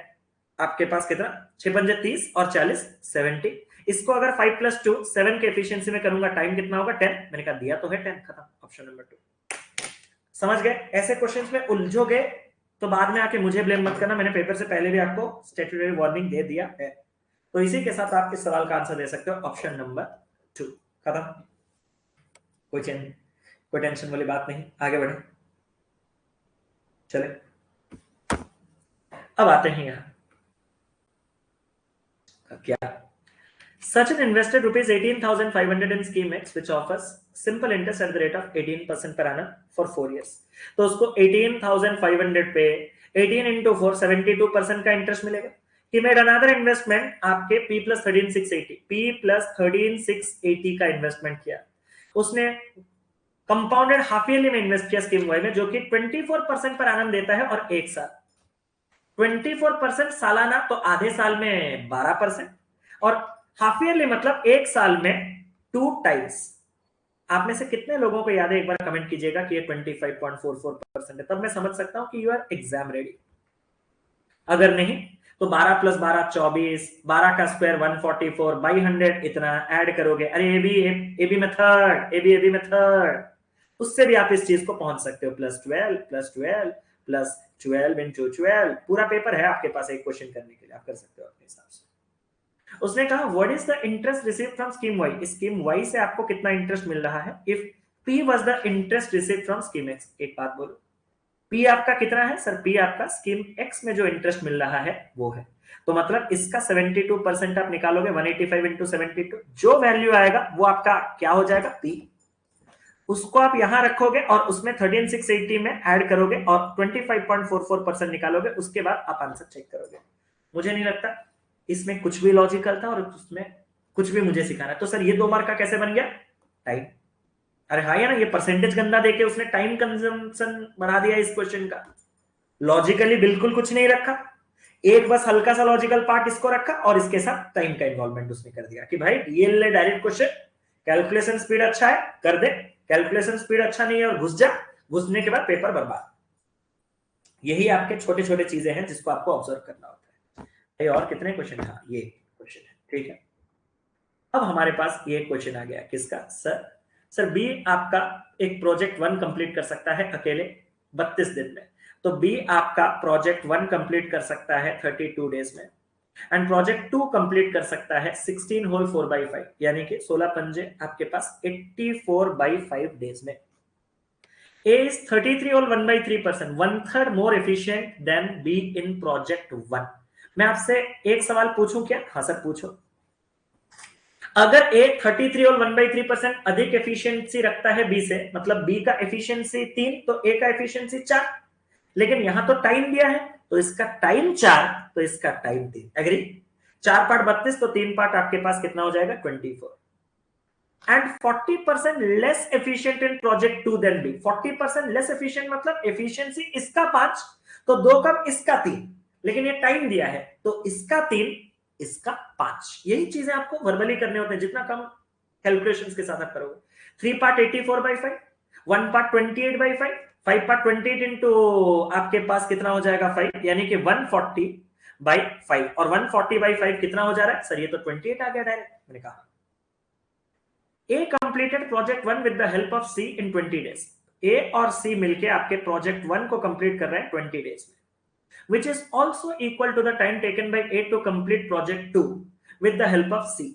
आपके पास कितना 6 पंजे 30 और 40 70। इसको अगर 5 + 2 7 के एफिशिएंसी में करूंगा टाइम कितना होगा 10। मैंने कहा दिया तो है 10, खत्म, ऑप्शन नंबर 2। समझ गए? ऐसे क्वेश्चंस में उलझोगे तो बाद में आके मुझे ब्लेम मत करना, मैंने पेपर से पहले भी आपको स्टैट्यूटरी वार्निंग दे दिया है। तो इसी के साथ आप इस सवाल का आंसर दे सकते हो, ऑप्शन नंबर 2, खत्म। कोई टेंशन वाली बात नहीं, आगे बढ़े चले। अब आते हैं यहां क्या, Sachin invested rupees 18,500 in Scheme X, which offers simple interest at the rate of 18% per annum for 4 years. तो उसको 18,500 पे 18 into 4 72% का इंटरेस्ट मिलेगा। He made another investment आपके P + 13,680 का इन्वेस्टमेंट किया। उसने कंपाउंडेड हाफ ईयरली में इन्वेस्ट किया स्कीम वाई में, जो कि 24% पर आनंद देता है, और एक साल 24% सालाना, तो आधे साल में 12%, और हाफ ईयरली मतलब एक साल में 2 टाइम्स। आप में से कितने लोगों को याद है, एक बार कमेंट कीजिएगा कि ये 25.44% है, तब मैं समझ सकता हूं कि यू आर एग्जाम रेडी। अगर नहीं तो 12 + 12 24, 12 का स्क्वायर 144 बाई 100 इतना ऐड करोगे, अरे एबी मेथड, उससे भी आप इस चीज को पहुंच सकते हो, +12 + 12 इंटू 12, पूरा पेपर है आपके पास एक क्वेश्चन करने के लिए, आप कर सकते हो अपने हिसाब से। उसने कहा what is the interest received from scheme Y, scheme Y से आपको कितना इंटरेस्ट मिल रहा है if P was the interest received from scheme X. एक बात बोलो, पी आपका कितना है सर, पी आपका स्कीम एक्स में जो इंटरेस्ट मिल रहा है वो है, तो मतलब इसका 72% आप निकालोगे, 185 इंटू 72, जो वैल्यू आएगा वो आपका क्या हो जाएगा पी, उसको आप यहां रखोगे और उसमें 13,680 में ऐड करोगे और 25.44% निकालोगे, उसके बाद आप आंसर चेक करोगे। मुझे नहीं लगता इसमें कुछ भी लॉजिकल था और उसमें कुछ भी मुझे सिखाना, तो सर ये 2 मार्क का कैसे बन गया, टाइम। अरे हाँ, ना ये परसेंटेज गंदा देके उसने टाइम कंजम्पशन बढ़ा दिया इस क्वेश्चन का, लॉजिकली बिल्कुल कुछ नहीं रखा, एक बस हल्का सा लॉजिकल पार्ट इसको रखा और इसके साथ टाइम का इन्वॉल्वमेंट उसने कर दिया कि भाई ये ले डायरेक्ट क्वेश्चन, कैलकुलेशन स्पीड अच्छा है कर दे, कैलकुलेशन स्पीड अच्छा नहीं है और घुस जा, घुसने के बाद पेपर बर्बाद। यही आपके छोटे छोटे चीजें हैं जिसको आपको ऑब्जर्व करना होता है। और कितने क्वेश्चन, हाँ ये क्वेश्चन है, ठीक है। अब हमारे पास ये क्वेश्चन आ गया किसका, सर बी आपका एक प्रोजेक्ट 1 कंप्लीट कर सकता है अकेले 32 दिन में, तो बी आपका प्रोजेक्ट 1 कंप्लीट कर सकता है 32 डेज में, एंड प्रोजेक्ट 2 कंप्लीट कर सकता है 16 होल 4/5, यानी कि 16 पंजे आपके पास 84/5 डेज में। A is 33 whole 1/3%, 1/3 more efficient than B in project 1। मैं आपसे एक सवाल पूछूं क्या, हाँ सर पूछो। अगर A 33 और 1/3% अधिक एफिशिएंसी रखता है B से, मतलब B का एफिशिएंसी 3 तो A का एफिशिएंसी 4, लेकिन यहां तो टाइम दिया है तो इसका टाइम 4 तो इसका टाइम 3, एग्री। 4 पार्ट 32 तो 3 पार्ट आपके पास कितना हो जाएगा 24, and 40% less efficient in project 2 than B। 40% less efficient मतलब एफिशिएंसी इसका 5 तो 2 कम इसका 3, लेकिन ये टाइम दिया है तो इसका 3 इसका 5। यही चीजें आपको वर्बली करने होते हैं, जितना कम कैलकुलेशंस के साथ आप करोगे। 3 पार्ट 84/5, 1 पार्ट 28/5, 5 पार्ट 28 इंटू आपके पास कितना हो जाएगा 5, यानी कि 140/5, और 140/5 कितना हो जा रहा है सर, ये तो 28 आ गया डायरेक्ट। मैंने कहा A completed project 1 with the help of C in 20 days। A और C मिलके आपके प्रोजेक्ट 1 को कंप्लीट कर रहे हैं 20 डेज में, which is also equal to the time taken by A to complete project 2 with the help of C।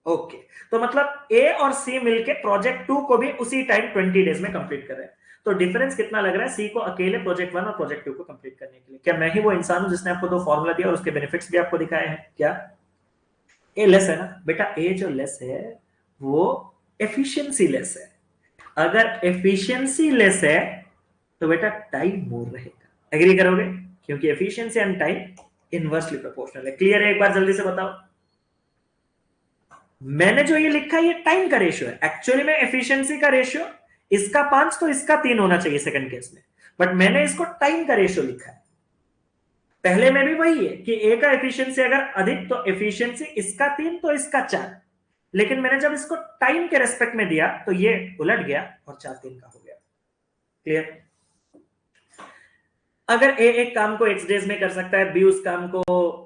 Okay, तो मतलब A और C मिलके प्रोजेक्ट 2 को भी उसी टाइम 20 डेज में कंप्लीट कर रहे हैं। तो डिफरेंस कितना लग रहा है सी को अकेले प्रोजेक्ट 1 और प्रोजेक्ट 2 को कंप्लीट करने के लिए? क्या मैं ही वो इंसान हूं जिसने आपको 2 फॉर्मूला दिया और उसके बेनिफिट्स भी आपको दिखाए हैं? क्या ए लेस है ना बेटा? ए जो लेस है वो एफिशिएंसी लेस है। अगर एफिशिएंसी लेस है तो बेटा टाइम मोर रहेगा। एग्री करोगे? क्योंकि efficiency and time inversely proportional है। क्लियर है? एक बार जल्दी से बताओ। मैंने जो ये लिखा है ये टाइम का रेशियो है, एक्चुअली में एफिशिएंसी का रेशियो इसका 5 तो इसका 3 होना चाहिए सेकंड केस में, बट मैंने इसको टाइम का रेशियो लिखा है। पहले में भी वही है कि ए का एफिशिएंसी अगर अधिक तो एफिशिएंसी इसका 3 तो इसका 4, लेकिन मैंने जब इसको टाइम के रेस्पेक्ट में दिया तो ये उलट गया और 4-3 का हो गया। क्लियर? अगर ए एक काम को x डेज में कर सकता है, बी उस काम को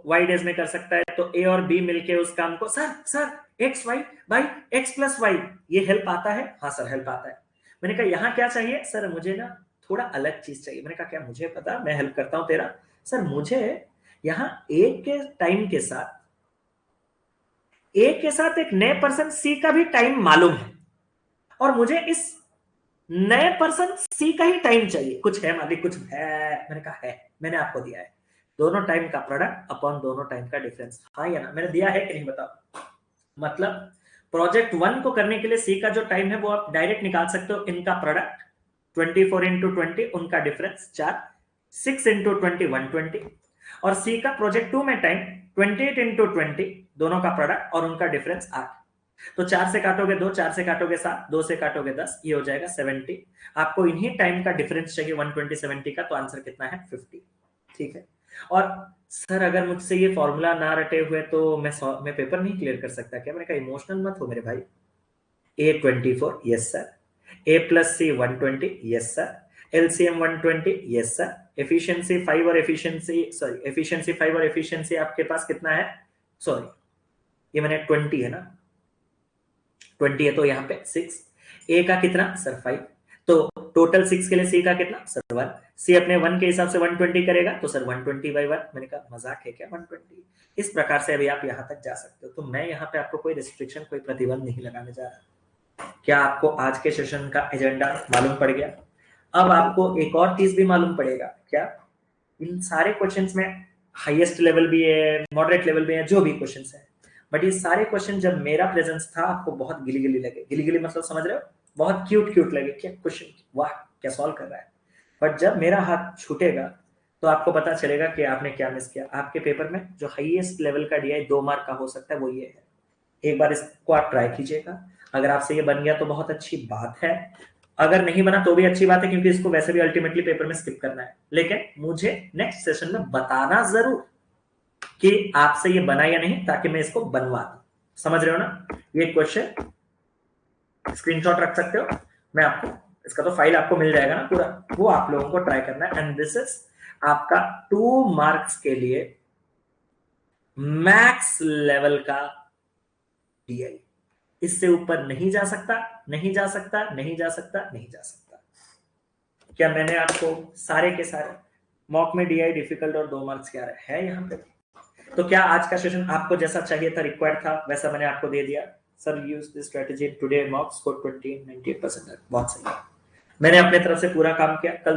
y डेज में कर सकता है, तो ए और बी मिलके उस काम को sir x y by x plus y, ये हेल्प आता है? हाँ सर हेल्प आता है। मैंने कहा यहाँ क्या चाहिए? सर मुझे ना थोड़ा अलग चीज चाहिए। मैंने कहा क्या? मुझे पता, मैं हेल्प करता हूं तेरा। सर मुझे यहाँ ए के टाइम के साथ एक नए पर्सन सी का भी टाइम मालूम है, और मुझे इस नए पर्सन सी का ही टाइम चाहिए। कुछ है मालिक? कुछ है? मैंने कहा है, मैंने आपको दिया है दोनों टाइम का प्रोडक्ट अपॉन दोनों टाइम का डिफरेंस। हाँ या ना? मैंने दिया है कि नहीं बताओ? मतलब प्रोजेक्ट 1 को करने के लिए सी का जो टाइम है वो आप डायरेक्ट निकाल सकते हो, इनका प्रोडक्ट 24 इंटू 20, उनका डिफरेंस 4, 6 इंटू 20 120, और सी का प्रोजेक्ट 2 में टाइम 28 इंटू 20, दोनों का प्रोडक्ट और उनका डिफरेंस 8। तो 4 से काटोगे 2, 4 से काटोगे 7, 2 से काटोगे 10, ये हो जाएगा 70। आपको इन्हीं टाइम का डिफरेंस चाहिए 120 70 का, तो आंसर कितना है? 50। ठीक है। और सर अगर मुझसे ये फॉर्मूला ना रटे हुए तो मैं पेपर नहीं क्लियर कर सकता क्या? मैंने कहा इमोशनल मत हो मेरे भाई। ए 24, यस सर। ए प्लस सी 120, yes sir. LCM 120, yes sir. Efficiency 5 और एफिशिएंसी आपके पास कितना है? सॉरी, ये मैंने 20 है ना, 20 है तो यहाँ पे 6। ए का कितना? सर 5। तो टोटल 6 के लिए सी का कितना? सर 1। सी अपने 1 के हिसाब से 120 करेगा, तो सर 120 बाई 1। मैंने कहा मजाक है क्या 120? इस प्रकार से अभी आप यहाँ तक जा सकते हो। तो मैं यहाँ पे आपको कोई रिस्ट्रिक्शन, कोई प्रतिबंध नहीं लगाने जा रहा। क्या आपको आज के सेशन का एजेंडा मालूम पड़ गया? अब आपको एक और चीज भी मालूम पड़ेगा। क्या? इन सारे क्वेश्चंस में हाईएस्ट लेवल भी है, मॉडरेट लेवल भी है, जो भी क्वेश्चंस है, बट ये सारे क्वेश्चन जब मेरा प्रेजेंस था आपको बहुत गिली गिली लगे। गिली गिली मतलब समझ रहे हो? बहुत क्यूट क्यूट लगे, क्या क्वेश्चन, वाह क्या सॉल्व कर रहा है। बट जब मेरा हाथ छूटेगा तो आपको पता चलेगा कि आपने क्या मिस किया। आपके पेपर में जो हाईएस्ट लेवल का डीआई 2 मार्क का हो सकता है वो ये है। एक बार इसको आप ट्राई कीजिएगा। अगर आपसे ये बन गया तो बहुत अच्छी बात है, अगर नहीं बना तो भी अच्छी बात है, क्योंकि इसको वैसे भी अल्टीमेटली पेपर में स्किप करना है। लेकिन मुझे नेक्स्ट सेशन में बताना जरूर कि आपसे ये बना या नहीं, ताकि मैं इसको बनवा दूं। समझ रहे हो ना? ये क्वेश्चन स्क्रीनशॉट रख सकते हो, मैं आपको इसका तो फाइल आपको मिल जाएगा ना पूरा, वो आप लोगों को ट्राई करना है। एंड दिस इज आपका 2 मार्क्स के लिए मैक्स लेवल का डीआई। इससे ऊपर नहीं जा सकता, नहीं जा सकता, नहीं जा सकता, नहीं जा सकता। क्या मैंने आपको सारे के सारे मॉक में डीआई डिफिकल्ट और 2 मार्क्स क्या है यहाँ पे? तो क्या आज का सेशन आपको जैसा चाहिए था, रिक्वायर्ड था, वैसा मैंने आपको दे दिया? Sir use this strategy today, mock score 20 98%। बहुत सही, मैंने अपने तरफ से पूरा काम किया। कल